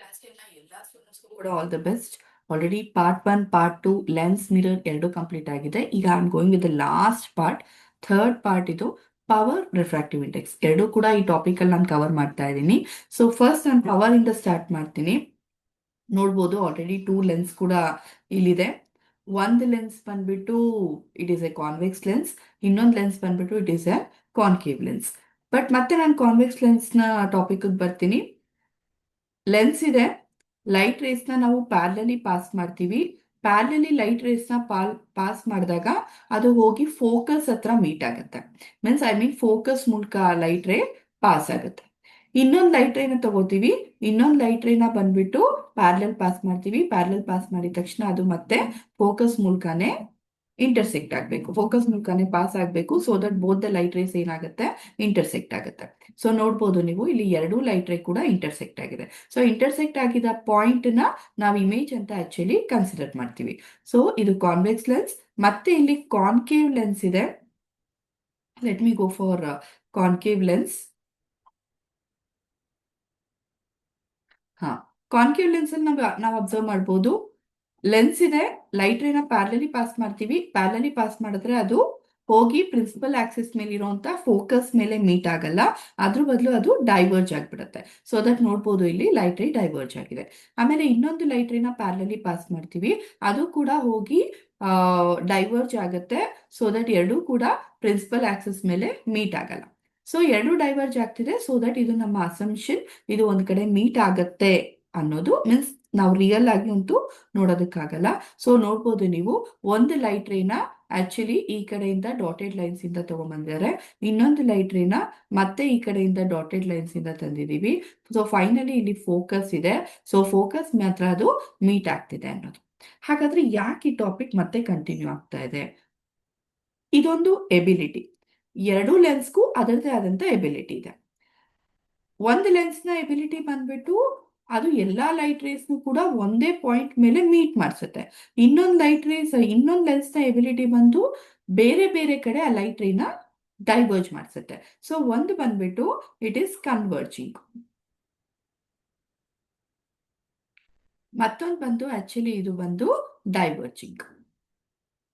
ಎಲ್ಲ ಸ್ಟೂಡೆಂಟ್ಸ್ಗೂ ಕೂಡ all the best. Already part 1 part 2 lens mirror ಎರಡು ಕಂಪ್ಲೀಟ್ ಆಗಿದೆ. ಈಗ I am going with the last part, third part. ಇದು ಪವರ್ ರಿಫ್ರಾಕ್ಟಿವ್ ಇಂಡೆಕ್ಸ್. ಎರಡು ಕೂಡ ಈ ಟಾಪಿಕ್ ಅಲ್ಲಿ ನಾನು ಕವರ್ ಮಾಡ್ತಾ ಇದ್ದೀನಿ. ಸೊ ಫಸ್ಟ್ ನಾನು ಪವರ್ ಇಂದ ಸ್ಟಾರ್ಟ್ ಮಾಡ್ತೀನಿ. ನೋಡ್ಬೋದು ಆಲ್ರೆಡಿ 2 ಲೆನ್ಸ್ ಕೂಡ ಇಲ್ಲಿದೆ. ಒಂದು ಲೆನ್ಸ್ ಬಂದ್ಬಿಟ್ಟು it is A convex lens, ಇನ್ನೊಂದು ಲೆನ್ಸ್ ಬಂದ್ಬಿಟ್ಟು it is A concave lens. But ಮತ್ತೆ ನಾನು ಕಾನ್ವೆಕ್ಸ್ ಲೆನ್ಸ್ ನ ಟಾಪಿಕ್ ಬರ್ತೀನಿ. ಲೆನ್ಸ್ ಇದೆ, ಲೈಟ್ ರೇಸ್ ನ ನಾವು ಪ್ಯಾರಲಲಿ ಪಾಸ್ ಮಾಡ್ತೀವಿ. ಪ್ಯಾರಲಲಿ ಲೈಟ್ ರೇಸ್ ನ ಪಾಸ್ ಮಾಡಿದಾಗ ಅದು ಹೋಗಿ ಫೋಕಸ್ ಹತ್ರ ಮೀಟ್ ಆಗುತ್ತೆ. ಮೀನ್ಸ್ ಐ ಮೀನ್ ಫೋಕಸ್ ಮೂಲಕ ಲೈಟ್ ರೇ ಪಾಸ್ ಆಗುತ್ತೆ. ಇನ್ನೊಂದು ಲೈಟ್ ರೇನ ತಗೋತೀವಿ, ಇನ್ನೊಂದು ಲೈಟ್ ರೇನ ಬಂದ್ಬಿಟ್ಟು ಪ್ಯಾರಲಲ್ ಪಾಸ್ ಮಾಡ್ತೀವಿ. ಪ್ಯಾರಲಲ್ ಪಾಸ್ ಮಾಡಿದ ತಕ್ಷಣ ಅದು ಮತ್ತೆ ಫೋಕಸ್ ಮೂಲಕನೇ ಇಂಟರ್ಸೆಕ್ಟ್ ಆಗಬೇಕು, ಫೋಕಸ್ ಮೂಲಕನೇ ಪಾಸ್ ಆಗಬೇಕು. So that both the light rays ಏನಾಗುತ್ತೆ, ಇಂಟರ್ಸೆಕ್ಟ್ ಆಗುತ್ತೆ. ಸೊ ನೋಡ್ಬೋದು ನೀವು ಇಲ್ಲಿ ಎರಡು ಲೈಟ್ ರೇ ಕೂಡ ಇಂಟರ್ಸೆಕ್ಟ್ ಆಗಿದೆ. ಸೊ ಇಂಟರ್ಸೆಕ್ಟ್ ಆಗಿದ ಪಾಯಿಂಟ್ ನ ನಾವು ಇಮೇಜ್ ಅಂತ ಆಕ್ಚುಲಿ ಕನ್ಸಿಡರ್ ಮಾಡ್ತೀವಿ. ಸೊ ಇದು ಕಾನ್ವೆಕ್ಸ್ ಲೆನ್ಸ್. ಮತ್ತೆ ಇಲ್ಲಿ ಕಾನ್ಕೇವ್ ಲೆನ್ಸ್ ಇದೆ. Let me go for concave lens. Concave lens ಅಲ್ಲಿ ನಾವು ಅಬ್ಸರ್ವ್ ಮಾಡ್ಬೋದು, ಲೆನ್ಸ್ ಇದೆ, ಲೈಟ್ ರೇನ ಪ್ಯಾರಲಲಿ ಪಾಸ್ ಮಾಡ್ತೀವಿ. ಪ್ಯಾರಲಲಿ ಪಾಸ್ ಮಾಡಿದ್ರೆ ಅದು ಹೋಗಿ ಪ್ರಿನ್ಸಿಪಲ್ ಆಕ್ಸಿಸ್ ಮೇಲೆ ಇರುವಂತ ಫೋಕಸ್ ಮೇಲೆ ಮೀಟ್ ಆಗಲ್ಲ, ಅದ್ರ ಬದಲು ಅದು ಡೈವರ್ಜ್ ಆಗ್ಬಿಡುತ್ತೆ. ಸೊ ದಟ್ ನೋಡ್ಬೋದು ಇಲ್ಲಿ ಲೈಟ್ ರೇ ಡೈವರ್ಜ್ ಆಗಿದೆ. ಆಮೇಲೆ ಇನ್ನೊಂದು ಲೈಟ್ ರೇನ ಪ್ಯಾರಲಲಿ ಪಾಸ್ ಮಾಡ್ತೀವಿ, ಅದು ಕೂಡ ಹೋಗಿ ಡೈವರ್ಜ್ ಆಗುತ್ತೆ. ಸೊ ದಟ್ ಎರಡೂ ಕೂಡ ಪ್ರಿನ್ಸಿಪಲ್ ಆಕ್ಸಿಸ್ ಮೇಲೆ ಮೀಟ್ ಆಗಲ್ಲ. ಸೊ ಎರಡು ಡೈವರ್ಜ್ ಆಗ್ತಿದೆ. ಸೊ ದಟ್ ಇದು ನಮ್ಮ ಅಸಂಪ್ಷನ್, ಇದು ಒಂದ್ ಕಡೆ ಮೀಟ್ ಆಗತ್ತೆ ಅನ್ನೋದು. ಮೀನ್ಸ್ ನಾವು ರಿಯಲ್ ಆಗಿ ಅಂತೂ ನೋಡೋದಕ್ಕಾಗಲ್ಲ. ಸೊ ನೋಡ್ಬೋದು ನೀವು, ಒಂದು ಲೈಟ್ ರೇನ ಆಕ್ಚುಲಿ ಈ ಕಡೆಯಿಂದ ಡಾಟೆಡ್ ಲೈನ್ಸ್ ಇಂದ ತಗೊಂಡ್ಬಂದಿದ್ದಾರೆ, ಇನ್ನೊಂದು ಲೈಟ್ ರೇನ ಮತ್ತೆ ಈ ಕಡೆಯಿಂದ ಡಾಟೆಡ್ ಲೈನ್ಸ್ ಇಂದ ತಂದಿದೀವಿ. ಸೊ ಫೈನಲಿ ಇಲ್ಲಿ ಫೋಕಸ್ ಇದೆ. ಸೊ ಫೋಕಸ್ ಮಾತ್ರ ಅದು ಮೀಟ್ ಆಗ್ತಿದೆ ಅನ್ನೋದು. ಹಾಗಾದ್ರೆ ಯಾಕೆ ಈ ಟಾಪಿಕ್ ಮತ್ತೆ ಕಂಟಿನ್ಯೂ ಆಗ್ತಾ ಇದೆ? ಇದೊಂದು ಎಬಿಲಿಟಿ. ಎರಡು ಲೆನ್ಸ್ಗೂ ಅದರದೇ ಆದಂತ ಎಬಿಲಿಟಿ ಇದೆ. ಒಂದು ಲೆನ್ಸ್ ನ ಎಬಿಲಿಟಿ ಬಂದ್ಬಿಟ್ಟು ಅದು ಎಲ್ಲಾ ಲೈಟ್ ರೇಸ್ ಕೂಡ ಒಂದೇ ಪಾಯಿಂಟ್ ಮೇಲೆ ಮೀಟ್ ಮಾಡಿಸುತ್ತೆ. ಇನ್ನೊಂದು ಲೆನ್ಸ್ ನ ಎಬಿಲಿಟಿ ಬಂದು ಬೇರೆ ಬೇರೆ ಕಡೆ ಆ ಲೈಟ್ ರೇನ ಡೈವರ್ಜ್ ಮಾಡಿಸುತ್ತೆ. ಸೊ ಒಂದು ಬಂದ್ಬಿಟ್ಟು ಇಟ್ ಈಸ್ ಕನ್ವರ್ಜಿಂಗ್, ಮತ್ತೊಂದು ಬಂದು ಆಕ್ಚುಲಿ ಇದು ಬಂದು ಡೈವರ್ಜಿಂಗ್.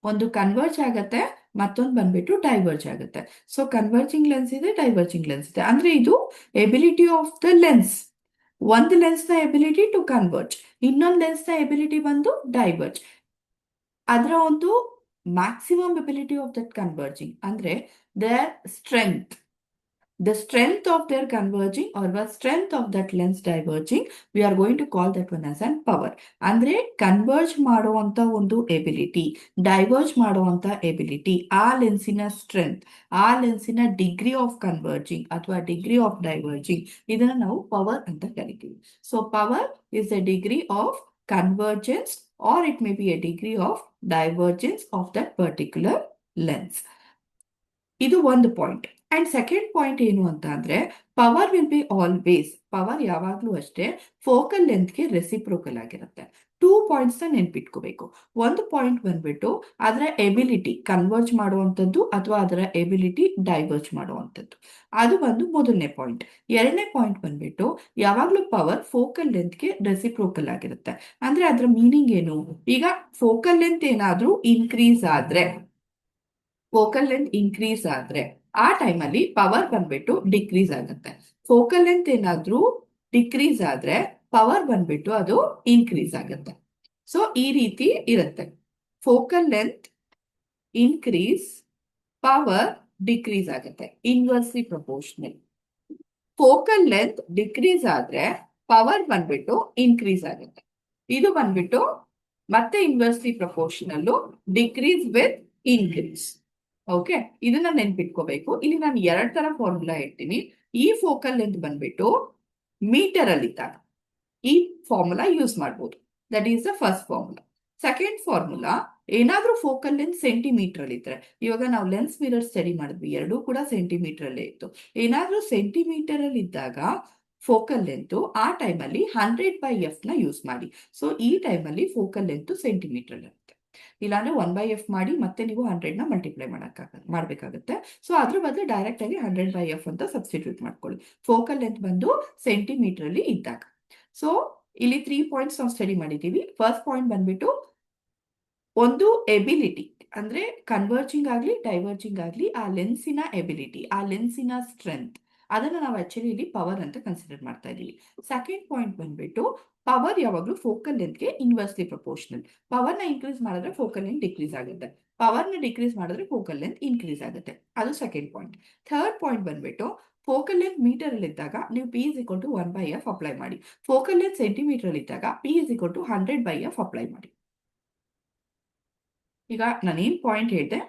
ಒಂದು ಕನ್ವರ್ಜ್ ಆಗತ್ತೆ, ಮತ್ತೊಂದು ಬಂದ್ಬಿಟ್ಟು ಡೈವರ್ಜ್ ಆಗುತ್ತೆ. ಸೊ ಕನ್ವರ್ಜಿಂಗ್ ಲೆನ್ಸ್ ಇದೆ, ಡೈವರ್ಜಿಂಗ್ ಲೆನ್ಸ್ ಇದೆ. ಅಂದ್ರೆ ಇದು ಎಬಿಲಿಟಿ ಆಫ್ ದ ಲೆನ್ಸ್. ಒಂದು ಲೆನ್ಸ್ ನ ಎಬಿಲಿಟಿ ಟು ಕನ್ವರ್ಜ್, ಇನ್ನೊಂದು ಲೆನ್ಸ್ ನ ಎಬಿಲಿಟಿ ಬಂದು ಡೈವರ್ಜ್. ಅದರ ಒಂದು maximum ability of that converging ಅಂದ್ರೆ their strength, the strength of their converging or the strength of that lens diverging, we are going to call that one as an power. ಅಂದ್ರೆ converge ಮಾಡುವಂತ ಒಂದು ability, diverge ಮಾಡುವಂತ ability, ಆ ಲೆನ್ಸಿನ strength, ಆ ಲೆನ್ಸಿನ degree of converging ಅಥವಾ degree of diverging, ಇದನ್ನ ನಾವು power ಅಂತ ಕರಿತೀವಿ. So power is a degree of convergence or it may be a degree of divergence of that particular lens. ಇದು ಒಂದು ಪಾಯಿಂಟ್. ಅಂಡ್ ಸೆಕೆಂಡ್ ಪಾಯಿಂಟ್ ಏನು ಅಂತ ಅಂದ್ರೆ, power will B always, power ಯಾವಾಗ್ಲೂ ಅಷ್ಟೇ ಫೋಕಲ್ ಲೆಂತ್ಗೆ ರೆಸಿಪ್ರೋಕಲ್ ಆಗಿರುತ್ತೆ. 2 ಪಾಯಿಂಟ್ಸ್ ನ ನೆನ್ಪಿಟ್ಕೋಬೇಕು. ಒಂದು ಪಾಯಿಂಟ್ ಬಂದ್ಬಿಟ್ಟು ಅದರ ಎಬಿಲಿಟಿ ಕನ್ವರ್ಜ್ ಮಾಡುವಂಥದ್ದು ಅಥವಾ ಅದರ ಎಬಿಲಿಟಿ ಡೈವರ್ಜ್ ಮಾಡುವಂಥದ್ದು, ಅದು ಒಂದು ಮೊದಲನೇ ಪಾಯಿಂಟ್. ಎರಡನೇ ಪಾಯಿಂಟ್ ಬಂದ್ಬಿಟ್ಟು ಯಾವಾಗ್ಲೂ ಪವರ್ ಫೋಕಲ್ ಲೆಂತ್ಗೆ ರೆಸಿಪ್ರೋಕಲ್ ಆಗಿರುತ್ತೆ. ಅಂದ್ರೆ ಅದರ ಮೀನಿಂಗ್ ಏನು? ಈಗ ಫೋಕಲ್ ಲೆಂತ್ ಏನಾದ್ರೂ ಇನ್ಕ್ರೀಸ್ ಆದ್ರೆ, ಫೋಕಲ್ ಲೆಂತ್ ಇನ್ಕ್ರೀಸ್ ಆದ್ರೆ ಆ ಟೈಮಲ್ಲಿ ಪವರ್ ಬಂದ್ಬಿಟ್ಟು ಡಿಕ್ರೀಸ್ ಆಗುತ್ತೆ. ಫೋಕಲ್ ಲೆಂತ್ ಏನಾದ್ರೂ ಡಿಕ್ರೀಸ್ ಆದ್ರೆ ಪವರ್ ಬಂದ್ಬಿಟ್ಟು ಅದು ಇನ್ಕ್ರೀಸ್ ಆಗುತ್ತೆ. ಸೊ ಈ ರೀತಿ ಇರುತ್ತೆ. Focal length increase, power decrease ಆಗುತ್ತೆ, inversely proportional. Focal length decrease ಆದ್ರೆ ಪವರ್ ಬಂದ್ಬಿಟ್ಟು ಇನ್ಕ್ರೀಸ್ ಆಗುತ್ತೆ. ಇದು ಬಂದ್ಬಿಟ್ಟು ಮತ್ತೆ inversely proportional, decrease with increase. Okay, ಇದನ್ನ ನೆನ್ಪಿಟ್ಕೋಬೇಕು. ಇಲ್ಲಿ ನಾನು 2 ತರ ಫಾರ್ಮುಲಾ ಹೇಳ್ತೀನಿ. ಈ ಫೋಕಲ್ ಲೆಂತ್ ಬಂದ್ಬಿಟ್ಟು ಮೀಟರ್ ಅಲ್ಲಿ ಇದ್ದಾಗ ಈ ಫಾರ್ಮುಲಾ ಯೂಸ್ ಮಾಡ್ಬೋದು. That is the first formula. Second formula, ಏನಾದ್ರೂ ಫೋಕಲ್ ಲೆಂತ್ ಸೆಂಟಿಮೀಟರ್ ಅಲ್ಲಿ ಇದ್ರೆ, ಇವಾಗ ನಾವು ಲೆನ್ಸ್ ಮಿರರ್ ಸ್ಟಡಿ ಮಾಡಿದ್ವಿ, ಎರಡೂ ಕೂಡ ಸೆಂಟಿಮೀಟರ್ ಅಲ್ಲೇ ಇತ್ತು. ಏನಾದ್ರೂ ಸೆಂಟಿಮೀಟರ್ ಅಲ್ಲಿ ಇದ್ದಾಗ ಫೋಕಲ್ ಲೆಂತ್ ಆ ಟೈಮಲ್ಲಿ 100/f ನ ಯೂಸ್ ಮಾಡಿ. ಸೊ ಈ ಟೈಮಲ್ಲಿ ಫೋಕಲ್ ಲೆಂತ್ ಸೆಂಟಿಮೀಟರ್ ಇರುತ್ತೆ. ಇಲ್ಲಾಂದ್ರೆ 1/f ಮಾಡಿ ಮತ್ತೆ ನೀವು 100 ನ ಮಲ್ಟಿಪ್ಲೈ ಮಾಡ್ಬೇಕಾಗುತ್ತೆ. ಸೊ ಅದ್ರ ಬದಲು ಡೈರೆಕ್ಟ್ ಆಗಿ 100/f ಅಂತ ಸಬ್ಸ್ಟಿಟ್ಯೂಟ್ ಮಾಡ್ಕೊಳ್ಳಿ, ಫೋಕಲ್ ಲೆಂತ್ ಬಂದು ಸೆಂಟಿಮೀಟರ್ ಅಲ್ಲಿ ಇದ್ದಾಗ. ಸೊ ಇಲ್ಲಿ 3 ಪಾಯಿಂಟ್ಸ್ ನಾವು ಸ್ಟಡಿ ಮಾಡಿದ್ದೀವಿ. ಫಸ್ಟ್ ಪಾಯಿಂಟ್ ಬಂದ್ಬಿಟ್ಟು ಒಂದು ಎಬಿಲಿಟಿ, ಅಂದ್ರೆ ಕನ್ವರ್ಜಿಂಗ್ ಆಗಲಿ ಡೈವರ್ಜಿಂಗ್ ಆಗಲಿ ಆ ಲೆನ್ಸಿನ ಎಬಿಲಿಟಿ, ಆ ಲೆನ್ಸಿನ ಸ್ಟ್ರೆಂತ್, ಅದನ್ನ ನಾವು ಆಕ್ಚುಲಿ ಇಲ್ಲಿ ಪವರ್ ಅಂತ ಕನ್ಸಿಡರ್ ಮಾಡ್ತಾ ಇದ್ದೀವಿ. ಸೆಕೆಂಡ್ ಪಾಯಿಂಟ್ ಬಂದ್ಬಿಟ್ಟು ಪವರ್ ಯಾವಾಗಲೂ ಫೋಕಲ್ ಲೆಂತ್ಗೆ ಇನ್ವರ್ಸ್ಲಿ ಪ್ರಪೋರ್ಷನಲ್. ಪವರ್ನ ಇನ್ಕ್ರೀಸ್ ಮಾಡಿದ್ರೆ ಫೋಕಲ್ ಲೆಂತ್ ಡಿಕ್ರೀಸ್ ಆಗುತ್ತೆ, ಪವರ್ನ ಡಿಕ್ರೀಸ್ ಮಾಡಿದ್ರೆ ಫೋಕಲ್ ಲೆಂತ್ ಇನ್ಕ್ರೀಸ್ ಆಗುತ್ತೆ. ಅದು ಸೆಕೆಂಡ್ ಪಾಯಿಂಟ್. ಥರ್ಡ್ ಪಾಯಿಂಟ್ ಬಂದ್ಬಿಟ್ಟು ಫೋಕಲ್ ಲೆಂತ್ ಮೀಟರ್ ಅಲ್ಲಿ ಇದ್ದಾಗ ನೀವು P is equal to 1/f apply ಮಾಡಿ. ಫೋಕಲ್ ಲೆಂತ್ ಸೆಂಟಿಮೀಟರ್ ಅಲ್ಲಿ ಇದ್ದಾಗ P is equal to 100/f apply ಮಾಡಿ. ಈಗ ನಾನೇನು ಪಾಯಿಂಟ್ ಹೇಳಿದೆ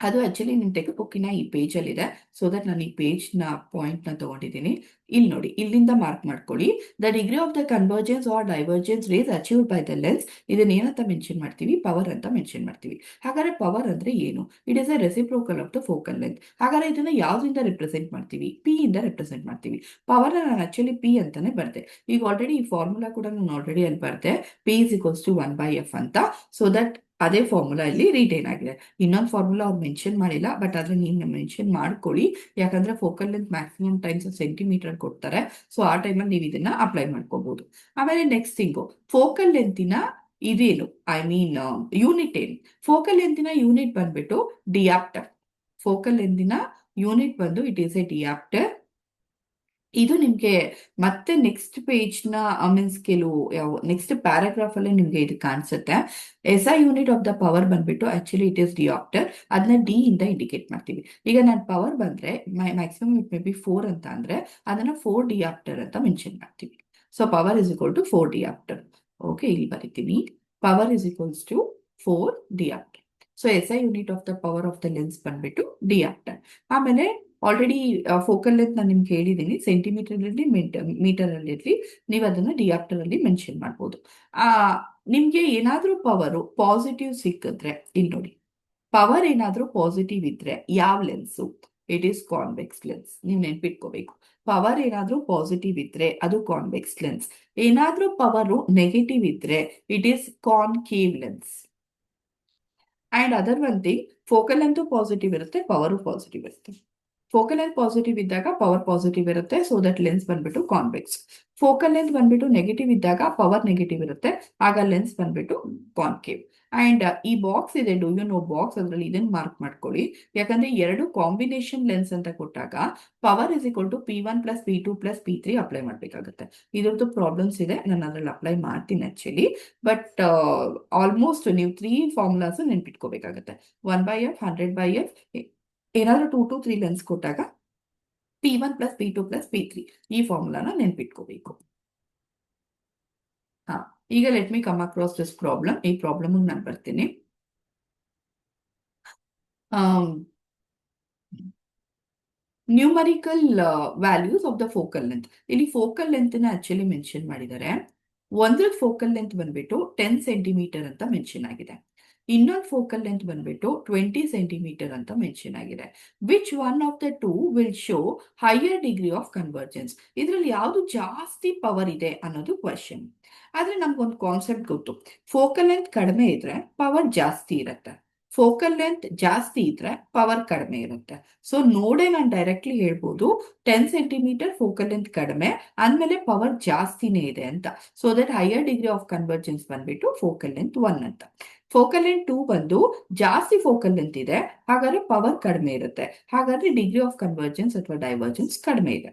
ಅದು ಆಕ್ಚುಲಿ ನಿಮ್ಮ ಟೆಕ್ಸ್ಟ್ ಬುಕ್ಕಿನ ಈ ಪೇಜಲ್ಲಿ ಇದೆ. ಸೊ ದಟ್ ನಾನು ಈ ಪೇಜ್ನ ಪಾಯಿಂಟ್ನ ತಗೊಂಡಿದ್ದೀನಿ. ಇಲ್ಲಿ ನೋಡಿ, ಇಲ್ಲಿಂದ ಮಾರ್ಕ್ ಮಾಡ್ಕೊಳ್ಳಿ. The degree of the convergence or divergence rays achieved by the lens. ಇದನ್ನ ಏನಂತ ಮೆನ್ಷನ್ ಮಾಡ್ತೀವಿ? ಪವರ್ ಅಂತ ಮೆನ್ಷನ್ ಮಾಡ್ತೀವಿ. ಹಾಗಾದ್ರೆ ಪವರ್ ಅಂದ್ರೆ ಏನು? It is a reciprocal of the focal length. ಹಾಗಾದ್ರೆ ಇದನ್ನ ಯಾವ್ದಿಂದ ರೆಪ್ರೆಸೆಂಟ್ ಮಾಡ್ತೀವಿ? ಪಿ ಇಂದ ರೆಪ್ರೆಸೆಂಟ್ ಮಾಡ್ತೀವಿ. ಪವರ್ ನಾನು ಆಕ್ಚುಲಿ ಪಿ ಅಂತಾನೆ ಬರ್ದೆ. ಈಗ ಆಲ್ರೆಡಿ ಈ ಫಾರ್ಮುಲಾ ಕೂಡ ನಾನು ಆಲ್ರೆಡಿ ಅಲ್ಲಿ ಬರ್ದೆ, P is equals to 1/f ಅಂತ. ಸೊ ದಟ್ ಅದೇ ಫಾರ್ಮುಲಾ ಇಲ್ಲಿ ರಿಟೈನ್ ಆಗಿದೆ. ಇನ್ನೊಂದು ಫಾರ್ಮುಲಾ ಅವ್ರು ಮೆನ್ಷನ್ ಮಾಡಿಲ್ಲ, ಬಟ್ ಆದ್ರೆ ನೀವು ಮೆನ್ಷನ್ ಮಾಡ್ಕೊಳ್ಳಿ. ಯಾಕಂದ್ರೆ focal length maximum times centimetre ಕೊಡ್ತಾರೆ. ಸೊ ಆ ಟೈಮಲ್ಲಿ ನೀವು ಇದನ್ನ ಅಪ್ಲೈ ಮಾಡ್ಕೋಬಹುದು. ಆಮೇಲೆ ನೆಕ್ಸ್ಟ್ ಥಿಂಗು, ಫೋಕಲ್ ಲೆಂತಿನ ಇದೇನು, ಐ ಮೀನ್ ಯೂನಿಟ್ ಏನು? ಫೋಕಲ್ ಲೆಂತಿನ ಯೂನಿಟ್ ಬಂದ್ಬಿಟ್ಟು ಡಿಯಾಪ್ಟರ್. ಫೋಕಲ್ ಲೆಂತಿನ ಯೂನಿಟ್ ಬಂದು ಇಟ್ ಈಸ್ ಎ ಡಿಯಾಪ್ಟರ್. ಇದು ನಿಮ್ಗೆ ಮತ್ತೆ ನೆಕ್ಸ್ಟ್ ಪೇಜ್ನ ಮೀನ್ಸ್ ಕೆಲವು ನೆಕ್ಸ್ಟ್ ಪ್ಯಾರಾಗ್ರಾಫ್ ಅಲ್ಲಿ ನಿಮ್ಗೆ ಇದು ಕಾಣಿಸುತ್ತೆ. S I unit of the power ಬಂದ್ಬಿಟ್ಟು ಆಕ್ಚುಲಿ ಇಟ್ ಇಸ್ ಡಿಯಾಪ್ಟರ್. ಅದನ್ನ ಡಿ ಇಂದ ಇಂಡಿಕೇಟ್ ಮಾಡ್ತೀವಿ. ಈಗ ನಾನು ಪವರ್ ಬಂದ್ರೆ ಮ್ಯಾಕ್ಸಿಮಮ್ ಇಟ್ ಮೇ ಬಿ 4 ಅಂತ ಅಂದ್ರೆ ಅದನ್ನ 4 ಡಿಯಾಪ್ಟರ್ ಅಂತ ಮೆನ್ಷನ್ ಮಾಡ್ತೀವಿ. So power is equal to 4 dioptre. Okay, ಇಲ್ಲಿ ಬರೀತೀನಿ. Power is equals to 4 dioptre. So S I unit of the power of the lens ಬಂದ್ಬಿಟ್ಟು ಡಿಯಾಪ್ಟರ್. ಆಮೇಲೆ ಆಲ್ರೆಡಿ ಫೋಕಲ್ ಲೆಂತ್ ನಾನು ನಿಮ್ಗೆ ಹೇಳಿದ್ದೀನಿ, ಸೆಂಟಿಮೀಟರ್ ಇರಲಿ ಮೀಟರ್ ಅಲ್ಲಿ ಇರಲಿ, ನೀವು ಅದನ್ನ ಡಿಯಾಪ್ಟರ್ ಅಲ್ಲಿ ಮೆನ್ಷನ್ ಮಾಡ್ಬೋದು. ಆ ನಿಮ್ಗೆ ಏನಾದ್ರೂ ಪವರ್ ಪಾಸಿಟಿವ್ ಸಿಕ್ಕಿದ್ರೆ, ಇಲ್ಲಿ ನೋಡಿ, ಪವರ್ ಏನಾದ್ರೂ ಪಾಸಿಟಿವ್ ಇದ್ರೆ ಯಾವ lens? It is convex lens. ನೀವು ನೆನ್ಪಿಟ್ಕೋಬೇಕು. ಪವರ್ ಏನಾದ್ರೂ ಪಾಸಿಟಿವ್ ಇದ್ರೆ ಅದು ಕಾನ್ವೆಕ್ಸ್ ಲೆನ್ಸ್. ಏನಾದ್ರೂ ಪವರ್ ನೆಗೆಟಿವ್ ಇದ್ರೆ it is concave lens. And other one thing, focal length positive ಇರುತ್ತೆ, ಪವರು ಪಾಸಿಟಿವ್ ಇರುತ್ತೆ. ಫೋಕಲ್ ಲೆಂತ್ ಪಾಸಿಟಿವ್ ಇದ್ದಾಗ ಪವರ್ ಪಾಸಿಟಿವ್ ಇರುತ್ತೆ, ಸೊ ದಟ್ ಲೆನ್ಸ್ ಬಂದ್ಬಿಟ್ಟು ಕಾನ್ವೆಕ್ಸ್. ಫೋಕಲ್ ಲೆಂತ್ ಬಂದ್ಬಿಟ್ಟು ನೆಗೆಟಿವ್ ಇದ್ದಾಗ ಪವರ್ ನೆಗೆಟಿವ್ ಇರುತ್ತೆ, ಆಗ ಲೆನ್ಸ್ ಬಂದ್ಬಿಟ್ಟು ಕಾನ್ಕೇವ್. ಅಂಡ್ ಈ ಬಾಕ್ಸ್ ಇದೆ, ಡೂ ಯು ನೋ ಬಾಕ್ಸ್, ಅದರಲ್ಲಿ ಇದನ್ನ ಮಾರ್ಕ್ ಮಾಡ್ಕೊಳ್ಳಿ. ಯಾಕಂದ್ರೆ ಎರಡು ಕಾಂಬಿನೇಷನ್ ಲೆನ್ಸ್ ಅಂತ ಕೊಟ್ಟಾಗ power is equal to P1 + P2 + P3 apply ಮಾಡ್ಬೇಕಾಗುತ್ತೆ. ಇದ್ರದ್ದು ಪ್ರಾಬ್ಲಮ್ಸ್ ಇದೆ, ನಾನು ಅದ್ರಲ್ಲಿ ಅಪ್ಲೈ ಮಾಡ್ತೀನಿ ಆಕ್ಚುಲಿ. ಬಟ್ ಆಲ್ಮೋಸ್ಟ್ ನೀವು 3 ಫಾರ್ಮುಲಾಸ್ ನೆನ್ಪಿಟ್ಕೋಬೇಕಾಗುತ್ತೆ. 1/f, 100/f. ಏನಾದ್ರೂ 2 to 3 ಲೆನ್ಸ್ ಕೊಟ್ಟಾಗ P1 + P2 + P3 ಈ ಫಾರ್ಮುಲಾನ ನೆನ್ಪಿಟ್ಕೋಬೇಕು. ಹಾ, ಈಗ let me come across this problem. ಈ ಪ್ರಾಬ್ಲಮ್ ನಾನು ಬರ್ತೀನಿ. Numerical values of the focal length. ಇಲ್ಲಿ ಫೋಕಲ್ ಲೆಂತ್ ನ ಆಕ್ಚುಲಿ ಮೆನ್ಷನ್ ಮಾಡಿದ್ದಾರೆ. ಒಂದ್ರ ಫೋಕಲ್ ಲೆಂತ್ ಬಂದ್ಬಿಟ್ಟು 10 ಸೆಂಟಿಮೀಟರ್ ಅಂತ ಮೆನ್ಷನ್ ಆಗಿದೆ. ಇನ್ನೊಂದು ಫೋಕಲ್ ಲೆಂತ್ ಬಂದ್ಬಿಟ್ಟು 20 ಸೆಂಟಿಮೀಟರ್ ಅಂತ ಮೆನ್ಷನ್ ಆಗಿದೆ. Which one of the two will show higher degree of convergence? ಇದರಲ್ಲಿ ಯಾವುದು ಜಾಸ್ತಿ ಪವರ್ ಇದೆ ಅನ್ನೋದು ಕ್ವಶನ್. ಆದ್ರೆ ನಮ್ಗೊಂದು ಕಾನ್ಸೆಪ್ಟ್ ಗೊತ್ತು. ಫೋಕಲ್ ಲೆಂತ್ ಕಡಿಮೆ ಇದ್ರೆ ಪವರ್ ಜಾಸ್ತಿ ಇರುತ್ತೆ, ಫೋಕಲ್ ಲೆಂತ್ ಜಾಸ್ತಿ ಇದ್ರೆ ಪವರ್ ಕಡಿಮೆ ಇರುತ್ತೆ. ಸೊ ನೋಡೇ ನಾನು ಡೈರೆಕ್ಟ್ಲಿ ಹೇಳ್ಬೋದು 10 ಸೆಂಟಿಮೀಟರ್ ಫೋಕಲ್ ಲೆಂತ್ ಕಡಿಮೆ ಅಂದಮೇಲೆ ಪವರ್ ಜಾಸ್ತಿನೇ ಇದೆ ಅಂತ. So that higher degree of convergence ಬಂದ್ಬಿಟ್ಟು ಫೋಕಲ್ ಲೆಂತ್ 1 ಅಂತ. ಫೋಕಲ್ ಲೆಂತ್ 2 ಬಂದು ಜಾಸ್ತಿ ಫೋಕಲ್ ಲೆಂತ್ ಇದೆ, ಹಾಗಾದ್ರೆ ಪವರ್ ಕಡಿಮೆ ಇರುತ್ತೆ, ಹಾಗಾದ್ರೆ ಡಿಗ್ರಿ ಆಫ್ ಕನ್ವರ್ಜೆನ್ಸ್ ಅಥವಾ ಡೈವರ್ಜೆನ್ಸ್ ಕಡಿಮೆ ಇದೆ.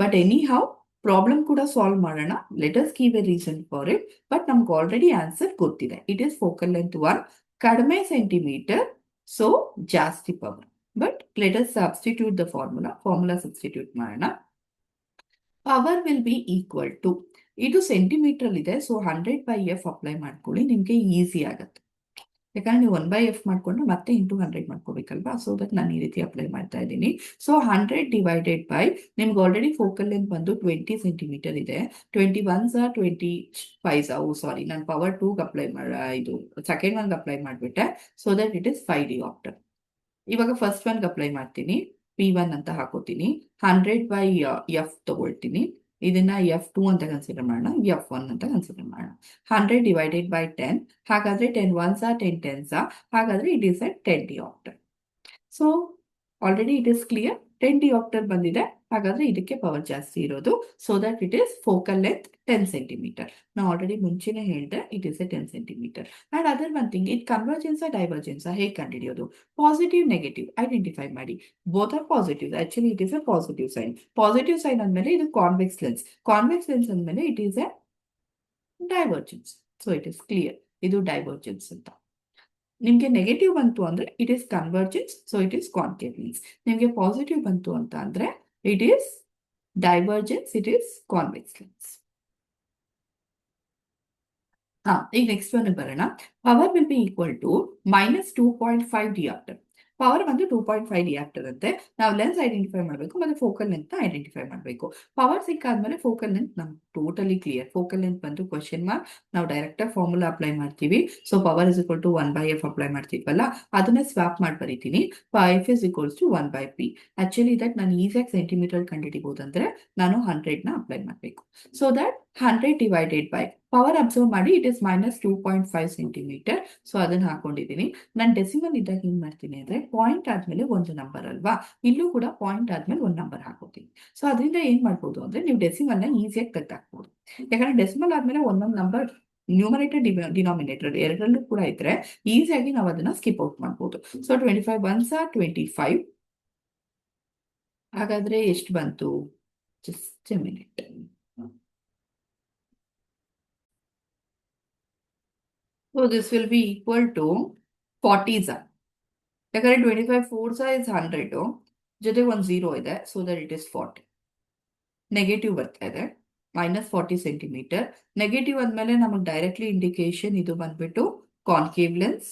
ಬಟ್ ಎನಿ ಹೌ ಪ್ರಾಬ್ಲಮ್ ಕೂಡ ಸಾಲ್ವ್ ಮಾಡೋಣ. Let us give a reason for it. But ನಮ್ಗೆ ಆಲ್ರೆಡಿ ಆನ್ಸರ್ ಗೊತ್ತಿದೆ. ಇಟ್ ಇಸ್ ಫೋಕಲ್ ಲೆಂತ್ 1, ಕಡಿಮೆ ಸೆಂಟಿಮೀಟರ್, ಸೊ ಜಾಸ್ತಿ power. But let us substitute the formula substitute ಮಾಡೋಣ. Power will be equal to, ಇದು centimetre ಇದೆ, so 100/f apply ಮಾಡ್ಕೊಳ್ಳಿ, ನಿಮ್ಗೆ easy ಆಗುತ್ತೆ. ಯಾಕಂದ್ರೆ ನೀವು 1/f ಮಾಡ್ಕೊಂಡು ಮತ್ತೆ ಇಂಟು 100 ಮಾಡ್ಕೋಬೇಕಲ್ವಾ. ಸೊ ದಟ್ ನಾನು ಈ ರೀತಿ ಅಪ್ಲೈ ಮಾಡ್ತಾ ಇದ್ದೀನಿ. ಸೊ 100 ಡಿವೈಡೆಡ್ ಬೈ, ನಿಮ್ಗೆ ಆಲ್ರೆಡಿ ಫೋಕಲ್ ಲೆಂತ್ ಬಂದು 20 ಸೆಂಟಿಮೀಟರ್ ಇದೆ. 21s 25s, ಸಾರಿ, ನಾನು ಪವರ್ 2ಗೆ ಅಪ್ಲೈ ಇದು ಸೆಕೆಂಡ್ ಒನ್ಗೆ ಅಪ್ಲೈ ಮಾಡಿಬಿಟ್ಟೆ. So that it is 5 diopter. ಇವಾಗ ಫಸ್ಟ್ ಒನ್ಗೆ ಅಪ್ಲೈ ಮಾಡ್ತೀನಿ. P1 ಅಂತ ಹಾಕೋತೀನಿ. 100/f ತಗೊಳ್ತೀನಿ. ಇದನ್ನ F2 ಅಂತ ಕನ್ಸಿಡರ್ ಮಾಡೋಣ, F1 ಅಂತ ಕನ್ಸಿಡರ್ ಮಾಡೋಣ. 100 ಡಿವೈಡೆಡ್ ಬೈ 10, ಹಾಗಾದ್ರೆ 10 1s 10 10s, ಹಾಗಾದ್ರೆ it is at 10 diopter. So already it is clear. 10 diopter ಬಂದಿದೆ, ಹಾಗಾದ್ರೆ ಇದಕ್ಕೆ ಪವರ್ ಜಾಸ್ತಿ ಇರೋದು. So that it is focal length 10 centimetre. ನಾವು ಆಲ್ರೆಡಿ ಮುಂಚೆನೆ ಹೇಳಿದೆ it is a 10 centimetre. And other one thing, ಇದು ಕನ್ವರ್ಜೆನ್ಸ್ ಡೈವರ್ಜೆನ್ಸ್ ಹೇಗೆ ಕಂಡುಹಿಡಿಯೋದು? ಪಾಸಿಟಿವ್ ನೆಗೆಟಿವ್ ಐಡೆಂಟಿಫೈ ಮಾಡಿ. Both are positive. Actually it is a positive sign. Positive sign ಅಂದಮೇಲೆ ಇದು convex lens. Convex lens ಅಂದಮೇಲೆ it is a divergence. So it is clear, ಇದು divergence ಅಂತ. ನಿಮಗೆ ನೆಗೆಟಿವ್ ಬಂತು ಅಂದ್ರೆ it is convergence, so it is concave lens. ನಿಮಗೆ positive ಬಂತು ಅಂತ ಅಂದ್ರೆ it is divergence, it is convex lens. ಈಗ ನೆಕ್ಸ್ಟ್ ಒನ್ ಬರೋಣ. Power will be equal to -2.5 diopter. Power ಬಂದು 2.5 diopter ಅಂತೆ. ನಾವು ಲೆನ್ಸ್ ಐಡೆಂಟಿಫೈ ಮಾಡಬೇಕು ಮತ್ತೆ ಫೋಕಲ್ ಲೆಂತ್ ಐಡೆಂಟಿಫೈ ಮಾಡಬೇಕು. ಪವರ್ ಸಿಕ್ಕಾದ್ಮೇಲೆ ಫೋಕಲ್ ಲೆಂತ್ ನಮ್ಗೆ ಟೋಟಲಿ ಕ್ಲಿಯರ್. ಫೋಕಲ್ ಲೆಂತ್ ಬಂದು ಕ್ವಶನ್ ಮಾರ್ಕ್, ನಾವು ಡೈರೆಕ್ಟ್ ಆಗಿ ಫಾರ್ಮುಲಾ ಅಪ್ಲೈ ಮಾಡ್ತೀವಿ. So power is equal to 1/f apply ಮಾಡ್ತೀವಲ್ಲ, ಅದನ್ನೇ ಸ್ವಾಪ್ ಮಾಡಿ ಬರೀತೀನಿ. F is equals to 1/p. Actually that ನಾನು ಈಸಿಯಾಗಿ ಸೆಂಟಿಮೀಟರ್ ಕಂಡುಹಿಡಿಬಹುದು ಅಂದ್ರೆ ನಾನು 100ನ ಅಪ್ಲೈ ಮಾಡಬೇಕು. So that 100 divided by power observe ಮಾಡಿ ಇಟ್ ಇಸ್ -2.5 ಸೆಂಟಿಮೀಟರ್. ಸೊ ಅದನ್ನ ಹಾಕೊಂಡಿದ್ದೀನಿ. ನಾನು ಡೆಸಿಮಲ್ ಇದ್ದಾಗ ಏನ್ ಮಾಡ್ತೀನಿ ಅಂದ್ರೆ ಪಾಯಿಂಟ್ ಆದ್ಮೇಲೆ ಒಂದು ನಂಬರ್ ಅಲ್ವಾ, ಇಲ್ಲೂ ಕೂಡ ಪಾಯಿಂಟ್ ಆದ್ಮೇಲೆ ಒಂದು ನಂಬರ್ ಹಾಕೋತೀನಿ. ಸೊ ಅದರಿಂದ ಏನ್ ಮಾಡ್ಬೋದು ಅಂದ್ರೆ ನೀವು ಡೆಸಿಮಲ್ ನ ಈಸಿಯಾಗಿ ತೆಗೆದಾಕ್ಬೋದು. ಯಾಕಂದ್ರೆ ಡೆಸಿಮಲ್ ಆದ್ಮೇಲೆ ಒಂದೊಂದು ನಂಬರ್ ನ್ಯೂಮರೇಟರ್ ಡಿನಾಮಿನೇಟರ್ ಎರಡರಲ್ಲೂ ಕೂಡ ಇದ್ರೆ ಈಸಿಯಾಗಿ ನಾವು ಅದನ್ನ ಸ್ಕಿಪ್ ಔಟ್ ಮಾಡ್ಬೋದು. So 25 1s are 25. ಹಾಗಾದ್ರೆ ಎಷ್ಟು ಬಂತು? Just a minute. So this will be equal to 40s. ಯಾಕಂದ್ರೆ 25 4s is 100, ಜೊತೆ ಒಂದು 0 ಇದೆ, so that it is 40. Negative ಬರ್ತಾ ಇದೆ, -40 ಸೆಂಟಿಮೀಟರ್. ನೆಗೆಟಿವ್ ಅಂದಮೇಲೆ ನಮಗೆ ಡೈರೆಕ್ಟ್ಲಿ ಇಂಡಿಕೇಶನ್ ಇದು ಬಂದ್ಬಿಟ್ಟು ಕಾನ್ಕೇವ್ ಲೆನ್ಸ್.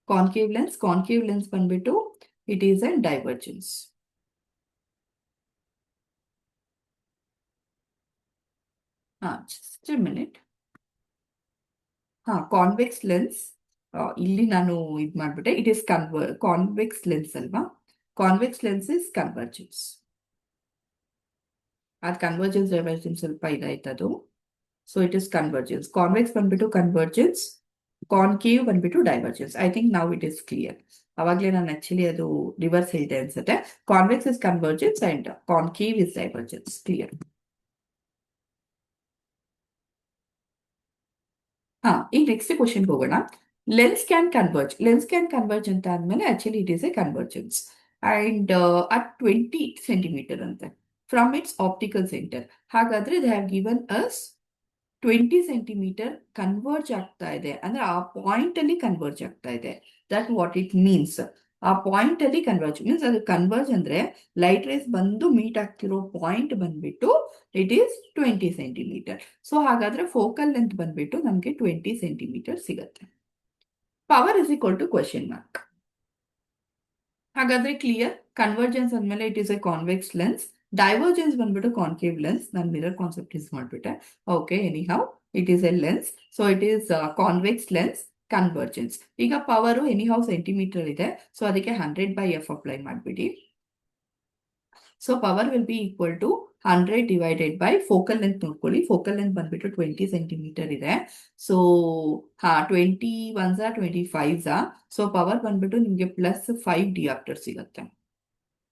ಕಾನ್ಕೇವ್ ಲೆನ್ಸ್ ಬಂದ್ಬಿಟ್ಟು it is a divergence. Just a minute. Convex lens ಇಲ್ಲಿ ನಾನು ಇದು ಮಾಡ್ಬಿಟ್ಟೆ. ಇಟ್ ಇಸ್ ಕಾನ್ವೆಕ್ಸ್ ಲೆನ್ಸ್ ಅಲ್ವಾ? Convex lens is convergence. ಅದು ಕನ್ವರ್ಜೆನ್ಸ್ ಡೈವರ್ಜೆನ್ಸ್ ಸ್ವಲ್ಪ ಇದಾಯ್ತದು. So it is convergence. Convex ಬಂದ್ಬಿಟ್ಟು ಕನ್ವರ್ಜೆನ್ಸ್, ಕಾನ್ಕೇವ್ ಬಂದ್ಬಿಟ್ಟು divergence. I think now it is clear. ಅವಾಗಲೇ ನಾನು ಆಕ್ಚುಲಿ ಅದು ರಿವರ್ಸ್ ಹೇಳಿದೆ ಅನ್ಸುತ್ತೆ. Convex is convergence and concave is divergence. Clear. ಈಗ ನೆಕ್ಸ್ಟ್ ಕ್ವಶನ್ ಹೋಗೋಣ. ಲೆನ್ಸ್ ಕ್ಯಾನ್ ಕನ್ವರ್ಜ್ ಅಂತ ಆದ್ಮೇಲೆ actually it is A convergence and at 20 centimetre ಅಂತೆ ಫ್ರಮ್ ಇಟ್ಸ್ ಆಪ್ಟಿಕಲ್ ಸೆಂಟರ್. ಹಾಗಾದ್ರೆ they have given us 20 centimetre converge ಆಗ್ತಾ ಇದೆ ಅಂದ್ರೆ ಆ ಪಾಯಿಂಟ್ ಅಲ್ಲಿ ಕನ್ವರ್ಜ್ ಆಗ್ತಾ ಇದೆ. That what it means. ಆ ಪಾಯಿಂಟ್ ಅಲ್ಲಿ ಕನ್ವರ್ಜ್ ಮೀನ್ಸ್ ಅದು ಕನ್ವರ್ಜ್ ಅಂದ್ರೆ ಲೈಟ್ ರೇಸ್ ಬಂದು ಮೀಟ್ ಆಗ್ತಿರೋ ಪಾಯಿಂಟ್ ಬಂದ್ಬಿಟ್ಟು ಇಟ್ ಈಸ್ 20 ಸೆಂಟಿಮೀಟರ್. ಸೊ ಹಾಗಾದ್ರೆ ಫೋಕಲ್ ಲೆಂತ್ ಬಂದ್ಬಿಟ್ಟು ನಮ್ಗೆ 20 ಸೆಂಟಿಮೀಟರ್ ಸಿಗತ್ತೆ. Power is equal to question mark. ಹಾಗಾದ್ರೆ ಕ್ಲಿಯರ್. ಕನ್ವರ್ಜೆನ್ಸ್ ಅಂದ್ಮೇಲೆ it is a convex lens. Divergence ಬಂದ್ಬಿಟ್ಟು ಕಾನ್ಕೇವ್ ಲೆನ್ಸ್. ನಾನು ಮಿರರ್ ಕಾನ್ಸೆಪ್ಟ್ ಯೂಸ್ ಮಾಡ್ಬಿಟ್ಟೆ. Okay, anyhow it is a lens. So it is convex lens, convergence. ಈಗ power anyhow centimetre ಇದೆ, so ಅದಕ್ಕೆ 100/f apply ಮಾಡ್ಬಿಡಿ. So power will be equal to 100 divided by focal length ನೋಡ್ಕೊಳ್ಳಿ. Focal length ಬಂದ್ಬಿಟ್ಟು 20 centimetre ಇದೆ. So 20 1s are 25s. So power ಬಂದ್ಬಿಟ್ಟು ನಿಮಗೆ +5 diopter ಸಿಗತ್ತೆ.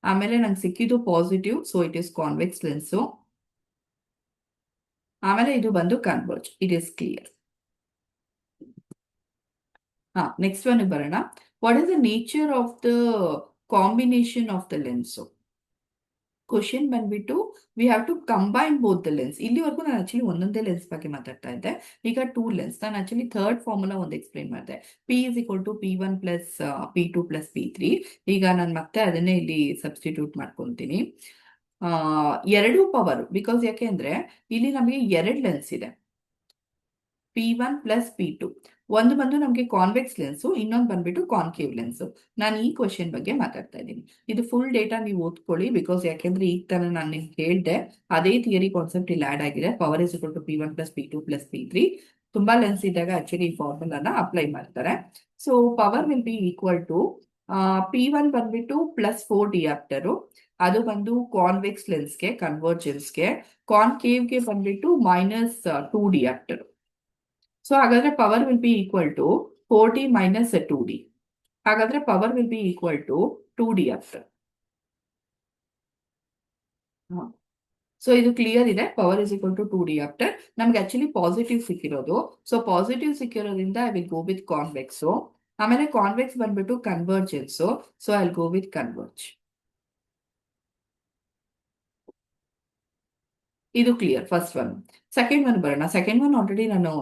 ಆಮೇಲೆ ನಂಗೆ ಸಿಕ್ಕಿದ್ದು positive, so it is convex lens. ಆಮೇಲೆ ಇದು ಬಂದು converge. It is clear. Next one ಬರೋಣ. What is the nature of the combination of the lens? Question ಬಂದ್ಬಿಟ್ಟು we have to combine both the lens. ಇಲ್ಲಿವರೆಗೂ ನಾನು ಆಕ್ಚುಲಿ ಒಂದೊಂದೇ lens ಬಗ್ಗೆ ಮಾತಾಡ್ತಾ ಇದ್ದೆ. ಈಗ 2 ಲೆನ್ಸ್. ನಾನು ಆಕ್ಚುಲಿ ಥರ್ಡ್ ಫಾರ್ಮುಲಾ ಒಂದು ಎಕ್ಸ್ಪ್ಲೈನ್ ಮಾಡಿದೆ. P is equal to P1 plus P2 plus P3. ಈಗ ನಾನು ಮತ್ತೆ ಅದನ್ನೇ ಇಲ್ಲಿ ಸಬ್ಸ್ಟಿಟ್ಯೂಟ್ ಮಾಡ್ಕೊತೀನಿ. ಎರಡು ಪವರ್, ಬಿಕಾಸ್ ಯಾಕೆ ಅಂದ್ರೆ ಇಲ್ಲಿ ನಮಗೆ ಎರಡು ಲೆನ್ಸ್ ಇದೆ, P1 plus P2. ಒಂದು ಬಂದು ನಮಗೆ ಕಾನ್ವೆಕ್ಸ್ ಲೆನ್ಸು, ಇನ್ನೊಂದು ಬಂದ್ಬಿಟ್ಟು ಕಾನ್ಕೇವ್ ಲೆನ್ಸು. ನಾನು ಈ ಕ್ವಶನ್ ಬಗ್ಗೆ ಮಾತಾಡ್ತಾ ಇದ್ದೀನಿ. ಇದು ಫುಲ್ ಡೇಟಾ ನೀವು ಓದ್ಕೊಳ್ಳಿ, ಬಿಕಾಸ್ ಯಾಕೆಂದ್ರೆ ಈಗ ತಾನೇ ನಾನು ನಿಮ್ಗೆ ಹೇಳ್ದೆ ಅದೇ ಥಿಯರಿ ಕಾನ್ಸೆಪ್ಟ್ ಇಲ್ಲಿ ಆಡ್ ಆಗಿದೆ. Power is equal to P1 plus P2 plus P3. ತುಂಬಾ ಲೆನ್ಸ್ ಇದ್ದಾಗ ಆಕ್ಚುಲಿ ಈ ಫಾರ್ಮುಲಾನ ಅಪ್ಲೈ ಮಾಡ್ತಾರೆ. So power will be equal to P1 ಬಂದ್ಬಿಟ್ಟು +4 diopter. ಅದು ಬಂದು ಕಾನ್ವೆಕ್ಸ್ ಲೆನ್ಸ್ಗೆ, ಕನ್ವರ್ಜೆನ್ಸ್ಗೆ. ಕಾನ್ಕೇವ್ಗೆ ಬಂದ್ಬಿಟ್ಟು -2 diopter. ಸೊ ಹಾಗಾದ್ರೆ power will be equal to 4t minus 2d. ಹಾಗಾದ್ರೆ power will be equal to 2d ಆಗ್ತದೆ. ಸೊ ಇದು ಕ್ಲಿಯರ್ ಇದೆ. Power is equal to 2d after. ನಮ್ಗೆ ಆಕ್ಚುಲಿ ಪಾಸಿಟಿವ್ ಸಿಕ್ಕಿರೋದು. ಸೊ ಪಾಸಿಟಿವ್ ಸಿಕ್ಕಿರೋದ್ರಿಂದ I will go with convex. ಆಮೇಲೆ convex ಬಂದ್ಬಿಟ್ಟು convergence. So I will go with converge. ಇದು clear first one. Second one ಬರೋಣ. ಸೆಕೆಂಡ್ ಒನ್ ಆಲ್ರೆಡಿ ನಾನು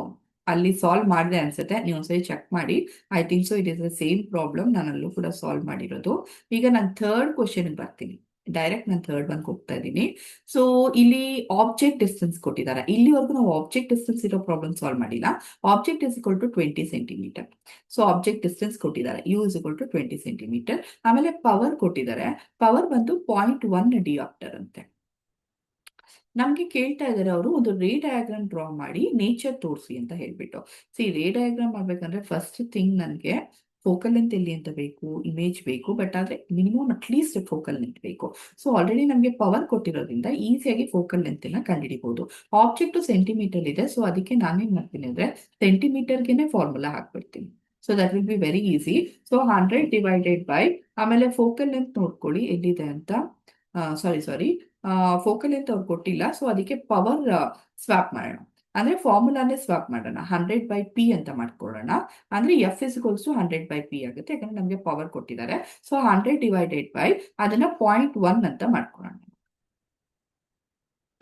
ಅಲ್ಲಿ solve ಮಾಡಿದೆ ಅನ್ಸುತ್ತೆ. ನೀವು ಒಂದ್ಸರಿ ಚೆಕ್ ಮಾಡಿ. I think so it is the same problem ನಾನು ಅಲ್ಲೂ ಕೂಡ ಸಾಲ್ವ್ ಮಾಡಿರೋದು. ಈಗ ನಾನು ಥರ್ಡ್ ಕ್ವಶನ್ ಬರ್ತೀನಿ. ಡೈರೆಕ್ಟ್ ನಾನು ಥರ್ಡ್ ಒನ್ ಹೋಗ್ತಾ ಇದ್ದೀನಿ. ಸೊ ಇಲ್ಲಿ ಆಬ್ಜೆಕ್ಟ್ ಡಿಸ್ಟೆನ್ಸ್ ಕೊಟ್ಟಿದ್ದಾರೆ. ಇಲ್ಲಿವರೆಗೂ ನಾವು ಆಬ್ಜೆಕ್ಟ್ ಡಿಸ್ಟೆನ್ಸ್ ಇರೋ ಪ್ರಾಬ್ಲಮ್ ಸಾಲ್ವ್ ಮಾಡಿಲ್ಲ. Object is equal to 20 centimetre. So object distance ಕೊಟ್ಟಿದ್ದಾರೆ, U is equal to 20 centimetre. ಆಮೇಲೆ ಪವರ್ ಕೊಟ್ಟಿದ್ದಾರೆ. ಪವರ್ ಬಂದು 0.1 ಡಿಆಪ್ಟರ್ ಅಂತೆ. ನಮ್ಗೆ ಕೇಳ್ತಾ ಇದ್ದಾರೆ ಅವರು ಒಂದು ರೇ ಡಯಾಗ್ರಾಮ್ ಡ್ರಾ ಮಾಡಿ ನೇಚರ್ ತೋರಿಸಿ ಅಂತ ಹೇಳ್ಬಿಟ್ಟು. ರೇ ಡಯಾಗ್ರಾಮ್ ಮಾಡ್ಬೇಕಂದ್ರೆ ಫಸ್ಟ್ ಥಿಂಗ್ ನನಗೆ ಫೋಕಲ್ ಲೆಂತ್ ಎಲ್ಲಿ ಅಂತ ಬೇಕು, ಇಮೇಜ್ ಬೇಕು. ಬಟ್ ಆದ್ರೆ ಮಿನಿಮಮ್ ಅಟ್ಲೀಸ್ಟ್ ಫೋಕಲ್ ಲೆಂತ್ ಬೇಕು. ಸೊ ಆಲ್ರೆಡಿ ನಮಗೆ ಪವರ್ ಕೊಟ್ಟಿರೋದ್ರಿಂದ ಈಸಿಯಾಗಿ ಫೋಕಲ್ ಲೆಂತ್ ನ ಕಂಡುಹಿಡಿಬಹುದು. ಆಬ್ಜೆಕ್ಟ್ ಸೆಂಟಿಮೀಟರ್ ಇದೆ. ಸೊ ಅದಕ್ಕೆ ನಾನೇನ್ ಮಾಡ್ತೀನಿ ಅಂದ್ರೆ ಸೆಂಟಿಮೀಟರ್ಗೆನೆ ಫಾರ್ಮುಲಾ ಹಾಕ್ಬಿಡ್ತೀನಿ. So that will be very easy. So 100 divided by, ಆಮೇಲೆ ಫೋಕಲ್ ಲೆಂತ್ ನೋಡ್ಕೊಳ್ಳಿ ಎಲ್ಲಿದೆ ಅಂತ. ಸಾರಿ, ಫೋಕಲ್ ಲೆಂತ್ ಅವ್ರು ಕೊಟ್ಟಿಲ್ಲ. ಸೊ ಅದಕ್ಕೆ ಪವರ್ ಸ್ವಾಪ್ ಮಾಡೋಣ. ಅಂದ್ರೆ ಫಾರ್ಮುಲಾನೇ ಸ್ವಾಪ್ ಮಾಡೋಣ. 100/p ಅಂತ ಮಾಡ್ಕೊಳ್ಳೋಣ. ಅಂದ್ರೆ F is equals to 100/p ಆಗುತ್ತೆ. ಯಾಕಂದ್ರೆ ನಮಗೆ ಪವರ್ ಕೊಟ್ಟಿದ್ದಾರೆ. ಸೊ 100 ಡಿವೈಡೆಡ್ ಬೈ ಅದನ್ನ 0.1 ಅಂತ ಮಾಡ್ಕೊಳ್ಳೋಣ.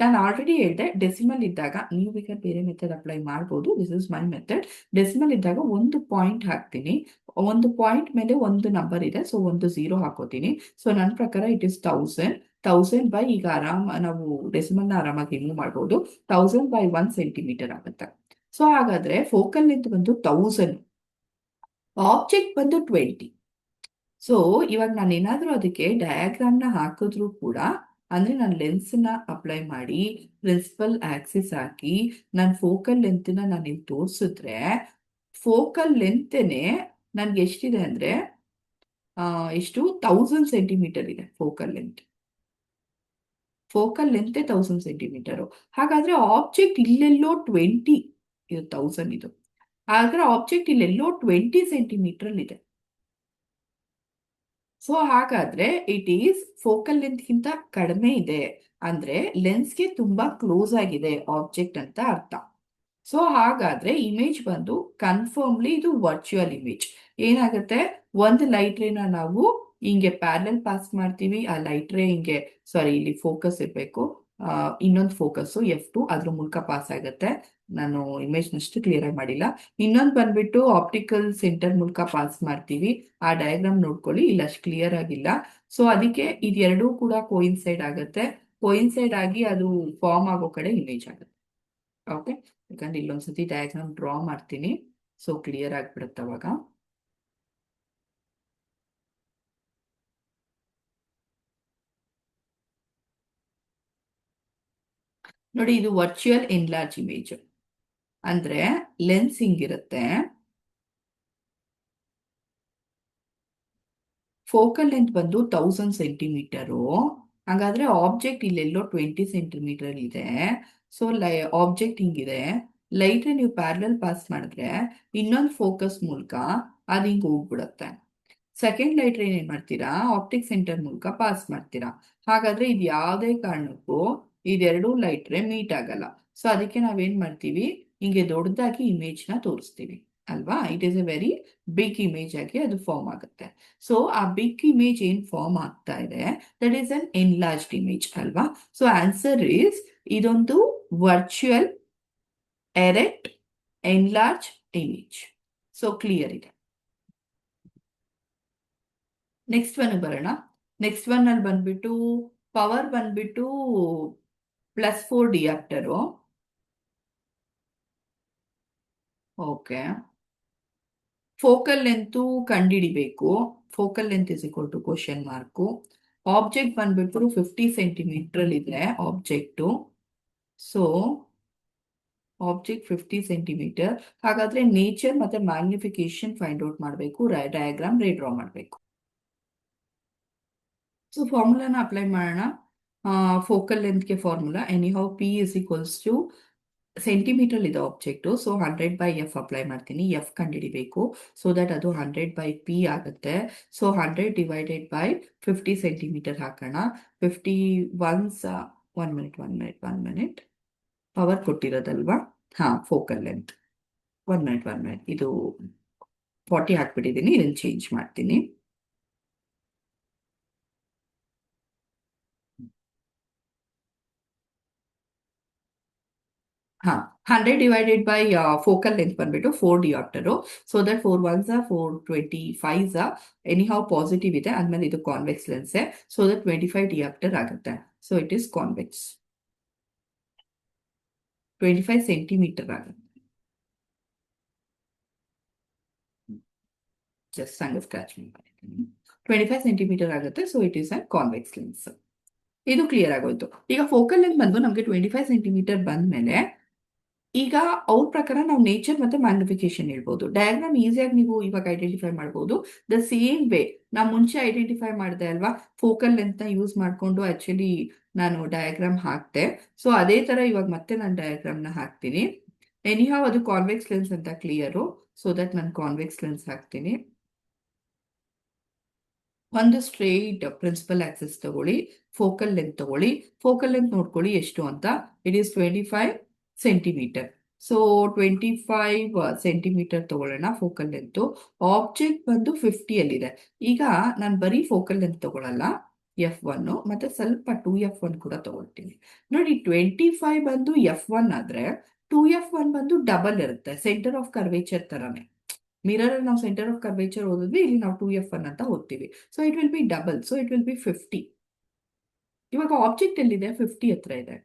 ನಾನು ಆಲ್ರೆಡಿ ಹೇಳಿದೆ, ಡೆಸಿಮಲ್ ಇದ್ದಾಗ ನೀವು ಬೇಕಾದ್ರೆ ಬೇರೆ ಮೆಥಡ್ ಅಪ್ಲೈ ಮಾಡ್ಬೋದು. This is my method. Decimal ಇದ್ದಾಗ ಒಂದು ಪಾಯಿಂಟ್ ಹಾಕ್ತೀನಿ. ಒಂದು ಪಾಯಿಂಟ್ ಮೇಲೆ ಒಂದು ನಂಬರ್ ಇದೆ. ಸೊ ಒಂದು 0 ಹಾಕೋತೀನಿ. ಸೊ ನನ್ನ ಪ್ರಕಾರ ಇಟ್ ಇಸ್ 1000 ಬೈ, ಈಗ ನಾವು ಡೆಸಿಮಲ್ ನ ಆರಾಮಾಗಿ ರಿಮೂವ್ ಮಾಡ್ಬೋದು. 1000/1 ಸೆಂಟಿಮೀಟರ್ ಆಗುತ್ತೆ. ಸೊ ಹಾಗಾದ್ರೆ ಫೋಕಲ್ ಲೆಂತ್ ಬಂದು 1000, ಆಬ್ಜೆಕ್ಟ್ ಬಂದು 20. ಸೊ ಇವಾಗ ನಾನು ಏನಾದ್ರೂ ಅದಕ್ಕೆ ಡಯಾಗ್ರಾಮ್ ನ ಹಾಕಿದ್ರು ಕೂಡ, ಅಂದ್ರೆ ನಾನು ಲೆನ್ಸ್ ನ ಅಪ್ಲೈ ಮಾಡಿ ಪ್ರಿನ್ಸಿಪಲ್ ಆಕ್ಸಿಸ್ ಹಾಕಿ ನಾನು ಫೋಕಲ್ ಲೆಂತ್ ನಾನು ಇಲ್ಲಿ ತೋರಿಸಿದ್ರೆ, ಫೋಕಲ್ ಲೆಂತ್ನೇ ನನ್ಗೆ ಎಷ್ಟಿದೆ ಅಂದ್ರೆ ಎಷ್ಟು 1000 ಸೆಂಟಿಮೀಟರ್ ಇದೆ focal length. Focal length 1000 centimetre. ಹಾಗಾದ್ರೆ ಆಬ್ಜೆಕ್ಟ್ ಇಲ್ಲೆಲ್ಲೋ 20 ಇದು 1000 ಇದು. ಹಾಗಾದ್ರೆ ಆಬ್ಜೆಕ್ಟ್ ಇಲ್ಲೆಲ್ಲೋ 20 ಸೆಂಟಿಮೀಟರ್ ಅಲ್ಲಿ ಇದೆ. ಸೊ ಹಾಗಾದ್ರೆ ಇಟ್ ಈಸ್ ಫೋಕಲ್ ಲೆಂತ್ ಗಿಂತ ಕಡಿಮೆ ಇದೆ ಅಂದ್ರೆ ಲೆನ್ಸ್ಗೆ ತುಂಬಾ ಕ್ಲೋಸ್ ಆಗಿದೆ ಆಬ್ಜೆಕ್ಟ್ ಅಂತ ಅರ್ಥ. ಸೊ ಹಾಗಾದ್ರೆ ಇಮೇಜ್ ಬಂದು ಕನ್ಫರ್ಮ್ಲಿ ಇದು ವರ್ಚುವಲ್ ಇಮೇಜ್. ಏನಾಗುತ್ತೆ, ಒಂದು ಲೈಟ್ ರೇನ ನಾವು ಹಿಂಗೆ ಪ್ಯಾರಲಲ್ ಪಾಸ್ ಮಾಡ್ತೀವಿ. ಆ ಲೈಟ್ ರೇ ಹಿಂಗೆ, ಸಾರಿ ಇಲ್ಲಿ ಫೋಕಸ್ ಇರಬೇಕು, ಇನ್ನೊಂದು ಫೋಕಸ್ F2 ಅದ್ರ ಮೂಲಕ ಪಾಸ್ ಆಗುತ್ತೆ. ನಾನು ಇಮೇಜ್ ನಷ್ಟು ಕ್ಲಿಯರ್ ಆಗಿ ಮಾಡಿಲ್ಲ. ಇನ್ನೊಂದು ಬಂದ್ಬಿಟ್ಟು ಆಪ್ಟಿಕಲ್ ಸೆಂಟರ್ ಮೂಲಕ ಪಾಸ್ ಮಾಡ್ತೀವಿ. ಆ ಡಯಾಗ್ರಾಮ್ ನೋಡ್ಕೊಳ್ಳಿ, ಇಲ್ಲ ಅಷ್ಟು ಕ್ಲಿಯರ್ ಆಗಿಲ್ಲ. ಸೊ ಅದಕ್ಕೆ ಇದೆರಡೂ ಕೂಡ ಕೋಯಿನ್ಸೈಡ್ ಆಗುತ್ತೆ. ಕೋಯಿನ್ಸೈಡ್ ಆಗಿ ಅದು ಫಾರ್ಮ್ ಆಗೋ ಕಡೆ ಇಮೇಜ್ ಆಗುತ್ತೆ. ಓಕೆ, ಯಾಕಂದ್ರೆ ಇಲ್ಲೊಂದ್ಸತಿ ಡಯಾಗ್ರಾಮ್ ಡ್ರಾ ಮಾಡ್ತೀನಿ. ಸೊ ಕ್ಲಿಯರ್ ಆಗ್ಬಿಡುತ್ತೆ ಅವಾಗ. ನೋಡಿ, ಇದು ವರ್ಚುವಲ್ ಎನ್ಲಾರ್ಜ್ ಇಮೇಜ್. ಅಂದ್ರೆ ಲೆನ್ಸ್ ಹಿಂಗಿರುತ್ತೆ, ಫೋಕಲ್ ಲೆಂತ್ ಬಂದು 1000 ಸೆಂಟಿಮೀಟರು. ಹಾಗಾದ್ರೆ ಆಬ್ಜೆಕ್ಟ್ ಇಲ್ಲೆಲ್ಲೋ 20 ಸೆಂಟಿಮೀಟರ್ ಇದೆ. ಸೊ ಆಬ್ಜೆಕ್ಟ್ ಹಿಂಗಿದೆ. ಲೈಟ್ ನೀವು ಪ್ಯಾರಲಲ್ ಪಾಸ್ ಮಾಡಿದ್ರೆ ಇನ್ನೊಂದು ಫೋಕಸ್ ಮೂಲಕ ಅದು ಹಿಂಗೆ ಹೋಗ್ಬಿಡತ್ತೆ. ಸೆಕೆಂಡ್ ಲೈಟ್ ರೇನ್ ಏನ್ ಮಾಡ್ತೀರಾ, ಆಪ್ಟಿಕ್ ಸೆಂಟರ್ ಮೂಲಕ ಪಾಸ್ ಮಾಡ್ತೀರಾ. ಹಾಗಾದ್ರೆ ಇದು ಯಾವುದೇ ಕಾರಣಕ್ಕೂ ಇದೆರಡು ಲೈಟ್ ರೇ ಮೀಟ್ ಆಗಲ್ಲ. ಸೊ ಅದಕ್ಕೆ ನಾವೇನ್ ಮಾಡ್ತೀವಿ, ಹಿಂಗೆ ದೊಡ್ಡದಾಗಿ ಇಮೇಜ್ ನ ತೋರಿಸ್ತೀವಿ ಅಲ್ವಾ. It is a very big image ಆಗಿ ಅದು ಫಾರ್ಮ್ ಆಗುತ್ತೆ. ಸೊ ಆ ಬಿಗ್ ಇಮೇಜ್ ಏನ್ ಫಾರ್ಮ್ ಆಗ್ತಾ ಇದೆ, that is an enlarged image ಅಲ್ವಾ. ಸೊ ಆನ್ಸರ್ ಈಸ್ ಇದೊಂದು virtual erect enlarge image. So clear ಇದೆ. ನೆಕ್ಸ್ಟ್ ಒನ್ ಬರೋಣ. ನೆಕ್ಸ್ಟ್ ಒನ್ ಅಲ್ಲಿ ಬಂದ್ಬಿಟ್ಟು ಪವರ್ ಬಂದ್ಬಿಟ್ಟು +4 ಡಿಯಾಪ್ಟರು. ಓಕೆ, ಫೋಕಲ್ ಲೆಂತ್ ಕಂಡಿಡಿಬೇಕು. Focal length is equal to question mark. Object ಬಂದ್ಬಿಟ್ಟು 50 centimetre ಅಲ್ಲಿ ಇದೆ ಆಬ್ಜೆಕ್ಟು. So object 50 centimetre. ಹಾಗಾದ್ರೆ ನೇಚರ್ ಮತ್ತೆ ಮ್ಯಾಗ್ನಿಫಿಕೇಶನ್ ಫೈಂಡ್ ಔಟ್ ಮಾಡಬೇಕು. ಡಯಾಗ್ರಾಮ್ ಡ್ರಾ ಮಾಡಬೇಕು. ಸೊ ಫಾರ್ಮುಲಾನ ಅಪ್ಲೈ ಮಾಡೋಣ. Focal ಲೆಂತ್ಗೆ formula any how P is equals two centimetre ಇದೆ ಆಬ್ಜೆಕ್ಟು, ಸೊ 100/f ಅಪ್ಲೈ ಮಾಡ್ತೀನಿ. ಎಫ್ ಕಂಡುಹಿಡಿಬೇಕು, ಸೊ ದಟ್ ಅದು 100/p ಆಗುತ್ತೆ. ಸೊ 100 / 50 ಸೆಂಟಿಮೀಟರ್ ಹಾಕೋಣ. 50 ಒನ್ಸ್ 1 ಮಿನಿಟ್ ಪವರ್ ಕೊಟ್ಟಿರೋದಲ್ವಾ? ಹಾ, ಫೋಕಲ್ ಲೆಂತ್ 1 ಮಿನಿಟ್ ಇದು 40 ಹಾಕ್ಬಿಟ್ಟಿದ್ದೀನಿ. ಇದನ್ನು ಚೇಂಜ್ ಮಾಡ್ತೀನಿ. ಹಾ, 100 / ಫೋಕಲ್ ಲೆಂತ್ ಬಂದ್ಬಿಟ್ಟು 4 diopter. So that 4 once 425 any how positive ಇದೆ, ಆದ್ಮೇಲೆ ಇದು convex lens, so that 25 diopter ಆಗುತ್ತೆ. So it is convex. 25 centimetre ಆಗುತ್ತೆ. ಜಸ್ಟ್ ಹಂಗೆ ಸ್ಕ್ರಾಚ್ ಮಾಡಿದ್ದೀನಿ. 25 ಸೆಂಟಿಮೀಟರ್ ಆಗುತ್ತೆ. So it is a convex lens. ಇದು ಕ್ಲಿಯರ್ ಆಗೋಯ್ತು. ಈಗ ಫೋಕಲ್ ಲೆಂತ್ ಬಂದು ನಮಗೆ 25 ಸೆಂಟಿಮೀಟರ್ ಬಂದ್ಮೇಲೆ ಈಗ ಅವ್ರ ಪ್ರಕಾರ ನಾವು ನೇಚರ್ ಮತ್ತೆ ಮ್ಯಾಗ್ನಿಫಿಕೇಶನ್ ಹೇಳ್ಬೋದು. ಡಯಾಗ್ರಾಮ್ ಈಸಿಯಾಗಿ ನೀವು ಇವಾಗ ಐಡೆಂಟಿಫೈ ಮಾಡ್ಬೋದು. ದ ಸೇಮ್ ವೇ ನಾವು ಮುಂಚೆ ಐಡೆಂಟಿಫೈ ಮಾಡಿದೆ ಅಲ್ವಾ, ಫೋಕಲ್ ಲೆಂತ್ ನ ಯೂಸ್ ಮಾಡ್ಕೊಂಡು ಆಕ್ಚುಲಿ ನಾನು ಡಯಾಗ್ರಾಮ್ ಹಾಕ್ತೆ. ಸೊ ಅದೇ ತರ ಇವಾಗ ಮತ್ತೆ ನಾನು ಡಯಾಗ್ರಾಮ್ ನ ಹಾಕ್ತೀನಿ. ಎನಿಹಾವ್ ಅದು ಕಾನ್ವೆಕ್ಸ್ ಲೆನ್ಸ್ ಅಂತ ಕ್ಲಿಯರು. ಸೊ ದಟ್ ನಾನು ಕಾನ್ವೆಕ್ಸ್ ಲೆನ್ಸ್ ಹಾಕ್ತೀನಿ. ಒಂದು ಸ್ಟ್ರೇಟ್ ಪ್ರಿನ್ಸಿಪಲ್ ಆಕ್ಸಿಸ್ ತಗೊಳ್ಳಿ, ಫೋಕಲ್ ಲೆಂತ್ ತಗೊಳ್ಳಿ. ಫೋಕಲ್ ಲೆಂತ್ ನೋಡ್ಕೊಳ್ಳಿ ಎಷ್ಟು ಅಂತ. It is 25 centimetre. So 25 centimetre ತಗೊಳ್ಳೋಣ ಫೋಕಲ್ ಲೆಂತ್. ಆಬ್ಜೆಕ್ಟ್ ಬಂದು 50 ಅಲ್ಲಿದೆ. ಈಗ ನಾನು ಬರೀ ಫೋಕಲ್ ಲೆಂತ್ ತಗೊಳ್ಳಲ್ಲ, F1 ಮತ್ತೆ ಸ್ವಲ್ಪ 2F1 ಕೂಡ ತಗೊಳ್ತೀನಿ. ನೋಡಿ, 25 ಬಂದು F1 ಆದ್ರೆ 2F1 ಬಂದು ಡಬಲ್ ಇರುತ್ತೆ, ಸೆಂಟರ್ ಆಫ್ ಕರ್ವೇಚರ್ ತರಾನೇ. ಮಿರರ್ ಅಲ್ಲಿ ನಾವು ಸೆಂಟರ್ ಆಫ್ ಕರ್ವೇಚರ್ ಓದಿದ್ವಿ, ಇಲ್ಲಿ ನಾವು 2F1 ಅಂತ ಓದ್ತೀವಿ. So it will B double, so it will B 50. ಇವಾಗ ಆಬ್ಜೆಕ್ಟ್ ಎಲ್ಲಿದೆ? 50 ಹತ್ರ ಇದೆ.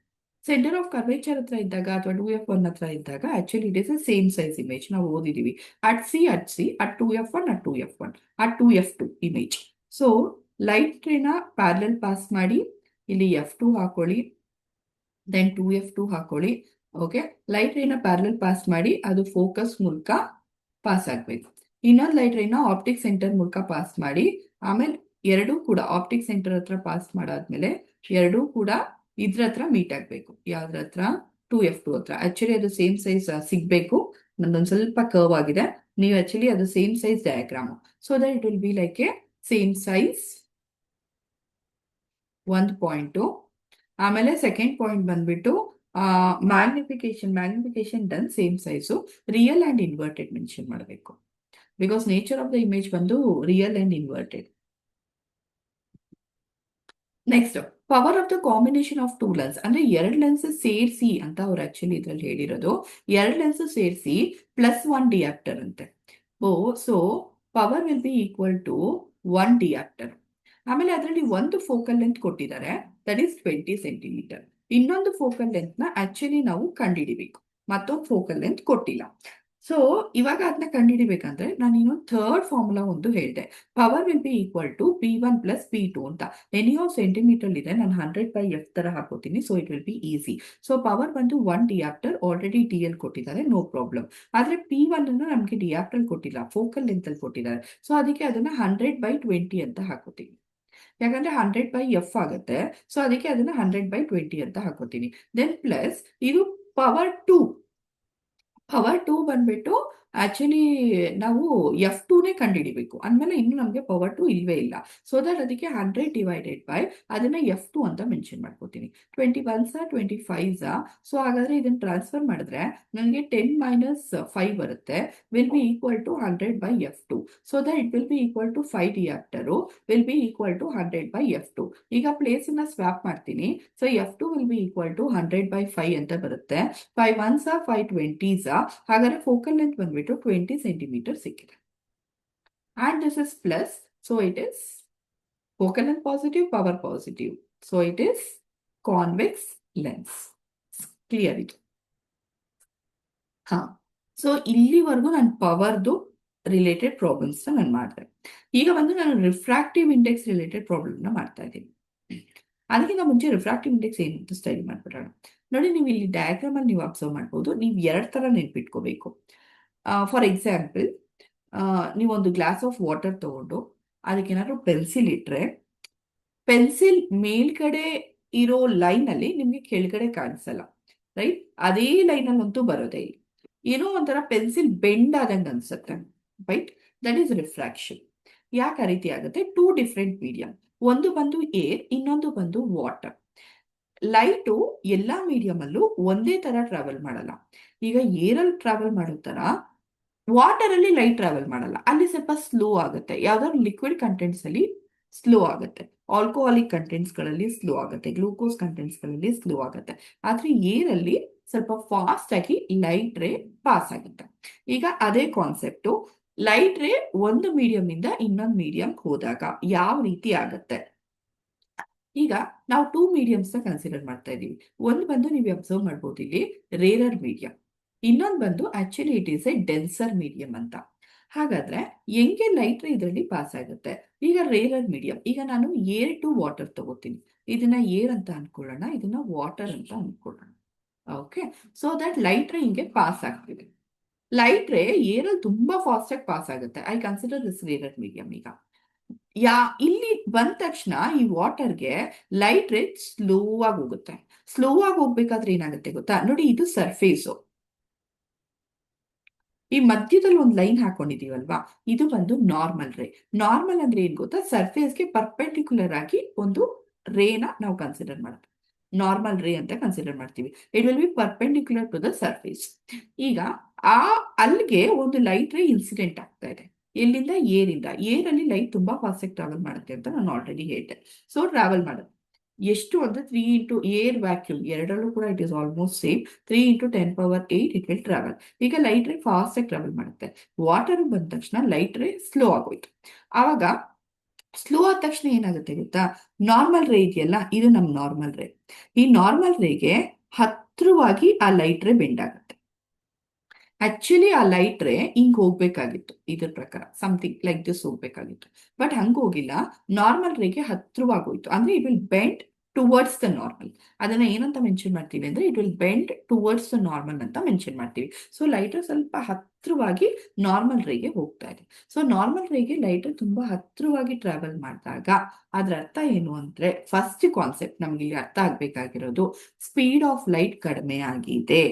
ಸೆಂಟರ್ ಆಫ್ ಕರ್ವೇಚರ್ ಹತ್ರ ಇದ್ದಾಗ ಅಥವಾ 2F1 ಹತ್ರ ಇದ್ದಾಗ actually it is a same size image. ನಾವು ಓದಿದೀವಿ at C at 2F1 at 2F1 at 2F2 image. So light ರೇನ ಪ್ಯಾರಲಲ್ ಪಾಸ್ ಮಾಡಿ ಇಲ್ಲಿ F2 ಹಾಕೊಳ್ಳಿ, ದೆನ್ 2F2 ಹಾಕೊಳ್ಳಿ. ಓಕೆ, ಲೈಟ್ ರೇನ ಪ್ಯಾರಲಲ್ ಪಾಸ್ ಮಾಡಿ ಅದು ಫೋಕಸ್ ಮೂಲಕ ಪಾಸ್ ಆಗ್ಬೇಕು. ಇನ್ನೊಂದು ಲೈಟ್ ರೇನ ಆಪ್ಟಿಕ್ ಸೆಂಟರ್ ಮೂಲಕ ಪಾಸ್ ಮಾಡಿ, ಆಮೇಲೆ ಎರಡೂ ಕೂಡ ಆಪ್ಟಿಕ್ ಸೆಂಟರ್ ಹತ್ರ ಪಾಸ್ ಮಾಡಾದ್ಮೇಲೆ ಎರಡೂ ಕೂಡ ಇದ್ರ ಹತ್ರ ಮೀಟ್ ಆಗ್ಬೇಕು. ಯಾವ್ದ್ರ ಹತ್ರ? 2F2 ಹತ್ರ. ಆಕ್ಚುಲಿ ಅದು ಸೇಮ್ ಸೈಜ್ ಸಿಗ್ಬೇಕು. ನಂದೊಂದು ಸ್ವಲ್ಪ ಕರ್ವ್ ಆಗಿದೆ. ನೀವು ಆಕ್ಚುಲಿ ಅದು same size diagram, so that it will be like a same size. ಒಂದು ಪಾಯಿಂಟು. ಆಮೇಲೆ ಸೆಕೆಂಡ್ ಪಾಯಿಂಟ್ ಬಂದ್ಬಿಟ್ಟು magnification done same size. Real and inverted mention ಮಾಡಬೇಕು, because nature of the image ಬಂದು real and inverted. Next, power of the combination of 2 lens, ಅಂದ್ರೆ 2 lens ಸೇರಿಸಿ ಅಂತ ಅವ್ರು actually ಇದ್ರಲ್ಲಿ ಹೇಳಿರೋದು. 2 ಲೆನ್ಸ್ ಸೇರಿಸಿ +1 diopter ಅಂತೆ. So power will be equal to 1 diopter. ಆಮೇಲೆ ಅದರಲ್ಲಿ ಒಂದು ಫೋಕಲ್ ಲೆಂತ್ ಕೊಟ್ಟಿದ್ದಾರೆ, ದಟ್ ಈಸ್ 20 ಸೆಂಟಿಮೀಟರ್. ಇನ್ನೊಂದು ಫೋಕಲ್ ಲೆಂತ್ ನ ಆಕ್ಚುಲಿ ನಾವು ಕಂಡುಹಿಡಿಬೇಕು. ಮತ್ತೊಂದು ಫೋಕಲ್ ಲೆಂತ್ ಕೊಟ್ಟಿಲ್ಲ. ಸೊ ಇವಾಗ ಅದನ್ನ ಕಂಡುಹಿಡಿಬೇಕಂದ್ರೆ ನಾನು ಇನ್ನೊಂದು ಥರ್ಡ್ ಫಾರ್ಮುಲಾ ಒಂದು ಹೇಳಿದೆ. Power will be equal to P1 + P2 ಅಂತ. ಎನಿಯೋ ಸೆಂಟಿಮೀಟರ್ ಇದೆ, ನಾನು 100/f ತರ ಹಾಕೋತೀನಿ. So it will be easy. So power ಬಂದು 1 diopter, ಆಲ್ರೆಡಿ DL ಕೊಟ್ಟಿದ್ದಾರೆ, ನೋ ಪ್ರಾಬ್ಲಮ್. ಆದ್ರೆ P1 ಅನ್ನು ನಮಗೆ diopter ಕೊಟ್ಟಿಲ್ಲ, ಫೋಕಲ್ ಲೆಂತ್ ಅಲ್ಲಿ ಕೊಟ್ಟಿದ್ದಾರೆ. ಸೊ ಅದಕ್ಕೆ ಅದನ್ನ 100/20 ಅಂತ ಹಾಕೋತೀನಿ. ಯಾಕಂದ್ರೆ 100/f ಆಗುತ್ತೆ. ಸೊ ಅದಕ್ಕೆ ಅದನ್ನ 100/20 ಅಂತ ಹಾಕೋತೀನಿ. ದೆನ್ ಪ್ಲಸ್ ಇದು ಪವರ್ 2 ಬಂದ್ಬಿಟ್ಟು ಆಕ್ಚುಲಿ ನಾವು F2ನೇ ಕಂಡುಹಿಡಿಬೇಕು. ಅಂದಮೇಲೆ ಇನ್ನು ನಮಗೆ ಪವರ್ 2 ಇಲ್ವೇ ಇಲ್ಲ. ಸೊ ದಟ್ ಅದಕ್ಕೆ 100 ಅದನ್ನ F2 ಅಂತ ಮೆನ್ಷನ್ ಮಾಡ್ಕೋತೀನಿ. 21 25. ಸೊ ಹಾಗಾದ್ರೆ ಇದನ್ನ ಟ್ರಾನ್ಸ್ಫರ್ ಮಾಡಿದ್ರೆ ನನಗೆ 10 - 5 ಬರುತ್ತೆ, will be equal to 100/f2. So that it will be equal to 5 diopter, will be equal to 100/f2. ಈಗ ಪ್ಲೇಸ್ ಅನ್ನ ಸ್ವಾಪ್ ಮಾಡ್ತೀನಿ. So F2 will be equal to 100/5 ಅಂತ ಬರುತ್ತೆ. 5 1s 5 20s. ಹಾಗಾದ್ರೆ ಫೋಕಲ್ ಲೆಂತ್ ಬಂದ್ಬಿಟ್ಟು 20 ಸೆಂಟಿಮೀಟರ್ ಸಿಕ್ಕಿದೆ. And this is plus, so it is focal length positive, power positive. So it is convex lens. Clear ಇದು? ಹಾ. So ಇಲ್ಲಿವರೆಗೂ ನಾನು ಪವರ್ದು ರಿಲೇಟೆಡ್ ಪ್ರಾಬ್ಲಮ್ಸ್ ನಾನು ಮಾಡಿದೆ. ಈಗ ಬಂದು ನಾನು ರಿಫ್ರಾಕ್ಟಿವ್ ಇಂಡೆಕ್ಸ್ ರಿಲೇಟೆಡ್ ಪ್ರಾಬ್ಲಮ್ನ ಮಾಡ್ತಾ ಇದ್ದೀನಿ. ಅದಕ್ಕಿಂತ ಮುಂಚೆ ರಿಫ್ರಾಕ್ಟಿವ್ ಇಂಡೆಕ್ಸ್ ಏನು ಅಂತ ಸ್ಟಡಿ ಮಾಡ್ಬಿಡೋಣ. ನೋಡಿ, ನೀವು ಇಲ್ಲಿ ಡಯಾಗ್ರಾಮ್ ಅಲ್ಲಿ ನೀವು ಅಬ್ಸರ್ವ್ ಮಾಡ್ಬೋದು. ನೀವು 2 ತರ ನೆನ್ಪಿಟ್ಕೋಬೇಕು. ಫಾರ್ ಎಕ್ಸಾಂಪಲ್, ನೀವೊಂದು ಗ್ಲಾಸ್ ಆಫ್ ವಾಟರ್ ತಗೊಂಡು ಅದಕ್ಕೇನಾದ್ರು ಪೆನ್ಸಿಲ್ ಇಟ್ರೆ, ಪೆನ್ಸಿಲ್ ಮೇಲ್ಗಡೆ ಇರೋ ಲೈನ್ ಅಲ್ಲಿ ನಿಮ್ಗೆ ಕೆಳಗಡೆ ಕಾಣಿಸಲ್ಲ. ರೈಟ್. ಅದೇ ಲೈನಲ್ಲಿ ಅಂತೂ ಬರೋದೇ ಇಲ್ಲ. ಏನೋ ಒಂಥರ ಪೆನ್ಸಿಲ್ ಬೆಂಡ್ ಆದಂಗೆ ಅನ್ಸುತ್ತೆ, ರೈಟ್. That is refraction. ಯಾಕೆ ಆ ರೀತಿ ಆಗುತ್ತೆ? ಟೂ ಡಿಫ್ರೆಂಟ್ ಮೀಡಿಯಂ, ಒಂದು ಬಂದು ಏರ್, ಇನ್ನೊಂದು ಬಂದು ವಾಟರ್. ಲೈಟು ಎಲ್ಲಾ ಮೀಡಿಯಂ ಅಲ್ಲೂ ಒಂದೇ ತರ ಟ್ರಾವೆಲ್ ಮಾಡಲ್ಲ. ಈಗ ಏರಲ್ಲಿ ಟ್ರಾವೆಲ್ ಮಾಡೋ ತರ ವಾಟರ್ ಅಲ್ಲಿ ಲೈಟ್ ಟ್ರಾವೆಲ್ ಮಾಡಲ್ಲ, ಅಲ್ಲಿ ಸ್ವಲ್ಪ ಸ್ಲೋ ಆಗುತ್ತೆ. ಯಾವ್ದಾದ್ರು ಲಿಕ್ವಿಡ್ ಕಂಟೆಂಟ್ಸ್ ಅಲ್ಲಿ ಸ್ಲೋ ಆಗುತ್ತೆ, ಆಲ್ಕೋಹಾಲಿಕ್ ಕಂಟೆಂಟ್ಸ್ ಗಳಲ್ಲಿ ಸ್ಲೋ ಆಗುತ್ತೆ, ಗ್ಲೂಕೋಸ್ ಕಂಟೆಂಟ್ಸ್ ಗಳಲ್ಲಿ ಸ್ಲೋ ಆಗುತ್ತೆ. ಆದ್ರೆ ಏರಲ್ಲಿ ಸ್ವಲ್ಪ ಫಾಸ್ಟ್ ಆಗಿ ಲೈಟ್ ರೇ ಪಾಸ್ ಆಗುತ್ತೆ. ಈಗ ಅದೇ ಕಾನ್ಸೆಪ್ಟು, ಲೈಟ್ ರೇ ಒಂದು ಮೀಡಿಯಂ ಇಂದ ಇನ್ನೊಂದು ಮೀಡಿಯಂ ಹೋದಾಗ ಯಾವ ರೀತಿ ಆಗುತ್ತೆ? ಈಗ ನಾವು ಟೂ ಮೀಡಿಯಮ್ಸ್ ನ ಕನ್ಸಿಡರ್ ಮಾಡ್ತಾ ಇದೀವಿ. ಒಂದು ಬಂದು ನೀವು ಅಬ್ಸರ್ವ್ ಮಾಡ್ಬೋದು ಇಲ್ಲಿ ರೇರರ್ ಮೀಡಿಯಂ, ಇನ್ನೊಂದು ಬಂದು actually it is A denser medium ಅಂತ. ಹಾಗಾದ್ರೆ ಹೆಂಗೆ ಲೈಟ್ ಇದರಲ್ಲಿ ಪಾಸ್ ಆಗುತ್ತೆ? ಈಗ ರೇರರ್ ಮೀಡಿಯಂ, ಈಗ ನಾನು ಏರ್ ಟು ವಾಟರ್ ತಗೋತೀನಿ, ಇದನ್ನ ಏರ್ ಅಂತ ಅನ್ಕೊಳ್ಳೋಣ, ಇದನ್ನ ವಾಟರ್ ಅಂತ ಅನ್ಕೊಳ್ಳೋಣ. Okay, so that light ray ಹಿಂಗೆ ಪಾಸ್ ಆಗ್ತಿದೆ. ಲೈಟ್ ರೇ ಏರಲ್ಲಿ ತುಂಬಾ ಫಾಸ್ಟ್ ಆಗಿ ಪಾಸ್ ಆಗುತ್ತೆ. I consider this rarer medium. ಈಗ ಇಲ್ಲಿ ಬಂದ ತಕ್ಷಣ ಈ ವಾಟರ್ಗೆ ಲೈಟ್ ರೇ ಸ್ಲೋ ಆಗಿ ಹೋಗುತ್ತೆ. ಸ್ಲೋ ಆಗಿ ಹೋಗ್ಬೇಕಾದ್ರೆ ಏನಾಗುತ್ತೆ ಗೊತ್ತಾ? ನೋಡಿ, ಇದು ಸರ್ಫೇಸು, ಈ ಮಧ್ಯದಲ್ಲಿ ಒಂದು ಲೈನ್ ಹಾಕೊಂಡಿದೀವಲ್ವಾ, ಇದು ಬಂದು ನಾರ್ಮಲ್ ರೇ. ನಾರ್ಮಲ್ ಅಂದ್ರೆ ಏನ್ ಗೊತ್ತಾ? ಸರ್ಫೇಸ್ಗೆ ಪರ್ಪೆಂಡಿಕ್ಯುಲರ್ ಆಗಿ ಒಂದು ರೇನ ನಾವು ಕನ್ಸಿಡರ್ ಮಾಡ್ತೀವಿ, ನಾರ್ಮಲ್ ರೇ ಅಂತ ಕನ್ಸಿಡರ್ ಮಾಡ್ತೀವಿ. It will be perpendicular to the surface. ಈಗ ಆ ಅಲ್ಲಿಗೆ ಒಂದು ಲೈಟ್ ರೇ ಇನ್ಸಿಡೆಂಟ್ ಆಗ್ತಾ ಇದೆ. ಎಲ್ಲಿಂದ? ಏರಿಂದ. ಏರಲ್ಲಿ ಲೈಟ್ ತುಂಬಾ ಫಾಸ್ಟ್ ಆಗಿ ಟ್ರಾವೆಲ್ ಮಾಡುತ್ತೆ ಅಂತ ನಾನು ಆಲ್ರೆಡಿ ಹೇಳಿದೆ. ಸೊ ಟ್ರಾವೆಲ್ ಮಾಡುತ್ತೆ ಎಷ್ಟು ಅಂದ್ರೆ 3 ಇಂಟು ಏರ್ ವ್ಯಾಕ್ಯೂಮ್ ಎರಡರಲ್ಲೂ ಕೂಡ it is almost same. 3 × 10⁸ it will travel. ಈಗ ಲೈಟ್ ರೇ ಫಾಸ್ಟ್ ಆಗಿ ಟ್ರಾವೆಲ್ ಮಾಡುತ್ತೆ. ವಾಟರ್ ಬಂದ ತಕ್ಷಣ ಲೈಟ್ ರೇ ಸ್ಲೋ ಆಗೋಯ್ತು. ಆವಾಗ ಸ್ಲೋ ಆದ ತಕ್ಷಣ ಏನಾಗುತ್ತೆ ಗೊತ್ತಾ? ನಾರ್ಮಲ್ ರೇ ಇದೆಯಲ್ಲ, ಇದು ನಮ್ ನಾರ್ಮಲ್ ರೇ. ಈ ನಾರ್ಮಲ್ ರೇಗೆ ಹತ್ರವಾಗಿ ಆ ಲೈಟ್ ರೇ ಬೆಂಡ್ ಆಗುತ್ತೆ. ಆಕ್ಚುಲಿ ಆ ಲೈಟ್ ರೇ ಹಿಂಗ್ ಹೋಗ್ಬೇಕಾಗಿತ್ತು, ಇದ್ರ ಪ್ರಕಾರ ಸಮಥಿಂಗ್ ಲೈಕ್ ದಿಸ್ ಹೋಗ್ಬೇಕಾಗಿತ್ತು. ಬಟ್ ಹಂಗ ಹೋಗಿಲ್ಲ, ನಾರ್ಮಲ್ ರೇಗೆ ಹತ್ರವಾಗೋಯ್ತು. ಅಂದ್ರೆ it will bend towards the normal. ಅದನ್ನ ಏನಂತ ಮೆನ್ಷನ್ ಮಾಡ್ತೀವಿ ಅಂದ್ರೆ it will bend towards the normal ಅಂತ ಮೆನ್ಷನ್ ಮಾಡ್ತೀವಿ. ಸೊ ಲೈಟ್ ಸ್ವಲ್ಪ ಹತ್ರವಾಗಿ ನಾರ್ಮಲ್ ರೇಗೆ ಹೋಗ್ತಾ ಇದೆ. ಸೊ ನಾರ್ಮಲ್ ರೇಗೆ ಲೈಟ್ ತುಂಬಾ ಹತ್ರವಾಗಿ ಟ್ರಾವೆಲ್ ಮಾಡಿದಾಗ ಅದ್ರ ಅರ್ಥ ಏನು ಅಂದ್ರೆ, ಫಸ್ಟ್ ಕಾನ್ಸೆಪ್ಟ್ ನಮ್ಗೆ ಇಲ್ಲಿ ಅರ್ಥ ಆಗ್ಬೇಕಾಗಿರೋದು, ಸ್ಪೀಡ್ ಆಫ್ ಲೈಟ್ ಕಡಿಮೆ ಆಗಿದೆ,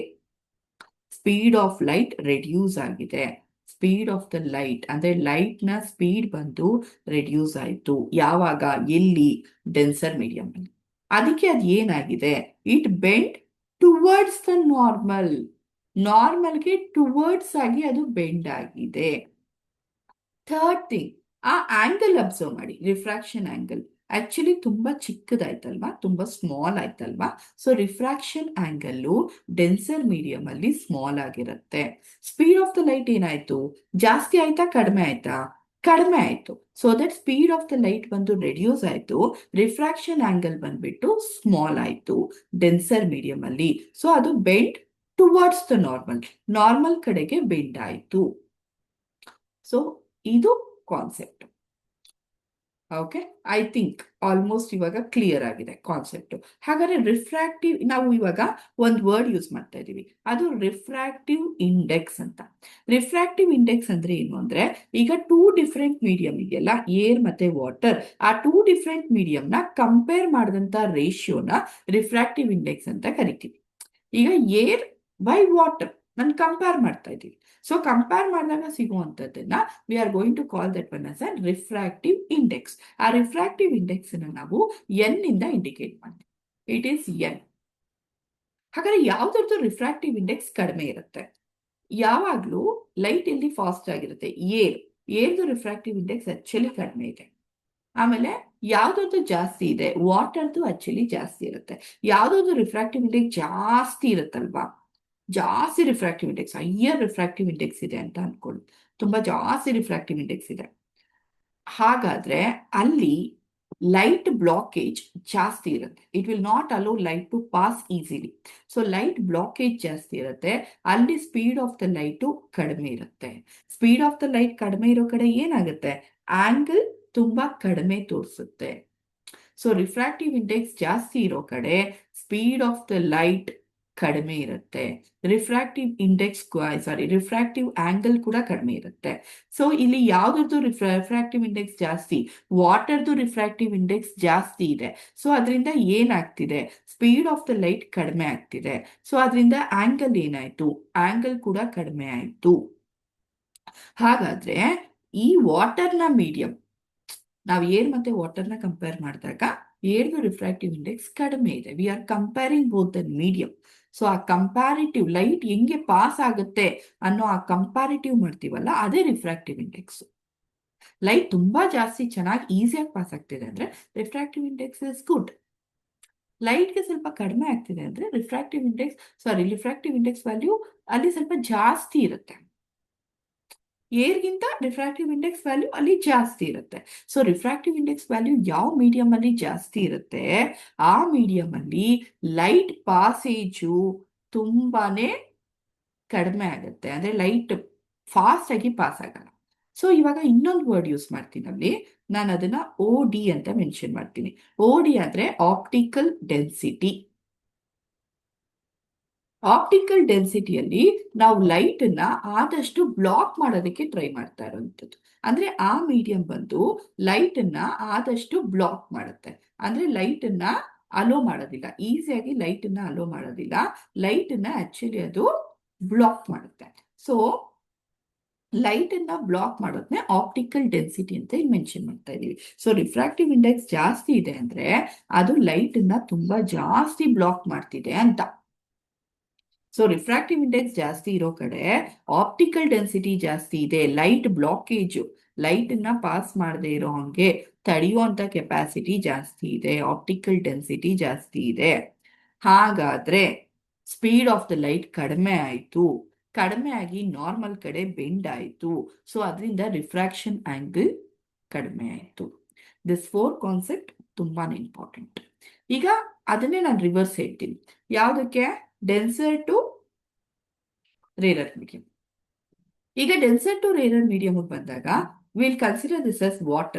ಸ್ಪೀಡ್ ಆಫ್ ಲೈಟ್ ರೆಡ್ಯೂಸ್ ಆಗಿದೆ. ಸ್ಪೀಡ್ ಆಫ್ ದ ಲೈಟ್ ಅಂದ್ರೆ ಲೈಟ್ ನ ಸ್ಪೀಡ್ ಬಂದು ರೆಡ್ಯೂಸ್ ಆಯ್ತು. ಯಾವಾಗ? ಎಲ್ಲಿ? ಡೆನ್ಸರ್ ಮೀಡಿಯಂ ಅಲ್ಲಿ. ಅದಕ್ಕೆ ಅದು ಏನಾಗಿದೆ? It bend towards the normal. ನಾರ್ಮಲ್ಗೆ ಟುವರ್ಡ್ಸ್ ಆಗಿ ಅದು ಬೆಂಡ್ ಆಗಿದೆ. ಥರ್ಡ್ ಥಿಂಗ್, ಆ ಆಂಗಲ್ ಅಬ್ಸರ್ವ್ ಮಾಡಿ, ರಿಫ್ರಾಕ್ಷನ್ ಆಂಗಲ್ ಆಕ್ಚುಲಿ ತುಂಬಾ ಚಿಕ್ಕದಾಯ್ತಲ್ವಾ, ತುಂಬಾ ಸ್ಮಾಲ್ ಆಯ್ತಲ್ವಾ. So refraction angle denser medium ಅಲ್ಲಿ ಸ್ಮಾಲ್ ಆಗಿರುತ್ತೆ. ಸ್ಪೀಡ್ ಆಫ್ ದ ಲೈಟ್ ಏನಾಯ್ತು? ಜಾಸ್ತಿ ಆಯ್ತಾ ಕಡಿಮೆ ಆಯ್ತಾ? ಕಡಿಮೆ ಆಯ್ತು. So that speed of the light ಬಂದು ರೆಡ್ಯೂಸ್ ಆಯ್ತು, ರಿಫ್ರಾಕ್ಷನ್ ಆಂಗಲ್ ಬಂದ್ಬಿಟ್ಟು ಸ್ಮಾಲ್ ಆಯ್ತು ಡೆನ್ಸರ್ ಮೀಡಿಯಂ ಅಲ್ಲಿ. ಸೊ ಅದು bend towards the normal, normal ಕಡೆಗೆ ಬೆಂಡ್ ಆಯ್ತು. ಸೊ ಇದು concept. Okay, I think almost ಇವಾಗ ಕ್ಲಿಯರ್ ಆಗಿದೆ ಕಾನ್ಸೆಪ್ಟ್. ಹಾಗಾದ್ರೆ ರಿಫ್ರಾಕ್ಟಿವ್, ನಾವು ಇವಾಗ ಒಂದು ವರ್ಡ್ ಯೂಸ್ ಮಾಡ್ತಾ ಇದೀವಿ, ಅದು ರಿಫ್ರಾಕ್ಟಿವ್ ಇಂಡೆಕ್ಸ್ ಅಂತ. ರಿಫ್ರಾಕ್ಟಿವ್ ಇಂಡೆಕ್ಸ್ ಅಂದ್ರೆ ಏನು ಅಂದ್ರೆ, ಈಗ ಟೂ ಡಿಫ್ರೆಂಟ್ ಮೀಡಿಯಂ ಇದೆಯಲ್ಲ, ಏರ್ ಮತ್ತೆ ವಾಟರ್, ಆ ಟೂ ಡಿಫ್ರೆಂಟ್ ಮೀಡಿಯಂನ ಕಂಪೇರ್ ಮಾಡಿದಂತ ರೇಷಿಯೋನ ರಿಫ್ರಾಕ್ಟಿವ್ ಇಂಡೆಕ್ಸ್ ಅಂತ ಕರಿತೀವಿ. ಈಗ ಏರ್ ಬೈ ವಾಟರ್ ನಾನು ಕಂಪೇರ್ ಮಾಡ್ತಾ ಇದ್ದೀವಿ. ಸೊ ಕಂಪೇರ್ ಮಾಡಿದಾಗ ಸಿಗುವಂತದ್ದನ್ನ we are going to call that one as a refractive index. ಆ ರಿಫ್ರಾಕ್ಟಿವ್ ಇಂಡೆಕ್ಸ್ ನಾವು ಎನ್ ಇಂದ ಇಂಡಿಕೇಟ್ ಮಾಡ್ತೀವಿ, ಇಟ್ ಈಸ್ ಎನ್. ಹಾಗಾದ್ರೆ ಯಾವ್ದಾದ್ರು ರಿಫ್ರಾಕ್ಟಿವ್ ಇಂಡೆಕ್ಸ್ ಕಡಿಮೆ ಇರುತ್ತೆ? ಯಾವಾಗ್ಲೂ ಲೈಟ್ ಎಲ್ಲಿ ಫಾಸ್ಟ್ ಆಗಿರುತ್ತೆ? ಏರ್ದು ರಿಫ್ರಾಕ್ಟಿವ್ ಇಂಡೆಕ್ಸ್ ಆಕ್ಚುಲಿ ಕಡಿಮೆ ಇದೆ. ಆಮೇಲೆ ಯಾವ್ದಾದ್ರು ಜಾಸ್ತಿ ಇದೆ? ವಾಟರ್ದು ಆಕ್ಚುಲಿ ಜಾಸ್ತಿ ಇರುತ್ತೆ. ಯಾವ್ದಾದ್ರು ರಿಫ್ರಾಕ್ಟಿವ್ ಇಂಡೆಕ್ಸ್ ಜಾಸ್ತಿ ಇರುತ್ತಲ್ವಾ, ಜಾಸ್ತಿ refractive index, higher refractive index ಇದೆ ಅಂತ ಅನ್ಕೊಳ್ಳಿ, ತುಂಬಾ ಜಾಸ್ತಿ ರಿಫ್ರಾಕ್ಟಿವ್ ಇಂಡೆಕ್ಸ್ ಇದೆ, ಹಾಗಾದ್ರೆ ಅಲ್ಲಿ ಲೈಟ್ ಬ್ಲಾಕೇಜ್ ಜಾಸ್ತಿ ಇರುತ್ತೆ. It will not allow light to pass easily. So light blockage ಜಾಸ್ತಿ ಇರುತ್ತೆ, ಅಲ್ಲಿ ಸ್ಪೀಡ್ ಆಫ್ ದ ಲೈಟು ಕಡಿಮೆ ಇರುತ್ತೆ. ಸ್ಪೀಡ್ ಆಫ್ ದ ಲೈಟ್ ಕಡಿಮೆ ಇರೋ ಕಡೆ ಏನಾಗುತ್ತೆ? ಆಂಗಲ್ ತುಂಬಾ ಕಡಿಮೆ ತೋರಿಸುತ್ತೆ. ಸೊ ರಿಫ್ರಾಕ್ಟಿವ್ ಇಂಡೆಕ್ಸ್ ಜಾಸ್ತಿ ಇರೋ ಕಡೆ ಸ್ಪೀಡ್ ಆಫ್ ದ ಲೈಟ್ ಕಡಿಮೆ ಇರುತ್ತೆ. ರಿಫ್ರಾಕ್ಟಿವ್ ಆಂಗಲ್ ಕೂಡ ಕಡಿಮೆ ಇರುತ್ತೆ. ಸೊ ಇಲ್ಲಿ ಯಾವ್ದ್ರದ್ದು ರಿಫ್ರಾಕ್ಟಿವ್ ಇಂಡೆಕ್ಸ್ ಜಾಸ್ತಿ? ವಾಟರ್ದು ರಿಫ್ರಾಕ್ಟಿವ್ ಇಂಡೆಕ್ಸ್ ಜಾಸ್ತಿ ಇದೆ. ಸೊ ಅದರಿಂದ ಏನಾಗ್ತಿದೆ? ಸ್ಪೀಡ್ ಆಫ್ ದ ಲೈಟ್ ಕಡಿಮೆ ಆಗ್ತಿದೆ. ಸೊ ಅದರಿಂದ ಆಂಗಲ್ ಏನಾಯ್ತು? ಆಂಗಲ್ ಕೂಡ ಕಡಿಮೆ ಆಯ್ತು. ಹಾಗಾದ್ರೆ ಈ ವಾಟರ್ನ ಮೀಡಿಯಂ, ನಾವು ಏರ್ ಮತ್ತೆ ವಾಟರ್ನ ಕಂಪೇರ್ ಮಾಡಿದಾಗ ಏರ್ದು ರಿಫ್ರಾಕ್ಟಿವ್ ಇಂಡೆಕ್ಸ್ ಕಡಿಮೆ ಇದೆ. We are comparing both the medium. So ಆ ಕಂಪ್ಯಾರಿಟಿವ್ ಲೈಟ್ ಹೆಂಗೆ ಪಾಸ್ ಆಗುತ್ತೆ ಅನ್ನೋ ಆ ಕಂಪ್ಯಾರಿಟಿವ್ ಮಾಡ್ತೀವಲ್ಲ, ಅದೇ ರಿಫ್ರಾಕ್ಟಿವ್ ಇಂಡೆಕ್ಸ್. ಲೈಟ್ ತುಂಬಾ ಜಾಸ್ತಿ ಚೆನ್ನಾಗಿ ಈಸಿಯಾಗಿ ಪಾಸ್ ಆಗ್ತಿದೆ ಅಂದ್ರೆ ರಿಫ್ರಾಕ್ಟಿವ್ ಇಂಡೆಕ್ಸ್ ಇಸ್ ಗುಡ್. ಲೈಟ್ಗೆ ಸ್ವಲ್ಪ ಕಡಿಮೆ ಆಗ್ತಿದೆ ಅಂದ್ರೆ ರಿಫ್ರಾಕ್ಟಿವ್ ಇಂಡೆಕ್ಸ್ ವ್ಯಾಲ್ಯೂ ಅಲ್ಲಿ ಸ್ವಲ್ಪ ಜಾಸ್ತಿ ಇರುತ್ತೆ. ಏರ್ಗಿಂತ ರಿಫ್ರಾಕ್ಟಿವ್ ಇಂಡೆಕ್ಸ್ ವ್ಯಾಲ್ಯೂ ಅಲ್ಲಿ ಜಾಸ್ತಿ ಇರುತ್ತೆ. ಸೊ ರಿಫ್ರಾಕ್ಟಿವ್ ಇಂಡೆಕ್ಸ್ ವ್ಯಾಲ್ಯೂ ಯಾವ ಮೀಡಿಯಂ ಅಲ್ಲಿ ಜಾಸ್ತಿ ಇರುತ್ತೆ, ಆ ಮೀಡಿಯಂ ಅಲ್ಲಿ ಲೈಟ್ ಪಾಸೇಜು ತುಂಬಾನೇ ಕಡಿಮೆ ಆಗುತ್ತೆ. ಅಂದ್ರೆ ಲೈಟ್ ಫಾಸ್ಟ್ ಆಗಿ ಪಾಸ್ ಆಗಲ್ಲ. ಸೊ ಇವಾಗ ಇನ್ನೊಂದು ವರ್ಡ್ ಯೂಸ್ ಮಾಡ್ತೀನಿ ಅಲ್ಲಿ. ನಾನು ಅದನ್ನ OD ಅಂತ ಮೆನ್ಷನ್ ಮಾಡ್ತೀನಿ. OD ಅಂದ್ರೆ ಆಪ್ಟಿಕಲ್ ಡೆನ್ಸಿಟಿ. ಆಪ್ಟಿಕಲ್ ಡೆನ್ಸಿಟಿಯಲ್ಲಿ ನಾವು ಲೈಟ್ ಅನ್ನ ಆದಷ್ಟು ಬ್ಲಾಕ್ ಮಾಡೋದಕ್ಕೆ ಟ್ರೈ ಮಾಡ್ತಾ ಇರುವಂಥದ್ದು. ಅಂದ್ರೆ ಆ ಮೀಡಿಯಂ ಬಂದು ಲೈಟ್ ಅನ್ನ ಆದಷ್ಟು ಬ್ಲಾಕ್ ಮಾಡುತ್ತೆ. ಅಂದ್ರೆ ಲೈಟ್ ಅನ್ನ ಅಲೋ ಮಾಡೋದಿಲ್ಲ, ಈಸಿಯಾಗಿ ಲೈಟ್ ಅನ್ನ ಅಲೋ ಮಾಡೋದಿಲ್ಲ. ಲೈಟ್ ಅನ್ನ ಆಕ್ಚುಲಿ ಅದು ಬ್ಲಾಕ್ ಮಾಡುತ್ತೆ. ಸೊ ಲೈಟ್ ಅನ್ನ ಬ್ಲಾಕ್ ಮಾಡೋದನ್ನೇ ಆಪ್ಟಿಕಲ್ ಡೆನ್ಸಿಟಿ ಅಂತ ಇಲ್ಲಿ ಮೆನ್ಷನ್ ಮಾಡ್ತಾ ಇದೀವಿ. ಸೊ ರಿಫ್ರಾಕ್ಟಿವ್ ಇಂಡೆಕ್ಸ್ ಜಾಸ್ತಿ ಇದೆ ಅಂದ್ರೆ ಅದು ಲೈಟ್ ಅನ್ನ ತುಂಬಾ ಜಾಸ್ತಿ ಬ್ಲಾಕ್ ಮಾಡ್ತಿದೆ ಅಂತ. ಸೊ ರಿಫ್ರಾಕ್ಟಿವ್ ಇಂಡೆಕ್ಸ್ ಜಾಸ್ತಿ ಇರೋ ಕಡೆ ಆಪ್ಟಿಕಲ್ ಡೆನ್ಸಿಟಿ ಜಾಸ್ತಿ ಇದೆ. ಲೈಟ್ ಬ್ಲಾಕೇಜು, ಲೈಟ್ ಅನ್ನ ಪಾಸ್ ಮಾಡದೆ ಇರೋ ಹಂಗೆ ತಡೆಯುವಂತ ಕೆಪಾಸಿಟಿ ಜಾಸ್ತಿ ಇದೆ. ಆಪ್ಟಿಕಲ್ ಡೆನ್ಸಿಟಿ ಜಾಸ್ತಿ ಇದೆ. ಹಾಗಾದ್ರೆ ಸ್ಪೀಡ್ ಆಫ್ ದ ಲೈಟ್ ಕಡಿಮೆ ಆಯ್ತು. ಕಡಿಮೆ ಆಗಿ ನಾರ್ಮಲ್ ಕಡೆ ಬೆಂಡ್ ಆಯ್ತು. ಸೊ ಅದರಿಂದ ರಿಫ್ರಾಕ್ಷನ್ ಆಂಗಲ್ ಕಡಿಮೆ ಆಯ್ತು. ದಿಸ್ 4 ಕಾನ್ಸೆಪ್ಟ್ ತುಂಬಾನೇ ಇಂಪಾರ್ಟೆಂಟ್. ಈಗ ಅದನ್ನೇ ನಾನು ರಿವರ್ಸ್ ಹೇಳ್ತೀನಿ. ಯಾವುದಕ್ಕೆ? Denser to rarer medium. ಈಗ ಡೆನ್ಸರ್ ಟು ರೇರರ್ ಮೀಡಿಯಂ ಬಂದಾಗ will consider this as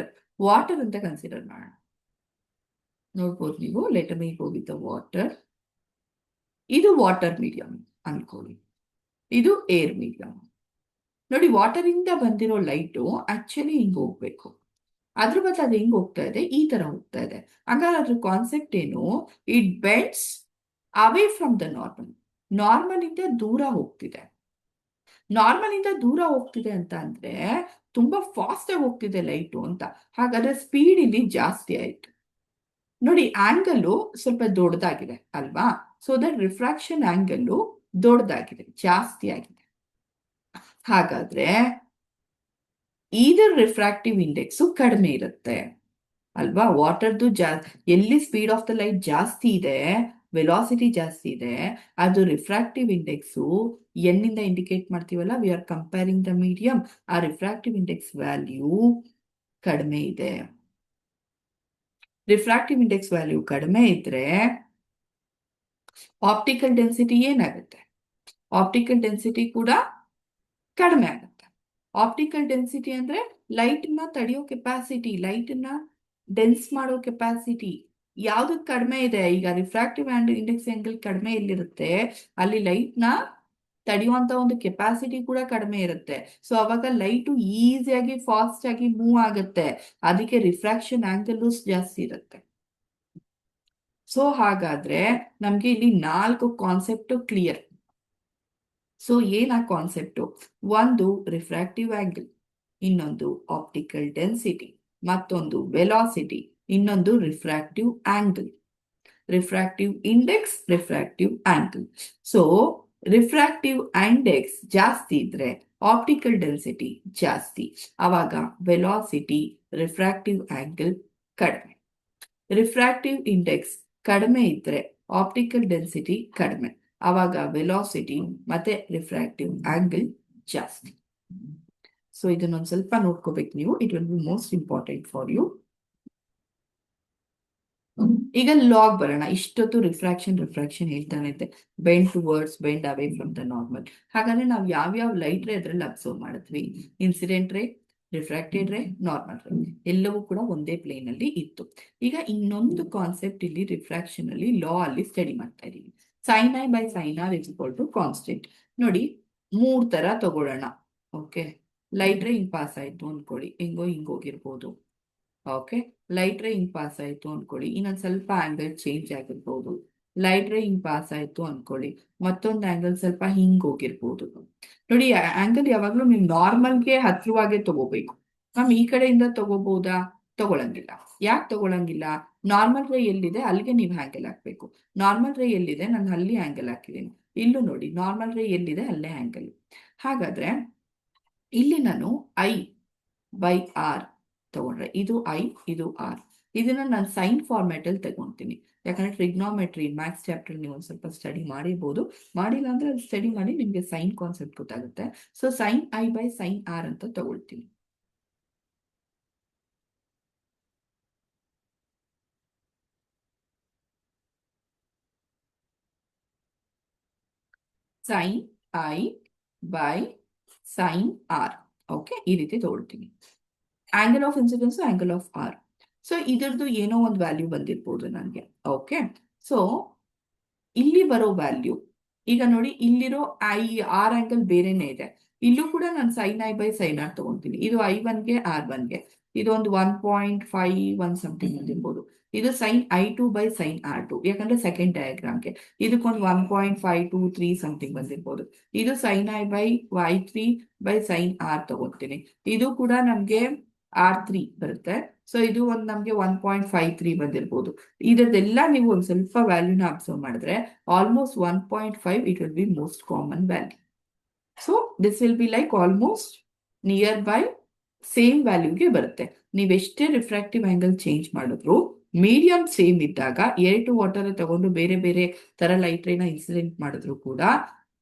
water ಅಂತ ಕನ್ಸಿಡರ್ ಮಾಡೋಣ. ನೋಡ್ಬೋದು ನೀವು, let me go with the water. ಇದು ವಾಟರ್ ಮೀಡಿಯಂ ಅನ್ಕೊಳ್ಳಿ, ಇದು ಏರ್ ಮೀಡಿಯಂ. ನೋಡಿ, ವಾಟರ್ ಇಂದ ಬಂದಿರೋ ಲೈಟು ಆಕ್ಚುಲಿ ಹಿಂಗ್ ಹೋಗ್ಬೇಕು. ಅದ್ರ ಬದಲು ಅದು ಹೆಂಗ್ ಹೋಗ್ತಾ ಇದೆ? ಈ ತರ ಹೋಗ್ತಾ ಇದೆ. ಹಂಗಾದ್ರೆ ಅದ್ರ ಕಾನ್ಸೆಪ್ಟ್ ಏನು? It bends away from the normal. Normal ಇಂದ ದೂರ ಹೋಗ್ತಿದೆ. ನಾರ್ಮಲ್ ಇಂದ ದೂರ ಹೋಗ್ತಿದೆ ಅಂತ ಅಂದ್ರೆ ತುಂಬಾ ಫಾಸ್ಟ್ ಆಗಿ ಹೋಗ್ತಿದೆ ಲೈಟು ಅಂತ. ಹಾಗಾದ್ರೆ ಸ್ಪೀಡ್ ಇಲ್ಲಿ ಜಾಸ್ತಿ ಆಯ್ತು. ನೋಡಿ, ಆಂಗಲ್ ಸ್ವಲ್ಪ ದೊಡ್ಡದಾಗಿದೆ ಅಲ್ವಾ? ಸೊ ದಟ್ ರಿಫ್ರಾಕ್ಷನ್ ಆಂಗಲ್ ದೊಡ್ಡದಾಗಿದೆ, ಜಾಸ್ತಿ ಆಗಿದೆ. ಹಾಗಾದ್ರೆ ಇದರ ರಿಫ್ರಾಕ್ಟಿವ್ ಇಂಡೆಕ್ಸ್ ಕಡಿಮೆ ಇರುತ್ತೆ ಅಲ್ವಾ? ವಾಟರ್ದು ಎಲ್ಲಿ ಸ್ಪೀಡ್ ಆಫ್ ದ ಲೈಟ್ ಜಾಸ್ತಿ ಇದೆ, ವೆಲಾಸಿಟಿ ಜಾಸ್ತಿ ಇದೆ, ಅದು ರಿಫ್ರಾಕ್ಟಿವ್ ಇಂಡೆಕ್ಸು ಎನ್ನಿಂದ ಇಂಡಿಕೇಟ್ ಮಾಡ್ತೀವಲ್ಲ, we are comparing the medium. ಆ ರಿಫ್ರಾಕ್ಟಿವ್ ಇಂಡೆಕ್ಸ್ ವ್ಯಾಲ್ಯೂ ಕಡಿಮೆ ಇದೆ. ರಿಫ್ರಾಕ್ಟಿವ್ ಇಂಡೆಕ್ಸ್ ವ್ಯಾಲ್ಯೂ ಕಡಿಮೆ ಇದ್ರೆ ಆಪ್ಟಿಕಲ್ ಡೆನ್ಸಿಟಿ ಏನಾಗುತ್ತೆ? ಆಪ್ಟಿಕಲ್ ಡೆನ್ಸಿಟಿ ಕೂಡ ಕಡಿಮೆ ಆಗುತ್ತೆ. ಆಪ್ಟಿಕಲ್ ಡೆನ್ಸಿಟಿ ಅಂದ್ರೆ ಲೈಟ್ ನ ತಡೆಯೋ ಕೆಪಾಸಿಟಿ, ಲೈಟ್ ನ ಡೆನ್ಸ್ ಮಾಡೋ ಕೆಪಾಸಿಟಿ ಯಾವ್ದಕ್ ಕಡಿಮೆ ಇದೆ? ಈಗ ರಿಫ್ರಾಕ್ಟಿವ್ ಇಂಡೆಕ್ಸ್ ಆಂಗಲ್ ಕಡಿಮೆ ಎಲ್ಲಿರುತ್ತೆ, ಅಲ್ಲಿ ಲೈಟ್ ನ ತಡೆಯುವಂತ ಒಂದು ಕೆಪಾಸಿಟಿ ಕೂಡ ಕಡಿಮೆ ಇರುತ್ತೆ. ಸೊ ಅವಾಗ ಲೈಟು ಈಸಿಯಾಗಿ ಫಾಸ್ಟ್ ಆಗಿ ಮೂವ್ ಆಗುತ್ತೆ. ಅದಕ್ಕೆ ರಿಫ್ರಾಕ್ಷನ್ ಆಂಗಲ್ ಜಾಸ್ತಿ ಇರುತ್ತೆ. ಸೊ ಹಾಗಾದ್ರೆ ನಮ್ಗೆ ಇಲ್ಲಿ 4 ಕಾನ್ಸೆಪ್ಟ್ ಕ್ಲಿಯರ್. ಸೊ ಏನ ಕಾನ್ಸೆಪ್ಟು? ಒಂದು ರಿಫ್ರಾಕ್ಟಿವ್ ಆಂಗಲ್, ಇನ್ನೊಂದು ಆಪ್ಟಿಕಲ್ ಡೆನ್ಸಿಟಿ, ಮತ್ತೊಂದು ವೆಲಾಸಿಟಿ, ಇನ್ನೊಂದು refractive angle. Refractive index, refractive angle. So refractive index ಜಾಸ್ತಿ ಇದ್ರೆ ಆಪ್ಟಿಕಲ್ ಡೆನ್ಸಿಟಿ ಜಾಸ್ತಿ, ಅವಾಗ ವೆಲಾಸಿಟಿ, ರಿಫ್ರಾಕ್ಟಿವ್ ಆಂಗಲ್ ಕಡಿಮೆ. ರಿಫ್ರಾಕ್ಟಿವ್ ಇಂಡೆಕ್ಸ್ ಕಡಿಮೆ ಇದ್ರೆ ಆಪ್ಟಿಕಲ್ ಡೆನ್ಸಿಟಿ ಕಡಿಮೆ, ಅವಾಗ ವೆಲಾಸಿಟಿ ಮತ್ತೆ ರಿಫ್ರಾಕ್ಟಿವ್ ಆಂಗಲ್ ಜಾಸ್ತಿ. ಸೊ ಇದನ್ನೊಂದು ಸ್ವಲ್ಪ ನೋಡ್ಕೋಬೇಕು ನೀವು. It will be most important for you. ಈಗ ಲಾಗ್ ಬರೋಣ. ಇಷ್ಟೊತ್ತು ರಿಫ್ರಾಕ್ಷನ್ ಹೇಳ್ತಾನೆ ಇದ್ದೆ. Bend towards, bend away from the normal. ಹಾಗಾದ್ರೆ ನಾವು ಯಾವ್ಯಾವ ಲೈಟ್ ರೇ ಅದ್ರಲ್ಲಿ ಅಬ್ಸರ್ವ್ ಮಾಡಿದ್ವಿ? ಇನ್ಸಿಡೆಂಟ್ ರೇ, ರಿಫ್ರಾಕ್ಟೆಡ್ ರೇ, ನಾರ್ಮಲ್ ರೇ, ಎಲ್ಲವೂ ಕೂಡ ಒಂದೇ ಪ್ಲೇನ್ ಅಲ್ಲಿ ಇತ್ತು. ಈಗ ಇನ್ನೊಂದು ಕಾನ್ಸೆಪ್ಟ್ ಇಲ್ಲಿ ರಿಫ್ರಾಕ್ಷನ್ ಅಲ್ಲಿ ಲಾ ಅಲ್ಲಿ ಸ್ಟಡಿ ಮಾಡ್ತಾ ಇದೀವಿ. Sine I by sine r is equal to constant. ನೋಡಿ 3 ತರ ತಗೊಳ್ಳೋಣ. ಓಕೆ, ಲೈಟ್ ರೇ ಹಿಂಗ್ ಪಾಸ್ ಆಯ್ತು ಅನ್ಕೊಳ್ಳಿ, ಹಿಂಗೋಗಿರ್ಬೋದು. ಓಕೆ, ಲೈಟ್ ರೇ ಹಿಂಗ್ ಪಾಸ್ ಆಯ್ತು ಅನ್ಕೊಳ್ಳಿ, ಇನ್ನೊಂದ್ ಸ್ವಲ್ಪ ಆಂಗಲ್ ಚೇಂಜ್ ಆಗಿರ್ಬೋದು. ಲೈಟ್ ರೇ ಹಿಂಗ್ ಪಾಸ್ ಆಯ್ತು ಅನ್ಕೊಳ್ಳಿ, ಮತ್ತೊಂದು ಆಂಗಲ್ ಸ್ವಲ್ಪ ಹಿಂಗ್ ಹೋಗಿರ್ಬೋದು. ನೋಡಿ, ಆಂಗಲ್ ಯಾವಾಗ್ಲೂ ನೀವು ನಾರ್ಮಲ್ಗೆ ಹತ್ರವಾಗೆ ತಗೋಬೇಕು. ಈ ಕಡೆಯಿಂದ ತಗೋಬಹುದಾ? ತಗೊಳಂಗಿಲ್ಲ. ಯಾಕೆ ತಗೊಳಂಗಿಲ್ಲ? ನಾರ್ಮಲ್ ರೇ ಎಲ್ಲಿದೆ ಅಲ್ಲಿಗೆ ನೀವು ಆಂಗಲ್ ಹಾಕ್ಬೇಕು. ನಾರ್ಮಲ್ ರೇ ಎಲ್ಲಿದೆ, ನಾನು ಅಲ್ಲಿ ಆಂಗಲ್ ಹಾಕಿದ್ದೀನಿ. ಇಲ್ಲೂ ನೋಡಿ, ನಾರ್ಮಲ್ ರೇ ಎಲ್ಲಿದೆ ಅಲ್ಲೇ ಆಂಗಲ್. ಹಾಗಾದ್ರೆ ಇಲ್ಲಿ ನಾನು ಐ ಬೈ ಆರ್ ತಗೊಂಡ್ರೆ, ಇದು ಐ, ಇದು ಆರ್. ಇದನ್ನ ನಾನು ಸೈನ್ ಫಾರ್ಮ್ಯಾಟ್ ಅಲ್ಲಿ ತಗೊಂತೀನಿ. ಯಾಕಂದ್ರೆ ಟ್ರಿಗ್ನೋಮೆಟ್ರಿ ಮ್ಯಾಥ್ಸ್ ಚಾಪ್ಟರ್ ನೀವು ಒಂದ್ ಸ್ವಲ್ಪ ಸ್ಟಡಿ ಮಾಡಿರ್ಬೋದು. ಮಾಡಿಲ್ಲ ಅಂದ್ರೆ ಅದು ಸ್ಟಡಿ ಮಾಡಿ, ನಿಮ್ಗೆ ಸೈನ್ ಕಾನ್ಸೆಪ್ಟ್ ಗೊತ್ತಾಗುತ್ತೆ. So sine I by sine r ಅಂತ ತಗೊಳ್ತೀನಿ. Sine I by sine r. Okay, ಈ ರೀತಿ ತಗೊಳ್ತೀನಿ. Angle of incidence, angle of r. So ಇದರದ್ದು ಏನೋ ಒಂದು ವ್ಯಾಲ್ಯೂ ಬಂದಿರ್ಬೋದು ನನಗೆ. ಓಕೆ, ಸೊ ಇಲ್ಲಿ ಬರೋ ವ್ಯಾಲ್ಯೂ, ಈಗ ನೋಡಿ ಇಲ್ಲಿರೋ ಆರ್ ಆಂಗಲ್ ಬೇರೆನೇ ಇದೆ. ಇಲ್ಲೂ ಕೂಡ ನಾನು sine I by sine R ತಗೊಂತೀನಿ. ಇದು I1ಗೆ R1ಗೆ ಇದು ಒಂದು 1.51 ಸಮಥಿಂಗ್ ಬಂದಿರ್ಬೋದು. ಇದು sign I2 by sine R2, ಯಾಕಂದ್ರೆ ಸೆಕೆಂಡ್ ಡಯಾಗ್ರಾಮ್ಗೆ ಇದಕ್ಕೊಂದು 1.523 ಸಮಥಿಂಗ್ ಬಂದಿರ್ಬೋದು. ಇದು sine I by Y3 by sine R ತಗೊಂತೀನಿ. ಇದು ಕೂಡ ನಮ್ಗೆ R3 ಬರುತ್ತೆ. ಸೊ ಇದು ಒಂದು ನಮ್ಗೆ 1.53 ಬಂದಿರ್ಬೋದು. ಇದೆಲ್ಲ ನೀವು ಒಂದು ಸ್ವಲ್ಪ ವ್ಯಾಲ್ಯೂನ ಅಬ್ಸರ್ವ್ ಮಾಡಿದ್ರೆ almost 1.5 it will be most common value. So this will be like almost near by same ವ್ಯಾಲ್ಯೂಗೆ ಬರುತ್ತೆ. ನೀವೆಷ್ಟೇ ರಿಫ್ರಾಕ್ಟಿವ್ ಆಂಗಲ್ ಚೇಂಜ್ ಮಾಡಿದ್ರು, ಮೀಡಿಯಂ ಸೇಮ್ ಇದ್ದಾಗ ಏರ್ ಟು ವಾಟರ್ ತಗೊಂಡು ಬೇರೆ ಬೇರೆ ತರ ಲೈಟ್ ರೇನ ಇನ್ಸಿಡೆಂಟ್ ಮಾಡಿದ್ರು ಕೂಡ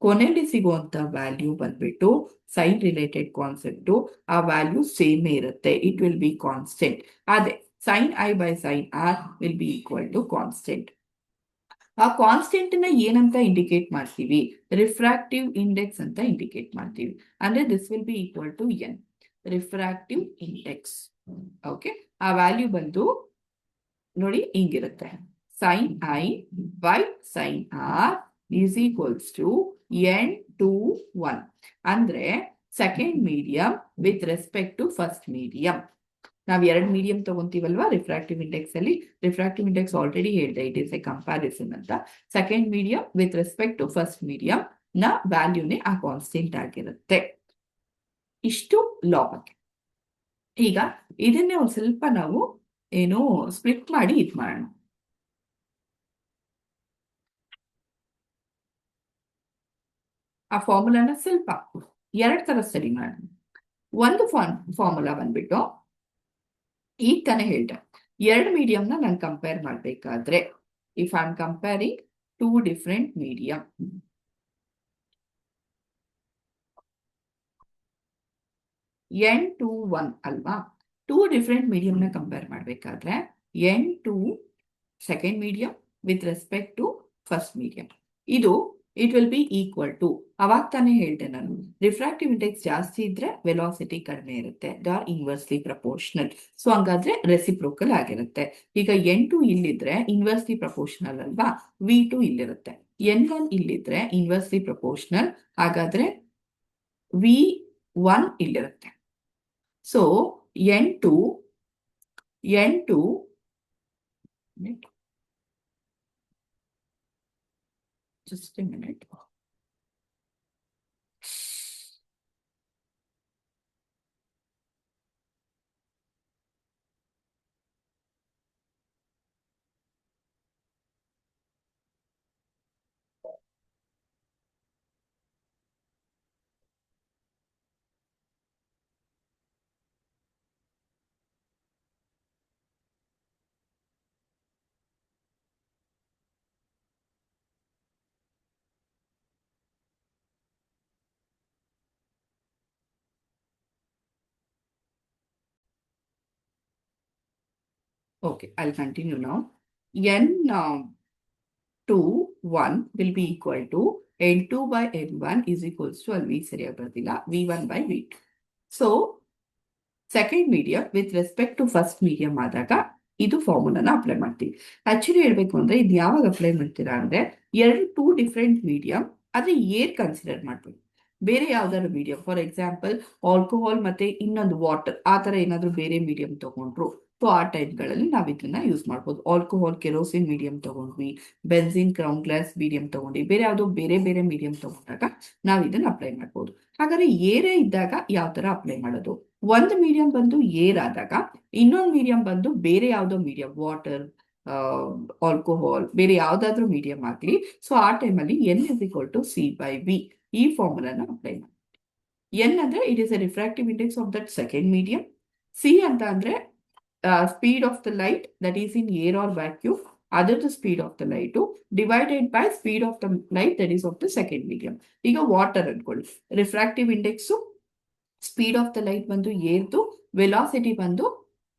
ಕೊನೆಯಲ್ಲಿ ಸಿಗುವಂತ ವ್ಯಾಲ್ಯೂ ಬಂದ್ಬಿಟ್ಟು ಸೈನ್ ರಿಲೇಟೆಡ್ ಕಾನ್ಸೆಪ್ಟು, ಆ ವ್ಯಾಲ್ಯೂ ಸೇಮ್ ಇರುತ್ತೆ. It will be constant. ಅದೇ sine I by sine R will be equal to constant. ಆ ಕಾನ್ಸ್ಟೆಂಟ್ ನ ಏನಂತ ಇಂಡಿಕೇಟ್ ಮಾಡ್ತೀವಿ? ರಿಫ್ರಾಕ್ಟಿವ್ ಇಂಡೆಕ್ಸ್ ಅಂತ ಇಂಡಿಕೇಟ್ ಮಾಡ್ತೀವಿ. ಅಂದ್ರೆ this will be equal to N, refractive index. Okay, ಆ ವ್ಯಾಲ್ಯೂ ಬಂದು ನೋಡಿ ಹಿಂಗಿರುತ್ತೆ. Sine I by sine R is equals to N2 1. ಅಂದ್ರೆ second medium with respect to first medium. ನಾವು 2 ಮೀಡಿಯಂ ತಗೊಂತೀವಲ್ವಾ ರಿಫ್ರಾಕ್ಟಿವ್ ಇಂಡೆಕ್ಸ್ ಅಲ್ಲಿ. ರಿಫ್ರಾಕ್ಟಿವ್ ಇಂಡೆಕ್ಸ್ ಆಲ್ರೆಡಿ ಹೇಳಿದೆ, it is a comparison ಅಂತ. Second medium with respect to first medium ನ ವ್ಯಾಲ್ಯೂನೇ ಆ constant ಆಗಿರುತ್ತೆ. ಇಷ್ಟು ಲಾ ಬಗ್ಗೆ. ಈಗ ಇದನ್ನೇ ಒಂದ್ ಸ್ವಲ್ಪ ನಾವು ಏನು ಸ್ಪ್ಲಿಟ್ ಮಾಡಿ ಇದ್ ಮಾಡೋಣ. ಆ ಫಾರ್ಮುಲಾನ ಸ್ವಲ್ಪ 2 ತರ ಸ್ಟಡಿ ಮಾಡೋಣ. ಒಂದು ಫಾರ್ಮುಲಾ ಬಂದ್ಬಿಟ್ಟು ಈಗ ತಾನೇ ಹೇಳ್ದೆ, 2 ಮೀಡಿಯಂನ ನಾನು ಕಂಪೇರ್ ಮಾಡ್ಬೇಕಾದ್ರೆ, if I am comparing 2 different medium, N21 ಅಲ್ವಾ? 2 ಡಿಫ್ರೆಂಟ್ ಮೀಡಿಯಂನ ಕಂಪೇರ್ ಮಾಡ್ಬೇಕಾದ್ರೆ N2 second medium with respect to first medium, ಇದು it will be equal to, ಅವಾಗ ತಾನೇ ಹೇಳ್ದೆ ನಾನು, ರಿಫ್ರಾಕ್ಟಿವ್ ಇಂಡೆಕ್ಸ್ ಜಾಸ್ತಿ ಇದ್ರೆ ವೆಲಾಸಿಟಿ ಕಡಿಮೆ ಇರುತ್ತೆ, they are inversely proportional. So ಹಂಗಾದ್ರೆ ರೆಸಿಪ್ರೋಕಲ್ ಆಗಿರುತ್ತೆ. ಈಗ N2 ಇಲ್ಲಿದ್ರೆ ಇನ್ವರ್ಸ್ಲಿ ಪ್ರಪೋರ್ಷನಲ್ ಅಲ್ವಾ, V2 ಇಲ್ಲಿರುತ್ತೆ. N1 ಇಲ್ಲಿದ್ರೆ ಇನ್ವರ್ಸ್ಲಿ ಪ್ರಪೋರ್ಷನಲ್, ಹಾಗಾದ್ರೆ V1 ಇಲ್ಲಿರುತ್ತೆ. So N2 just a minute. Okay, I'll continue now. N2 1 will be equal to N2 by N1 is equals to, ಅಲ್ಲಿ ಸರಿಯಾಗಿ ಬರ್ದಿಲ್ಲ, V1 by V2. So second medium with respect to first medium ಆದಾಗ ಇದು ಫಾರ್ಮುಲಾನ apply ಮಾಡ್ತೀವಿ. Actually ಹೇಳ್ಬೇಕು ಅಂದ್ರೆ ಇದು ಯಾವಾಗ ಅಪ್ಲೈ ಮಾಡ್ತೀರಾ ಅಂದ್ರೆ ಟೂ ಡಿಫ್ರೆಂಟ್ ಮೀಡಿಯಂ ಆದ್ರೆ ಏರ್ ಕನ್ಸಿಡರ್ ಮಾಡ್ಬೇಕು. ಬೇರೆ ಯಾವ್ದಾದ್ರು ಮೀಡಿಯಂ, ಫಾರ್ ಎಕ್ಸಾಂಪಲ್ ಆಲ್ಕೋಹಾಲ್ ಮತ್ತೆ ಇನ್ನೊಂದು ವಾಟರ್, ಆ ತರ ಏನಾದ್ರು ಬೇರೆ ಮೀಡಿಯಂ ತಗೊಂಡ್ರು, ಸೊ ಆ ಟೈಮ್ಗಳಲ್ಲಿ ನಾವು ಇದನ್ನ ಯೂಸ್ ಮಾಡ್ಬೋದು. ಆಲ್ಕೋಹಾಲ್ ಕೆರೋಸಿನ್ ಮೀಡಿಯಂ ತಗೊಂಡ್ವಿ, ಬೆನ್ಸಿನ್ ಕ್ರೌನ್ ಗ್ಲಾಸ್ ಮೀಡಿಯಂ ತಗೊಂಡ್ವಿ, ಬೇರೆ ಯಾವುದೋ ಬೇರೆ ಬೇರೆ ಮೀಡಿಯಂ ತಗೊಂಡಾಗ ನಾವು ಇದನ್ನ ಅಪ್ಲೈ ಮಾಡ್ಬೋದು. ಹಾಗಾದ್ರೆ ಏರೇ ಇದ್ದಾಗ ಯಾವ ತರ ಅಪ್ಲೈ ಮಾಡೋದು? ಒಂದು ಮೀಡಿಯಂ ಬಂದು ಏರ್ ಆದಾಗ ಇನ್ನೊಂದು ಮೀಡಿಯಂ ಬಂದು ಬೇರೆ ಯಾವುದೋ ಮೀಡಿಯಂ, ವಾಟರ್, ಆಲ್ಕೋಹಾಲ್, ಬೇರೆ ಯಾವ್ದಾದ್ರು ಮೀಡಿಯಂ ಆಗ್ಲಿ, ಸೊ ಆ ಟೈಮಲ್ಲಿ N=C/V ಈ ಫಾರ್ಮುಲಾನ ಅಪ್ಲೈ ಮಾಡಿ. ಎನ್ ಅಂದ್ರೆ it is a refractive index of that second medium. C ಅಂತ ಅಂದ್ರೆ speed of the light that is in air or vacuum, other the speed of the light divided by speed of the light that is of the second medium. ಈಗ water ಅನ್ಕೊಳ್ಳಿ, refractive index speed of the light ಬಂದು ಏರ್ದು, velocity ಬಂದು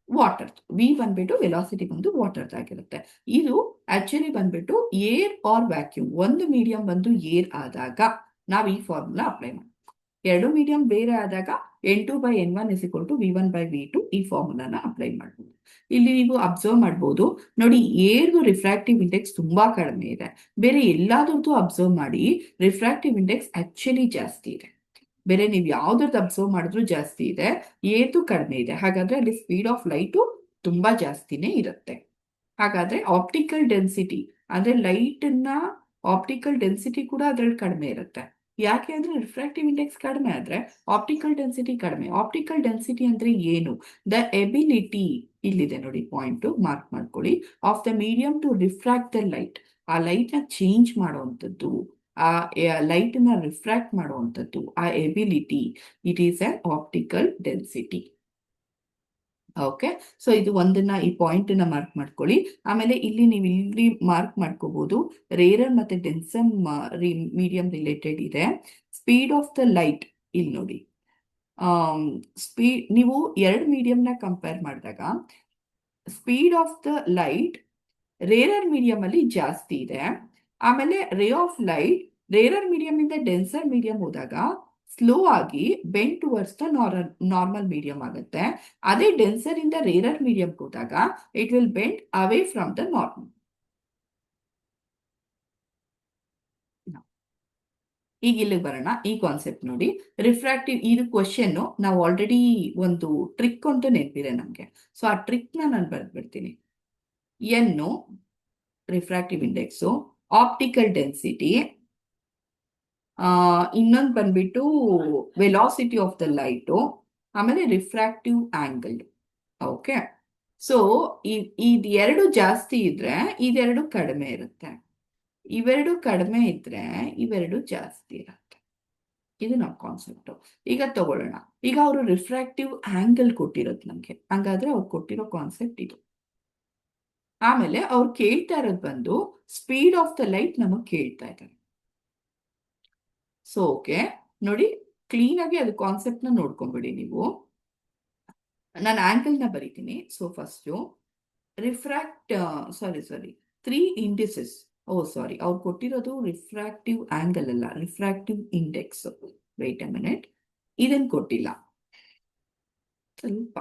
water, V ಬಂದ್ಬಿಟ್ಟು velocity ಬಂದು water ಆಗಿರುತ್ತೆ. ಇದು actually ಬಂದ್ಬಿಟ್ಟು ಏರ್ ಆರ್ ವ್ಯಾಕ್ಯೂಮ್, ಒಂದು ಮೀಡಿಯಂ ಬಂದು ಏರ್ ಆದಾಗ ನಾವು ಈ ಫಾರ್ಮುಲಾ ಅಪ್ಲೈ ಮಾಡ್ತೀವಿ. ಎರಡು ಮೀಡಿಯಂ ಬೇರೆ ಆದಾಗ N2/N1 = V1/V2 ಈ ಫಾರ್ಮುಲಾನ ಅಪ್ಲೈ ಮಾಡ್ಬೋದು. ಇಲ್ಲಿ ನೀವು ಅಬ್ಸರ್ವ್ ಮಾಡ್ಬೋದು ನೋಡಿ, ಏರ್ದು ರಿಫ್ರಾಕ್ಟಿವ್ ಇಂಡೆಕ್ಸ್ ತುಂಬಾ ಕಡಿಮೆ ಇದೆ. ಬೇರೆ ಎಲ್ಲಾದ್ರದ್ದು ಅಬ್ಸರ್ವ್ ಮಾಡಿ, ರಿಫ್ರಾಕ್ಟಿವ್ ಇಂಡೆಕ್ಸ್ ಆಕ್ಚುಲಿ ಜಾಸ್ತಿ ಇದೆ. ಬೇರೆ ನೀವು ಯಾವ್ದ್ರದ್ದು ಅಬ್ಸರ್ವ್ ಮಾಡಿದ್ರು ಜಾಸ್ತಿ ಇದೆ, ಏರ್ದು ಕಡಿಮೆ ಇದೆ. ಹಾಗಾದ್ರೆ ಅಲ್ಲಿ ಸ್ಪೀಡ್ ಆಫ್ ಲೈಟು ತುಂಬಾ ಜಾಸ್ತಿನೇ ಇರುತ್ತೆ. ಹಾಗಾದ್ರೆ ಆಪ್ಟಿಕಲ್ ಡೆನ್ಸಿಟಿ ಅಂದ್ರೆ ಲೈಟ್ ನ ಆಪ್ಟಿಕಲ್ ಡೆನ್ಸಿಟಿ ಕೂಡ ಅದ್ರಲ್ಲಿ ಕಡಿಮೆ ಇರುತ್ತೆ. ಯಾಕೆ ಅಂದ್ರೆ ರಿಫ್ರಾಕ್ಟಿವ್ ಇಂಡೆಕ್ಸ್ ಕಡಿಮೆ ಆದ್ರೆ ಆಪ್ಟಿಕಲ್ ಡೆನ್ಸಿಟಿ ಕಡಿಮೆ. ಆಪ್ಟಿಕಲ್ ಡೆನ್ಸಿಟಿ ಅಂದ್ರೆ ಏನು? ದ ಎಬಿಲಿಟಿ, ಇಲ್ಲಿದೆ ನೋಡಿ ಪಾಯಿಂಟ್, ಮಾರ್ಕ್ ಮಾಡ್ಕೊಳ್ಳಿ, of the medium to refract the light. ಆ ಲೈಟ್ ನ ಚೇಂಜ್ ಮಾಡುವಂಥದ್ದು, ಆ ಲೈಟ್ ನ ರಿಫ್ರಾಕ್ಟ್ ಮಾಡುವಂಥದ್ದು, ಆ ability, it is an optical density. Okay, so ಇದು ಒಂದನ್ನ, ಈ ಪಾಯಿಂಟ್ ನ ಮಾರ್ಕ್ ಮಾಡ್ಕೊಳ್ಳಿ. ಆಮೇಲೆ ಇಲ್ಲಿ ನೀವು ಇಲ್ಲಿ ಮಾರ್ಕ್ ಮಾಡ್ಕೋಬಹುದು, ರೇರರ್ ಮತ್ತೆ ಡೆನ್ಸರ್ ಮೀಡಿಯಂ ರಿಲೇಟೆಡ್ ಇದೆ. ಸ್ಪೀಡ್ ಆಫ್ ದ ಲೈಟ್ ಇಲ್ಲಿ ನೋಡಿ, ಸ್ಪೀಡ್ ನೀವು ಎರಡು ಮೀಡಿಯಂನ ಕಂಪೇರ್ ಮಾಡಿದಾಗ speed of the light rarer medium ಅಲ್ಲಿ ಜಾಸ್ತಿ ಇದೆ. ಆಮೇಲೆ ರೇ ಆಫ್ ಲೈಟ್ ರೇರರ್ ಮೀಡಿಯಂ ಇಂದ ಡೆನ್ಸರ್ ಮೀಡಿಯಂ ಹೋದಾಗ ಸ್ಲೋ ಆಗಿ bend towards the normal medium ಆಗುತ್ತೆ. ಅದೇ ಡೆನ್ಸರ್ ಇಂದ ರೇರರ್ ಮೀಡಿಯಂ ಹೋದಾಗ it will bend away from the normal. ಈಗ ಇಲ್ಲಿಗೆ ಬರೋಣ, ಈ ಕಾನ್ಸೆಪ್ಟ್ ನೋಡಿ. ರಿಫ್ರಾಕ್ಟಿವ್, ಇದು ಕ್ವಶನ್ ನಾವು ಆಲ್ರೆಡಿ ಒಂದು ಟ್ರಿಕ್ ಅಂತ ನೆನಪಿದೆ ನಮ್ಗೆ, ಸೊ ಆ ಟ್ರಿಕ್ ನಾನು ಬರ್ದ್ಬಿಡ್ತೀನಿ. ಎನ್ನು ರಿಫ್ರಾಕ್ಟಿವ್ ಇಂಡೆಕ್ಸು, ಆಪ್ಟಿಕಲ್ ಡೆನ್ಸಿಟಿ, ಇನ್ನೊಂದು ಬಂದ್ಬಿಟ್ಟು ವೆಲಾಸಿಟಿ ಆಫ್ ದ ಲೈಟು, ಆಮೇಲೆ ರಿಫ್ರಾಕ್ಟಿವ್ ಆಂಗಲ್. ಓಕೆ, ಸೊ ಇದೆರಡು ಜಾಸ್ತಿ ಇದ್ರೆ ಇದೆರಡು ಕಡಿಮೆ ಇರುತ್ತೆ, ಇವೆರಡು ಕಡಿಮೆ ಇದ್ರೆ ಇವೆರಡು ಜಾಸ್ತಿ ಇರುತ್ತೆ. ಇದು ನಮ್ಮ ಕಾನ್ಸೆಪ್ಟ್. ಈಗ ತಗೊಳ್ಳೋಣ, ಈಗ ಅವರು ರಿಫ್ರಾಕ್ಟಿವ್ ಆಂಗಲ್ ಕೊಟ್ಟಿರೋದು ನಮ್ಗೆ, ಹಂಗಾದ್ರೆ ಅವ್ರು ಕೊಟ್ಟಿರೋ ಕಾನ್ಸೆಪ್ಟ್ ಇದು. ಆಮೇಲೆ ಅವ್ರು ಕೇಳ್ತಾ ಇರೋದು ಬಂದು ಸ್ಪೀಡ್ ಆಫ್ ದ ಲೈಟ್ ನಮಗ್ ಕೇಳ್ತಾ ಇದ್ದಾರೆ. ಸೊ ಓಕೆ ನೋಡಿ, ಕ್ಲೀನ್ ಆಗಿ ಅದು ಕಾನ್ಸೆಪ್ಟ್ ನ ನೋಡ್ಕೊಂಡ್ಬಿಡಿ ನೀವು. ನಾನು ಆಂಗಲ್ ನ ಬರೀತೀನಿ. So first sorry 3 indices. Sorry, ಅವ್ರು ಕೊಟ್ಟಿರೋದು ರಿಫ್ರಾಕ್ಟಿವ್ ಆಂಗಲ್ ಅಲ್ಲ, refractive index. Wait a minute, ಇದನ್ನ ಕೊಟ್ಟಿಲ್ಲ, ಸ್ವಲ್ಪ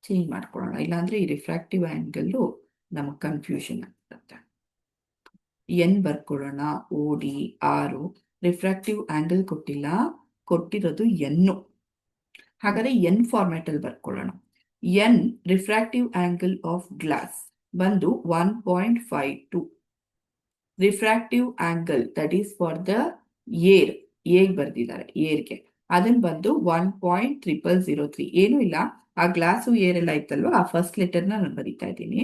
ಚೇಂಜ್ ಮಾಡ್ಕೊಳ್ಳೋಣ, ಇಲ್ಲಾಂದ್ರೆ ಈ ರಿಫ್ರಾಕ್ಟಿವ್ ಆಂಗಲ್ ನಮಗ್ ಕನ್ಫ್ಯೂಷನ್ ಆಗ್ತದೆ. ಎನ್ ಬರ್ಕೊಳ್ಳೋಣ, OD 6. ರಿಫ್ರಾಕ್ಟಿವ್ ಆಂಗಲ್ ಕೊಟ್ಟಿಲ್ಲ, ಕೊಟ್ಟಿರೋದು ಎನ್ನು. ಹಾಗಾದ್ರೆ ಎನ್ ಫಾರ್ಮ್ಯಾಟ್ ಅಲ್ಲಿ ಬರ್ಕೊಳ್ಳೋಣ. N refractive angle of glass ಬಂದು 1.52. Refractive angle that is for the air, ಏಗ್ ಬರ್ದಿದ್ದಾರೆ ಏರ್ಗೆ, ಅದನ್ನ ಬಂದು 1.0003. ಏನೂ ಇಲ್ಲ, ಆ ಗ್ಲಾಸು ಏರ್ ಎಲ್ಲ ಇತ್ತಲ್ವ, ಆ ಫಸ್ಟ್ ಲೆಟರ್ನ ನಾನು ಬರೀತಾ ಇದ್ದೀನಿ.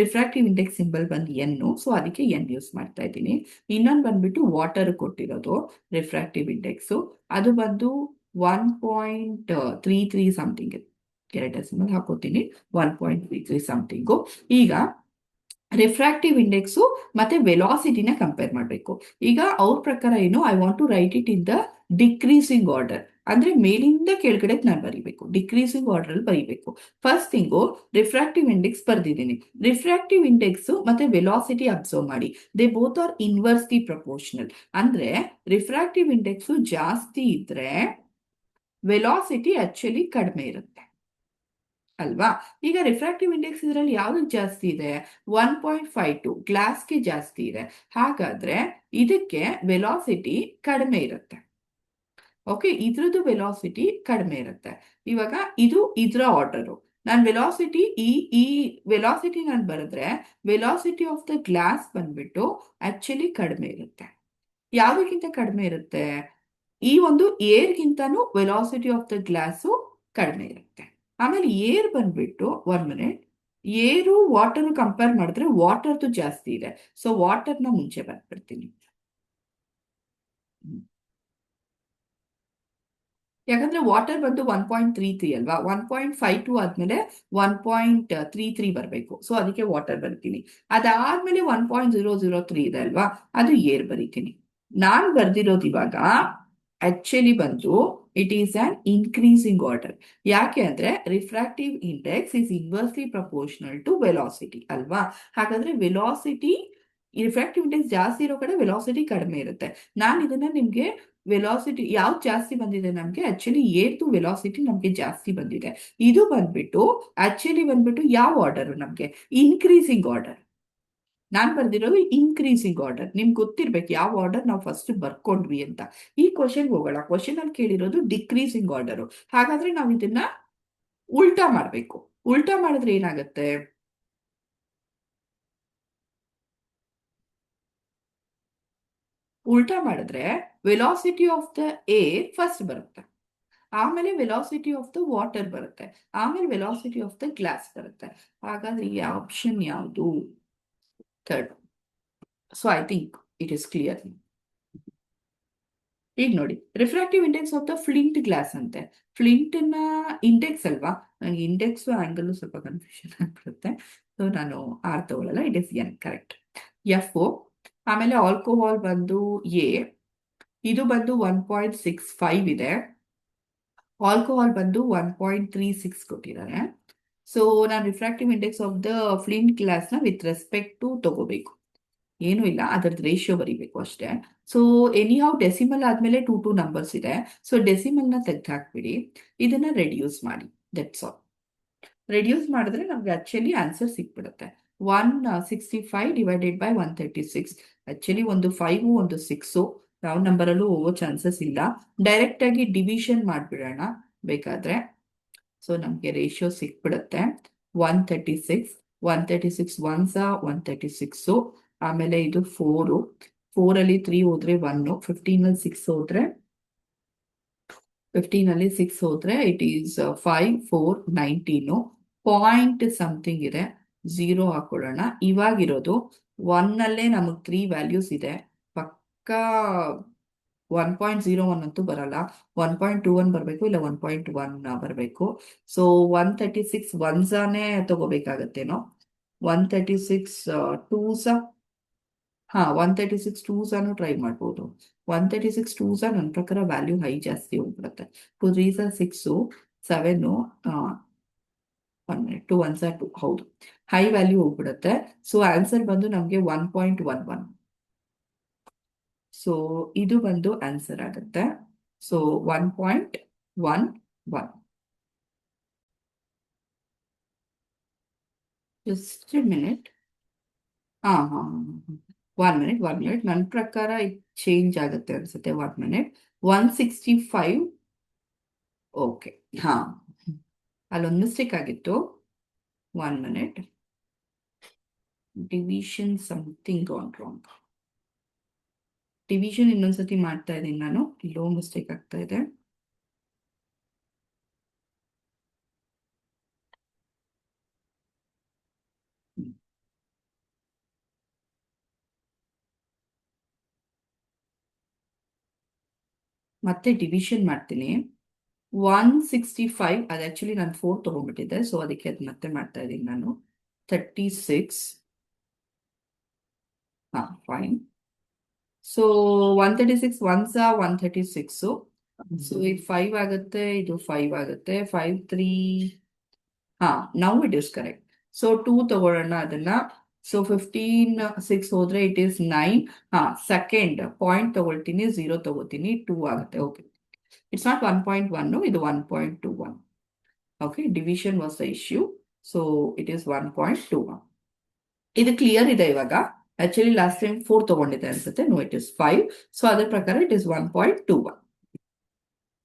ರಿಫ್ರಾಕ್ಟಿವ್ ಇಂಡೆಕ್ಸ್ ಸಿಂಬಲ್ ಬಂದು ಎನ್ನು, ಸೊ ಅದಕ್ಕೆ ಎನ್ ಯೂಸ್ ಮಾಡ್ತಾ ಇದ್ದೀನಿ. ಇನ್ನೊಂದು ಬಂದ್ಬಿಟ್ಟು ವಾಟರ್ ಕೊಟ್ಟಿರೋದು ರಿಫ್ರಾಕ್ಟಿವ್ ಇಂಡೆಕ್ಸು, ಅದು ಬಂದು 1.33 ಸಮಥಿಂಗ್. ಎರಡು ಡೆಸಿಮಲ್ ಹಾಕೋತೀನಿ, 1.33 ಸಮಥಿಂಗು. ಈಗ ರಿಫ್ರಾಕ್ಟಿವ್ ಇಂಡೆಕ್ಸು ಮತ್ತೆ ವೆಲಾಸಿಟಿನ ಕಂಪೇರ್ ಮಾಡಬೇಕು. ಈಗ ಅವ್ರ ಪ್ರಕಾರ ಏನು, I want to write it in the decreasing order, ಅಂದ್ರೆ ಮೇಲಿಂದ ಕೆಳಗಡೆ ನಾನು ಬರೀಬೇಕು, ಡಿಕ್ರೀಸಿಂಗ್ ಆರ್ಡರ್ ಅಲ್ಲಿ ಬರೀಬೇಕು. ಫಸ್ಟ್ ಥಿಂಗು ರಿಫ್ರಾಕ್ಟಿವ್ ಇಂಡೆಕ್ಸ್ ಬರ್ದಿದ್ದೀನಿ. ರಿಫ್ರಾಕ್ಟಿವ್ ಇಂಡೆಕ್ಸ್ ಮತ್ತೆ ವೆಲಾಸಿಟಿ ಅಬ್ಸರ್ವ್ ಮಾಡಿ, they both are inversely proportional. ಅಂದ್ರೆ ರಿಫ್ರಾಕ್ಟಿವ್ ಇಂಡೆಕ್ಸ್ ಜಾಸ್ತಿ ಇದ್ರೆ ವೆಲಾಸಿಟಿ ಆಕ್ಚುಲಿ ಕಡಿಮೆ ಇರುತ್ತೆ. ಅಲ್ವಾ? ಈಗ ರಿಫ್ರಾಕ್ಟಿವ್ ಇಂಡೆಕ್ಸ್ ಇದರಲ್ಲಿ ಯಾವ್ದಕ್ಕೆ ಜಾಸ್ತಿ ಇದೆ? 1.52 ಗ್ಲಾಸ್ಗೆ ಜಾಸ್ತಿ ಇದೆ. ಹಾಗಾದ್ರೆ ಇದಕ್ಕೆ ವೆಲಾಸಿಟಿ ಕಡಿಮೆ ಇರುತ್ತೆ. ಓಕೆ, ಇದ್ರದ್ದು ವೆಲಾಸಿಟಿ ಕಡಿಮೆ ಇರುತ್ತೆ. ಇವಾಗ ಇದು ಇದ್ರ ಆರ್ಡರು. ನಾನು ವೆಲಾಸಿಟಿ ಈ ವೆಲಾಸಿಟಿ ನಾನು ಬರೆದ್ರೆ ವೆಲಾಸಿಟಿ ಆಫ್ ದ ಗ್ಲಾಸ್ ಬಂದ್ಬಿಟ್ಟು ಆಕ್ಚುಲಿ ಕಡಿಮೆ ಇರುತ್ತೆ. ಯಾವುದಕ್ಕಿಂತ ಕಡಿಮೆ ಇರುತ್ತೆ? ಈ ಒಂದು ಏರ್ಗಿಂತನೂ ವೆಲಾಸಿಟಿ ಆಫ್ ದ ಗ್ಲಾಸು ಕಡಿಮೆ ಇರುತ್ತೆ. ಆಮೇಲೆ ಏರ್ ಬಂದ್ಬಿಟ್ಟು 1 ಮಿನಿಟ್, ಏರು ವಾಟರ್ ಕಂಪೇರ್ ಮಾಡಿದ್ರೆ ವಾಟರ್ದು ಜಾಸ್ತಿ ಇದೆ. ಸೊ ವಾಟರ್ನ ಮುಂಚೆ ಬರ್ಬಿಡ್ತೀನಿ. ಯಾಕಂದ್ರೆ ವಾಟರ್ ಬಂದು 1.33 ಅಲ್ವಾ, 1.52 ಆದ್ಮೇಲೆ 1.33 ಬರಬೇಕು. ಸೊ ಅದಕ್ಕೆ ವಾಟರ್ ಬರಿತೀನಿ. ಅದಾದ್ಮೇಲೆ 1.003 ಇದೆ ಅಲ್ವಾ, ಅದು ಏರ್ ಬರಿತೀನಿ. ನಾನ್ ಬರ್ದಿರೋದು ಇವಾಗ ಆಕ್ಚುಲಿ ಬಂದು it is on increasing order. ಯಾಕೆ ಅಂದ್ರೆ refractive index is inversely proportional to velocity ಅಲ್ವಾ. ಹಾಗಾದ್ರೆ ವೆಲಾಸಿಟಿ, ರಿಫ್ರಾಕ್ಟಿವ್ ಇಂಡೆಕ್ಸ್ ಜಾಸ್ತಿ ಇರೋ ಕಡೆ ವೆಲಾಸಿಟಿ ಕಡಿಮೆ ಇರುತ್ತೆ. ನಾನು ಇದನ್ನ ನಿಮ್ಗೆ ವೆಲಾಸಿಟಿ ಯಾವ್ದು ಜಾಸ್ತಿ ಬಂದಿದೆ ನಮ್ಗೆ, ಆಕ್ಚುಲಿ ಏರ್ದು ವೆಲಾಸಿಟಿ ನಮ್ಗೆ ಜಾಸ್ತಿ ಬಂದಿದೆ. ಇದು ಬಂದ್ಬಿಟ್ಟು ಆಕ್ಚುಲಿ ಬಂದ್ಬಿಟ್ಟು ಯಾವ ಆರ್ಡರ್ ನಮ್ಗೆ? Increasing order. ನಾನ್ ಬರ್ದಿರೋದು ಇನ್ಕ್ರೀಸಿಂಗ್ ಆರ್ಡರ್. ನಿಮ್ಗೆ ಗೊತ್ತಿರ್ಬೇಕು ಯಾವ ಆರ್ಡರ್ ನಾವು ಫಸ್ಟ್ ಬರ್ಕೊಂಡ್ವಿ ಅಂತ. ಈ ಕ್ವಶನ್ ಹೋಗೋಣ. ಕ್ವಶನ್ ಅಲ್ಲಿ ಕೇಳಿರೋದು ಡಿಕ್ರೀಸಿಂಗ್ ಆರ್ಡರ್. ಹಾಗಾದ್ರೆ ನಾವು ಇದನ್ನ ಉಲ್ಟಾ ಮಾಡ್ಬೇಕು. ಉಲ್ಟಾ ಮಾಡಿದ್ರೆ ಏನಾಗುತ್ತೆ? ಉಲ್ಟಾ ಮಾಡಿದ್ರೆ velocity of the air first ಬರುತ್ತೆ, ಆಮೇಲೆ ವೆಲಾಸಿಟಿ ಆಫ್ ದ ವಾಟರ್ ಬರುತ್ತೆ, ಆಮೇಲೆ ವೆಲಾಸಿಟಿ ಆಫ್ ದ ಗ್ಲಾಸ್ ಬರುತ್ತೆ. ಹಾಗಾದ್ರೆ ಈ ಆಪ್ಷನ್ ಯಾವುದು? Third. So I think it is clear. ಈಗ ನೋಡಿ, refractive index of the flint glass ಅಂತೆ. ಫ್ಲಿಂಟ್ ನ ಇಂಡೆಕ್ಸ್ ಅಲ್ವಾ, ನನಗೆ ಇಂಡೆಕ್ಸ್ ಆಂಗಲ್ ಸ್ವಲ್ಪ ಕನ್ಫ್ಯೂಷನ್ ಆಗ್ಬಿಡುತ್ತೆ. ಸೊ ನಾನು ಆರ್ ತಗೊಳ್ಳಲ್ಲ, it is N correct. F. ಆಮೇಲೆ ಆಲ್ಕೋಹಾಲ್ ಬಂದು ಎ, ಇದು ಬಂದು 1.65 ಇದೆ. ಆಲ್ಕೋಹಾಲ್ ಬಂದು 1.36 ಕೊಟ್ಟಿದ್ದಾರೆ. ಸೊ ನಾನು refractive index of the flint glass ನ ವಿತ್ ರೆಸ್ಪೆಕ್ಟ್ ಟು ತಗೋಬೇಕು. ಏನೂ ಇಲ್ಲ, ಅದರದ್ದು ರೇಷಿಯೋ ಬರೀಬೇಕು ಅಷ್ಟೇ. ಸೊ ಎನಿ ಹೌ ಡೆಸಿಮಲ್ ಆದ್ಮೇಲೆ 2 ನಂಬರ್ಸ್ ಇದೆ. ಸೊ ಡೆಸಿಮಲ್ನ ತೆಗೆದು ಹಾಕ್ಬಿಡಿ, ಇದನ್ನ ರೆಡ್ಯೂಸ್ ಮಾಡಿ. That's all. ರೆಡ್ಯೂಸ್ ಮಾಡಿದ್ರೆ ನಮ್ಗೆ ಆಕ್ಚುಲಿ ಆನ್ಸರ್ ಸಿಕ್ಬಿಡುತ್ತೆ. 165 ಡಿವೈಡೆಡ್ ಬೈ 136. ಆಕ್ಚುಲಿ ಒಂದು 5 ಒಂದು 6 ಯಾವ ನಂಬರಲ್ಲೂ ಹೋಗೋ ಚಾನ್ಸಸ್ ಇಲ್ಲ. ಡೈರೆಕ್ಟ್ ಆಗಿ ಡಿವಿಷನ್ ಮಾಡ್ಬಿಡೋಣ ಬೇಕಾದ್ರೆ. ಸೊ ನಮ್ಗೆ ರೇಷಿಯೋ ಸಿಕ್ಬಿಡುತ್ತೆ 136. 136 ಒನ್ಸ 136. ಆಮೇಲೆ ಇದು 4. 4 ಅಲ್ಲಿ 3 ಹೋದ್ರೆ 1. 15 ಅಲ್ಲಿ 6 ಹೋದ್ರೆ 15 ಅಲ್ಲಿ 6 ಹೋದ್ರೆ ಇಟ್ ಈಸ್ 5 4 19. ಪಾಯಿಂಟ್ ಸಮಥಿಂಗ್ ಇದೆ, 0 ಹಾಕೊಳ್ಳೋಣ. ಇವಾಗಿರೋದು 1 ಅಲ್ಲೇ ನಮಗೆ 3 ವ್ಯಾಲ್ಯೂಸ್ ಇದೆ. ಪಕ್ಕಾ 1.01 ಅಂತೂ ಬರಲ್ಲ, 1.21 ಬರಬೇಕು, ಇಲ್ಲ 1.1 ಬರಬೇಕು. ಸೊ 136 ಒನ್ಸಾನೇ ತಗೋಬೇಕಾಗತ್ತೇನೋ. 136 ಟೂಸ, 136 ಟೂಸಾನು ಟ್ರೈ ಮಾಡ್ಬೋದು. 136 ಟೂಸ ನನ್ನ ಪ್ರಕಾರ ವ್ಯಾಲ್ಯೂ ಹೈ ಜಾಸ್ತಿ ಹೋಗ್ಬಿಡುತ್ತೆ. 2 3s 6, 7, 1 ಮಿನಿಟ್, 2 1s 2, ಹೌದು ಹೈ ವ್ಯಾಲ್ಯೂ ಹೋಗ್ಬಿಡುತ್ತೆ. ಸೊ ಆನ್ಸರ್ ಬಂದು ನಮಗೆ 1.11. ಸೊ ಇದು ಬಂದು ಆನ್ಸರ್ ಆಗುತ್ತೆ. ಸೊ 1.11. Just minute. ಹಾ ಹಾ 1 ಮಿನಿಟ್. ನನ್ನ ಪ್ರಕಾರ ಇದು ಚೇಂಜ್ ಆಗುತ್ತೆ ಅನ್ಸುತ್ತೆ. 1 ಮಿನಿಟ್. 165. ಓಕೆ, ಹಾ ಅಲ್ಲೊಂದು ಮಿಸ್ಟೇಕ್ ಆಗಿತ್ತು. 1 minute. Division something gone wrong. Division ಇನ್ನೊಂದ್ಸತಿ ಮಾಡ್ತಾ ಇದ್ದೀನಿ ನಾನು, ಇಲ್ಲೋ ಮಿಸ್ಟೇಕ್ ಆಗ್ತಾ ಇದೆ. ಮತ್ತೆ ಡಿವಿಷನ್ ಮಾಡ್ತೀನಿ. 165 ಅದು ಆಕ್ಚುಲಿ ನಾನು 4 ತಗೊಂಡ್ಬಿಟ್ಟಿದ್ದೆ, ಸೊ ಅದಕ್ಕೆ ಅದು ಮತ್ತೆ ಮಾಡ್ತಾ ಇದ್ದೀನಿ ನಾನು. 36. ಫೈನ್. So 136 once 136. ಸೊ ಇದು 5 ಆಗುತ್ತೆ, ಇದು 5 ಆಗುತ್ತೆ. 5 3. Now it is correct. So 2 ತಗೊಳ್ಳೋಣ ಅದನ್ನ. ಸೊ 15 6 ಹೋದ್ರೆ ಇಟ್ ಈಸ್ 9. ಸೆಕೆಂಡ್ ಪಾಯಿಂಟ್ ತಗೊಳ್ತೀನಿ, 0 ತಗೋತೀನಿ, 2 ಆಗುತ್ತೆ. ಓಕೆ, ಇಟ್ಸ್ ನಾಟ್ 1.1, ಇದು 1.21. Okay, division was the issue. So it is 1.21. ಇದು ಕ್ಲಿಯರ್ ಇದೆ ಇವಾಗ. ಆಕ್ಚುಲಿ ಲಾಸ್ಟ್ ಟೈಮ್ 4 ತಗೊಂಡಿದೆ ಅನ್ಸುತ್ತೆ. No, it is 5. ಸೊ ಅದರ ಪ್ರಕಾರ ಇಟ್ ಇಸ್ 1.21.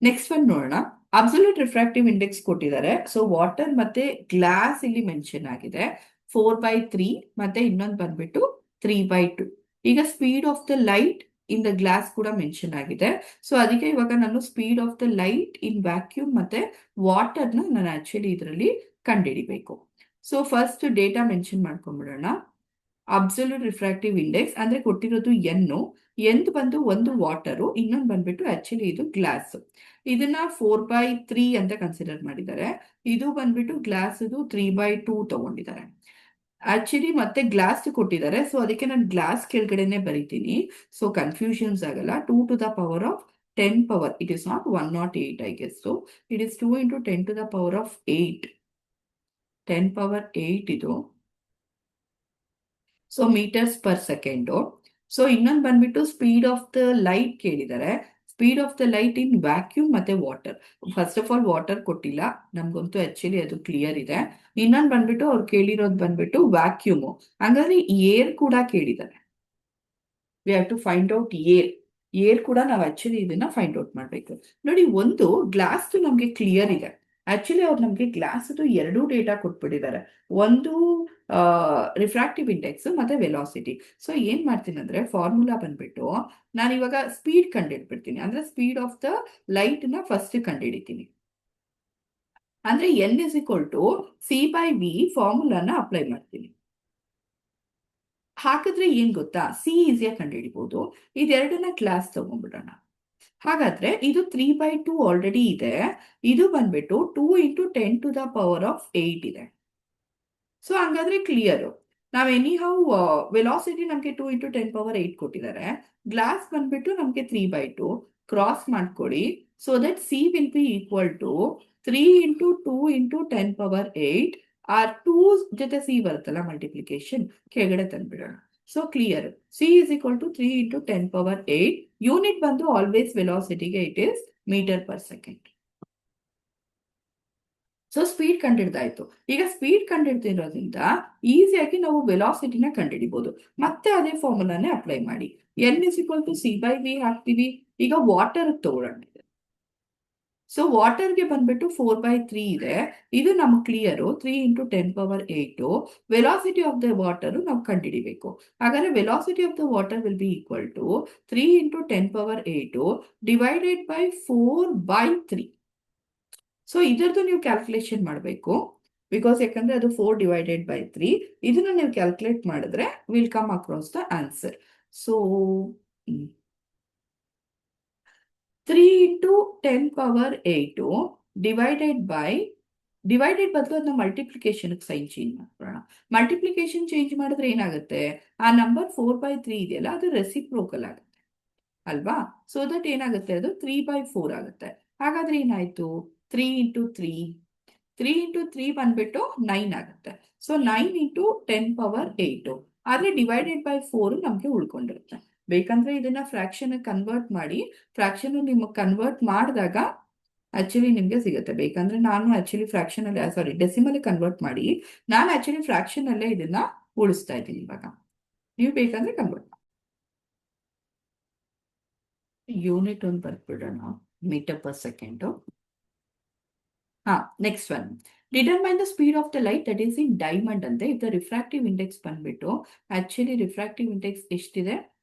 ನೆಕ್ಸ್ಟ್ ಒನ್ ನೋಡೋಣ. ಅಬ್ಸಲ್ಯೂಟ್ ರಿಫ್ರಾಕ್ಟಿವ್ ಇಂಡೆಕ್ಸ್ ಕೊಟ್ಟಿದ್ದಾರೆ. ಸೊ ವಾಟರ್ ಮತ್ತೆ ಗ್ಲಾಸ್ ಇಲ್ಲಿ ಮೆನ್ಷನ್ ಆಗಿದೆ. 4/3 ಮತ್ತೆ ಇನ್ನೊಂದು ಬಂದ್ಬಿಟ್ಟು 3/2. ಈಗ speed of the light in the glass ಕೂಡ ಮೆನ್ಷನ್ ಆಗಿದೆ. ಸೊ ಅದಕ್ಕೆ ಇವಾಗ ನಾನು speed of the light in vacuum ಮತ್ತೆ ವಾಟರ್ನ ನಾನು ಆಕ್ಚುಲಿ ಇದರಲ್ಲಿ ಕಂಡುಹಿಡಿಬೇಕು. ಸೊ ಫಸ್ಟ್ ಡೇಟಾ ಮೆನ್ಷನ್ ಮಾಡ್ಕೊಂಡ್ಬಿಡೋಣ. ಅಬ್ಸಲ್ಯೂಟ್ ರಿಫ್ರಾಕ್ಟಿವ್ ಇಂಡೆಕ್ಸ್ ಅಂದ್ರೆ ಕೊಟ್ಟಿರೋದು ಎಂದು ಬಂದು ಒಂದು ವಾಟರು, ಇನ್ನೊಂದು ಬಂದ್ಬಿಟ್ಟು ಆಕ್ಚುಲಿ ಇದು ಗ್ಲಾಸ್. ಇದನ್ನ 4/3 ಅಂತ ಕನ್ಸಿಡರ್ ಮಾಡಿದ್ದಾರೆ. ಇದು ಬಂದ್ಬಿಟ್ಟು ಗ್ಲಾಸ್ 3/2 ತಗೊಂಡಿದ್ದಾರೆ. ಆಕ್ಚುಲಿ ಮತ್ತೆ ಗ್ಲಾಸ್ ಕೊಟ್ಟಿದ್ದಾರೆ. ಸೊ ಅದಕ್ಕೆ ನಾನು ಗ್ಲಾಸ್ ಕೆಳಗಡೆನೆ ಬರೀತೀನಿ. ಸೊ ಕನ್ಫ್ಯೂಷನ್ಸ್ ಆಗಲ್ಲ. 2 to the power of 10 power. It is not 108, I guess. So it is 2 into 10 to the power of 8. 10 power 8 ಇದು. So metres per second. So ಇನ್ನೊಂದು ಬಂದ್ಬಿಟ್ಟು ಸ್ಪೀಡ್ ಆಫ್ ದ ಲೈಟ್ ಕೇಳಿದ್ದಾರೆ. Speed of the light in vacuum ಮತ್ತೆ water. First of all water ಕೊಟ್ಟಿಲ್ಲ, ನಮ್ಗಂತೂ actually ಅದು clear ಇದೆ. ಇನ್ನೊಂದು ಬಂದ್ಬಿಟ್ಟು ಅವ್ರು ಕೇಳಿರೋದು ಬಂದ್ಬಿಟ್ಟು ವ್ಯಾಕ್ಯೂಮು, ಹಂಗಾದ್ರೆ ಏರ್ ಕೂಡ ಕೇಳಿದ್ದಾರೆ. We have to find out air ಕೂಡ ನಾವು ಆಕ್ಚುಲಿ ಇದನ್ನ ಫೈಂಡ್ ಔಟ್ ಮಾಡಬೇಕು. ನೋಡಿ, ಒಂದು ಗ್ಲಾಸ್ ನಮ್ಗೆ ಕ್ಲಿಯರ್ ಇದೆ. ಆಕ್ಚುಲಿ ಅವ್ರು ನಮ್ಗೆ ಗ್ಲಾಸ್ ಎರಡು ಡೇಟಾ ಕೊಟ್ಬಿಟ್ಟಿದ್ದಾರೆ. ಒಂದು ರಿಫ್ರಾಕ್ಟಿವ್ ಇಂಡೆಕ್ಸ್ ಮತ್ತೆ ವೆಲಾಸಿಟಿ. ಸೊ ಏನ್ ಮಾಡ್ತೀನಿ ಅಂದ್ರೆ ಫಾರ್ಮುಲಾ ಬಂದ್ಬಿಟ್ಟು ನಾನು ಇವಾಗ ಸ್ಪೀಡ್ ಕಂಡುಹಿಡ್ಬಿಡ್ತೀನಿ. ಅಂದ್ರೆ ಸ್ಪೀಡ್ ಆಫ್ ದ ಲೈಟ್ ನ ಫಸ್ಟ್ ಕಂಡುಹಿಡಿತೀನಿ. ಅಂದ್ರೆ N is equal to C/V ಫಾರ್ಮುಲಾನ ಅಪ್ಲೈ ಮಾಡ್ತೀನಿ. ಹಾಕಿದ್ರೆ ಏನ್ ಗೊತ್ತಾ, ಸಿ ಈಸಿಯಾಗಿ ಕಂಡುಹಿಡಿಬಹುದು. ಇದೆರಡನ್ನ ಕ್ಲಾಸ್ ತಗೊಂಡ್ಬಿಡೋಣ. ಹಾಗಾದ್ರೆ ಇದು 3/2 ಆಲ್ರೆಡಿ ಇದೆ. ಇದು ಬಂದ್ಬಿಟ್ಟು 2 into 10 to the power of 8 ಇದೆ. ಸೊ ಹಂಗಾದ್ರೆ ಕ್ಲಿಯರ್. ನಾವ್ ಎನಿಹೌ ವೆಲಾಸಿಟಿ ನಮ್ಗೆ 2 into 10 power 8 ಕೊಟ್ಟಿದ್ದಾರೆ. ಗ್ಲಾಸ್ ಬಂದ್ಬಿಟ್ಟು ನಮ್ಗೆ 3/2 ಕ್ರಾಸ್ ಮಾಡ್ಕೊಡಿ. So that C will be equal to 3 into 2 into 10 power 8. ಆ 2 ಜೊತೆ ಸಿ ಬರುತ್ತಲ್ಲ ಮಲ್ಟಿಪ್ಲಿಕೇಶನ್, ಕೆಳಗಡೆ ತಂದ್ಬಿಡೋಣ. So clear. C is equal to 3 into 10 power 8. Unit ಬಂದು ಆಲ್ವೇಸ್ ವೆಲಾಸಿಟಿಗೆ it is metre per second. So speed ಕಂಡಿಡ್ದಾಯ್ತು. ಈಗ ಸ್ಪೀಡ್ ಕಂಡಿಡ್ತಿರೋದ್ರಿಂದ ಈಸಿಯಾಗಿ ನಾವು ವೆಲಾಸಿಟಿನ ಕಂಡುಹಿಡಿಬಹುದು. ಮತ್ತೆ ಅದೇ ಫಾರ್ಮುಲಾನೇ ಅಪ್ಲೈ ಮಾಡಿ. N is equal to C/V ಹಾಕ್ತೀವಿ. ಈಗ ವಾಟರ್ ತಗೊಳ್ಳೋಣ. ಸೊ ವಾಟರ್ಗೆ ಬಂದ್ಬಿಟ್ಟು 4/3 ಇದೆ. ಇದು ನಮ್ಗೆ clear. 3 into 10 power 8. Velocity of the water ನಾವು ಕಂಡುಹಿಡಿಬೇಕು. ಹಾಗಾದ್ರೆ velocity of the water will be equal to 3 into 10 power 8 divided by 4/3. So ಇದರದ್ದು ನೀವು ಕ್ಯಾಲ್ಕುಲೇಷನ್ ಮಾಡಬೇಕು. ಬಿಕಾಸ್ ಯಾಕಂದ್ರೆ ಅದು 4/3. ಇದನ್ನ ನೀವು ಕ್ಯಾಲ್ಕುಲೇಟ್ ಮಾಡಿದ್ರೆ will come across the answer. So 3 into 10 power 8 divided ಬದಲು ಅದನ್ನ ಮಲ್ಟಿಪ್ಲಿಕೇಶನ್ ಸೈನ್ ಚೇಂಜ್ ಮಾಡೋಣ. ಮಲ್ಟಿಪ್ಲಿಕೇಶನ್ ಚೇಂಜ್ ಮಾಡಿದ್ರೆ ಏನಾಗುತ್ತೆ, ಆ ನಂಬರ್ 4/3 ಇದೆಯಲ್ಲ ಅದು ರೆಸಿಪ್ರೋಕಲ್ ಆಗುತ್ತೆ ಅಲ್ವಾ. ಸೊ ದಟ್ ಏನಾಗುತ್ತೆ, ಅದು 3/4 ಆಗುತ್ತೆ. ಹಾಗಾದ್ರೆ ಏನಾಯ್ತು, 3 into 3 ಬಂದ್ಬಿಟ್ಟು 9 ಆಗುತ್ತೆ. So 9 into 10 power 8. ಆದ್ರೆ ಡಿವೈಡೆಡ್ ಬೈ 4 ನಮ್ಗೆ ಉಳ್ಕೊಂಡಿರುತ್ತೆ. ಬೇಕಂದ್ರೆ ಇದನ್ನ ಫ್ರಾಕ್ಷನ್ ಕನ್ವರ್ಟ್ ಮಾಡಿ, ಫ್ರಾಕ್ಷನ್ ನಿಮಗೆ ಕನ್ವರ್ಟ್ ಮಾಡಿದಾಗ ಆಕ್ಚುಲಿ ನಿಮ್ಗೆ ಸಿಗುತ್ತೆ. ಬೇಕಂದ್ರೆ ನಾನು ಆಕ್ಚುಲಿ ಫ್ರಾಕ್ಷನ್ ಅಲ್ಲಿ ಡೆಸಿಮಲ್ ಕನ್ವರ್ಟ್ ಮಾಡಿ, ನಾನು ಆಕ್ಚುಲಿ ಫ್ರಾಕ್ಷನ್ ಅಲ್ಲೇ ಇದನ್ನ ಉಳಿಸ್ತಾ ಇದ್ದೀನಿ ಇವಾಗ. ನೀವು ಬೇಕಂದ್ರೆ ಕನ್ವರ್ಟ್ ಮಾಡಿ. ಯೂನಿಟ್ ಒಂದು ಬರ್ಬಿಡೋಣ, metre per second. Next one, determine the speed of the light that is in diamond ಅಂತೆ. ಇದು ರಿಫ್ರಾಕ್ಟಿವ್ ಇಂಡೆಕ್ಸ್ ಬಂದ್ಬಿಟ್ಟು ಆಕ್ಚುಲಿ ರಿಫ್ರಾಕ್ಟಿವ್ ಇಂಡೆಕ್ಸ್ ಎಷ್ಟಿದೆ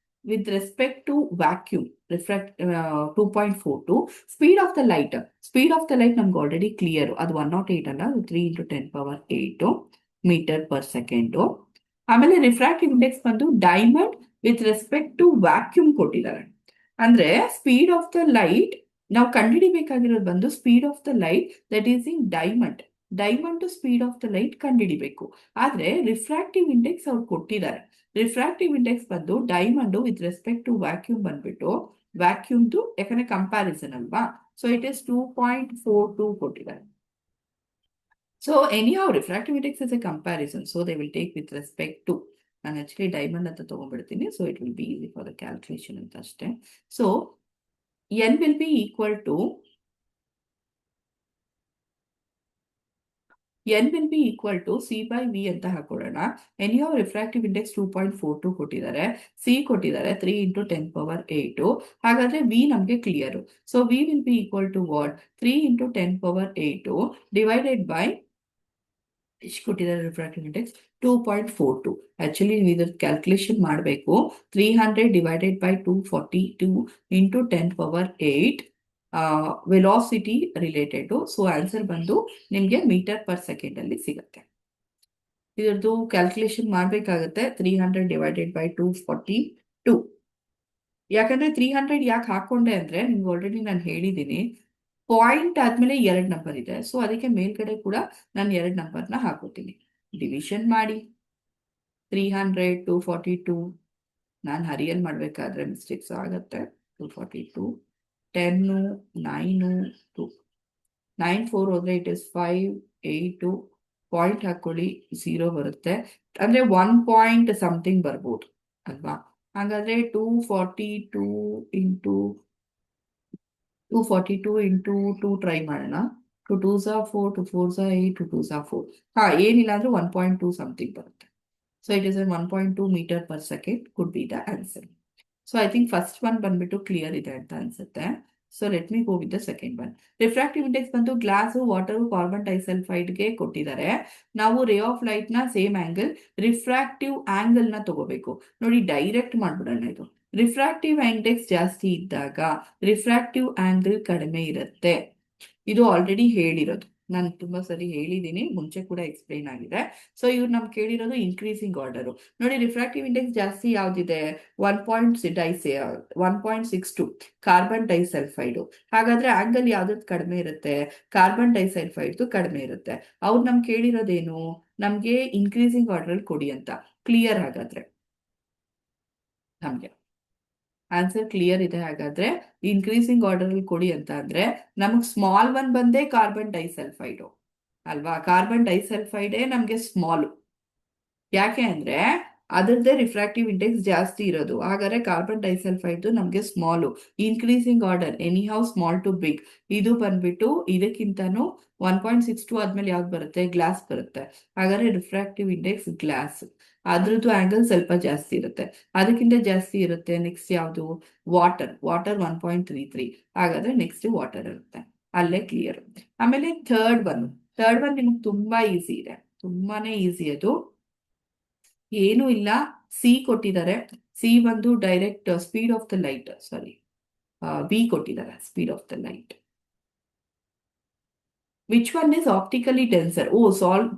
with respect to vacuum, 2.42. Speed of the light ನಮ್ಗೆ ಆಲ್ರೆಡಿ ಕ್ಲಿಯರ್, ಅದು 108 ಅಲ್ಲ, 3 into 10 power 8 metre per second. ಆಮೇಲೆ refractive index ಬಂದು diamond with respect to vacuum ಕೊಟ್ಟಿದ್ದಾರೆ. ಅಂದ್ರೆ ಸ್ಪೀಡ್ ಆಫ್ ದ ಲೈಟ್ ನಾವು ಕಂಡುಹಿಡಿಬೇಕಾಗಿರೋದು ಬಂದು speed of the light that is in diamond speed of the light ಕಂಡುಹಿಡಿಬೇಕು. ಆದ್ರೆ ರಿಫ್ರಾಕ್ಟಿವ್ ಇಂಡೆಕ್ಸ್ ಅವ್ರು ಕೊಟ್ಟಿದ್ದಾರೆ. ರಿಫ್ರಾಕ್ಟಿವ್ ಇಂಡೆಕ್ಸ್ ಬಂದು diamond with respect to vacuum ಬಂದ್ಬಿಟ್ಟು ವ್ಯಾಕ್ಯೂಮ್ದು ಯಾಕಂದ್ರೆ ಕಂಪ್ಯಾರಿಸನ್ ಅಲ್ವಾ. ಸೊ ಇಟ್ ಇಸ್ 2.42 ಕೊಟ್ಟಿದ್ದಾರೆ. So anyhow refractive index is a comparison, so they will take with respect to. ನಾನು ಆಕ್ಚುಲಿ ಡೈಮಂಡ್ ಅಂತ ತಗೊಂಡ್ಬಿಡ್ತೀನಿ. So it will be easy for the calculation ಅಂತ ಅಷ್ಟೇ. So n will be equal to N will be equal to C by V ಅಂತ ಹಾಕೊಳ್ಳೋಣ. N U refractive index 2.42 ಕೊಟ್ಟಿದ್ದಾರೆ, C ಕೊಟ್ಟಿದ್ದಾರೆ 3 × 10⁻8. ಹಾಗಾದ್ರೆ ವಿ ನಮಗೆ clear. So V will be equal to what, 3 × 10⁻8 divided by ಎಷ್ಟು ಕೊಟ್ಟಿದ್ದಾರೆ ರಿಫ್ರಾಕ್ಟಿವ್ ಇಂಡೆಕ್ಸ್ 2.42. ಆಕ್ಚುಲಿ ನೀವು ಇದ್ರ ಕ್ಯಾಲ್ಕುಲೇಷನ್ ಮಾಡಬೇಕು. 300 divided by 242 into 10⁻8 velocity related. So answer ಬಂದು ನಿಮಗೆ ಮೀಟರ್ ಪರ್ ಸೆಕೆಂಡ್ ಅಲ್ಲಿ ಸಿಗುತ್ತೆ. ಇದ್ರದ್ದು ಕ್ಯಾಲ್ಕುಲೇಷನ್ ಮಾಡಬೇಕಾಗುತ್ತೆ. 300 ಡಿವೈಡೆಡ್ ಬೈ 242. ಯಾಕಂದ್ರೆ 300 ಯಾಕೆ ಹಾಕೊಂಡೆ ಅಂದ್ರೆ ನಿಮ್ಗೆ ಆಲ್ರೆಡಿ ನಾನು ಹೇಳಿದ್ದೀನಿ, ಪಾಯಿಂಟ್ ಆದ್ಮೇಲೆ 2 ನಂಬರ್ ಇದೆ. ಸೊ ಅದಕ್ಕೆ ಮೇಲ್ಗಡೆ ಕೂಡ ನಾನು 2 ನಂಬರ್ನ ಹಾಕೋತೀನಿ. ಡಿವಿಷನ್ ಮಾಡಿ 300 242. ನಾನು ಹರಿಯಲ್ ಮಾಡಬೇಕಾದ್ರೆ ಮಿಸ್ಟೇಕ್ಸ್ ಆಗುತ್ತೆ. 242 10 9 2 9 4 ಹೋದ್ರೆ ಇಟ್ ಇಸ್ 5 8 ಪಾಯಿಂಟ್ ಹಾಕೊಳ್ಳಿ 0 ಬರುತ್ತೆ. ಅಂದ್ರೆ 1 ಪಾಯಿಂಟ್ ಸಮಥಿಂಗ್ ಬರ್ಬೋದು ಅಲ್ವಾ. ಹಾಗಾದ್ರೆ 242 ಇಂಟು 2 ಟ್ರೈ ಮಾಡೋಣ. 2 2s are 4, 2 4s are 8, 2 2s are 4. ಏನಿಲ್ಲ ಅಂದ್ರೆ 1.2 ಸಮಥಿಂಗ್ ಬರುತ್ತೆ. So it is 1.2 metre per second could be the answer. So I think first one ಬಂದ್ಬಿಟ್ಟು ಕ್ಲಿಯರ್ ಇದೆ ಅಂತ ಅನ್ಸುತ್ತೆ. So let me go with the second one. Refractive index ಬಂದು glass, water, carbon ಡೈಸಲ್ಫೈಡ್ಗೆ ಕೊಟ್ಟಿದ್ದಾರೆ. ನಾವು ರೇ ಆಫ್ ಲೈಟ್ ನ same angle, refractive angle ನ ತಗೋಬೇಕು. ನೋಡಿ ಡೈರೆಕ್ಟ್ ಮಾಡ್ಬಿಡೋಣ. ಇದು ರಿಫ್ರಾಕ್ಟಿವ್ ಇಂಡೆಕ್ಸ್ ಜಾಸ್ತಿ ಇದ್ದಾಗ ರಿಫ್ರಾಕ್ಟಿವ್ ಆಂಗಲ್ ಕಡಿಮೆ ಇರುತ್ತೆ. ಇದು ಆಲ್ರೆಡಿ ಹೇಳಿರೋದು, ನಾನು ತುಂಬಾ ಸರಿ ಹೇಳಿದ್ದೀನಿ, ಮುಂಚೆ ಕೂಡ ಎಕ್ಸ್ಪ್ಲೈನ್ ಆಗಿದೆ. ಸೊ ಇವ್ರು ನಮ್ಗೆ ಕೇಳಿರೋದು ಇನ್ಕ್ರೀಸಿಂಗ್ ಆರ್ಡರ್. ನೋಡಿ ರಿಫ್ರಾಕ್ಟಿವ್ ಇಂಡೆಕ್ಸ್ ಜಾಸ್ತಿ ಯಾವ್ದಿದೆ, 1.62 ಕಾರ್ಬನ್ ಡೈಸಲ್ಫೈಡ್. ಹಾಗಾದ್ರೆ ಆಂಗಲ್ ಯಾವ್ದು ಕಡಿಮೆ ಇರುತ್ತೆ, ಕಾರ್ಬನ್ ಡೈಸಲ್ಫೈಡ್ ಕಡಿಮೆ ಇರುತ್ತೆ. ಅವ್ರು ನಮ್ಗೆ ಕೇಳಿರೋದೇನು, ನಮ್ಗೆ ಇನ್ಕ್ರೀಸಿಂಗ್ ಆರ್ಡರ್ ಕೊಡಿ ಅಂತ. ಕ್ಲಿಯರ್ ಹಾಗಾದ್ರೆ ನಮ್ಗೆ ಆನ್ಸರ್ ಕ್ಲಿಯರ್ ಇದೆ. ಹಾಗಾದ್ರೆ ಇನ್ಕ್ರೀಸಿಂಗ್ ಆರ್ಡರ್ ಅಲ್ಲಿ ಕೊಡಿ ಅಂತ ಅಂದ್ರೆ ನಮಗ್ ಸ್ಮಾಲ್ ಒನ್ ಬಂದೇ ಕಾರ್ಬನ್ ಡೈಸಲ್ಫೈಡ್ ಅಲ್ವಾ. ಕಾರ್ಬನ್ ಡೈಸಲ್ಫೈಡೇ ನಮ್ಗೆ ಸ್ಮಾಲ್. ಯಾಕೆ ಅಂದ್ರೆ ಅದರದ್ದೇ ರಿಫ್ರಾಕ್ಟಿವ್ ಇಂಡೆಕ್ಸ್ ಜಾಸ್ತಿ ಇರೋದು. ಹಾಗಾದ್ರೆ ಕಾರ್ಬನ್ ಡೈಸಲ್ಫೈಡ್ ನಮ್ಗೆ small. Increasing order anyhow small to big. ಇದು ಬಂದ್ಬಿಟ್ಟು ಇದಕ್ಕಿಂತನೂ 1.62 ಆದ್ಮೇಲೆ ಯಾವ್ದು ಬರುತ್ತೆ, ಗ್ಲಾಸ್ ಬರುತ್ತೆ. ಹಾಗಾದ್ರೆ ರಿಫ್ರಾಕ್ಟಿವ್ ಇಂಡೆಕ್ಸ್ ಗ್ಲಾಸ್, ಅದ್ರದ್ದು ಆಂಗಲ್ ಸ್ವಲ್ಪ ಜಾಸ್ತಿ ಇರುತ್ತೆ. ಅದಕ್ಕಿಂತ ಜಾಸ್ತಿ ಇರುತ್ತೆ ನೆಕ್ಸ್ಟ್ ಯಾವುದು, ವಾಟರ್. ವಾಟರ್ 1.33. ಹಾಗಾದ್ರೆ ನೆಕ್ಸ್ಟ್ ವಾಟರ್ ಇರುತ್ತೆ. ಅಲ್ಲೇ ಕ್ಲಿಯರ್. ಆಮೇಲೆ ಥರ್ಡ್ ಒನ್ ನಿಮ್ಗೆ ತುಂಬಾ ಈಸಿ ಇದೆ, ತುಂಬಾನೇ ಈಸಿ. ಅದು ಏನು ಇಲ್ಲ, ಸಿ ಕೊಟ್ಟಿದ್ದಾರೆ. ಸಿ ಒಂದು direct speed of the light, sorry V ಕೊಟ್ಟಿದ್ದಾರೆ speed of the light. Which one is optically denser.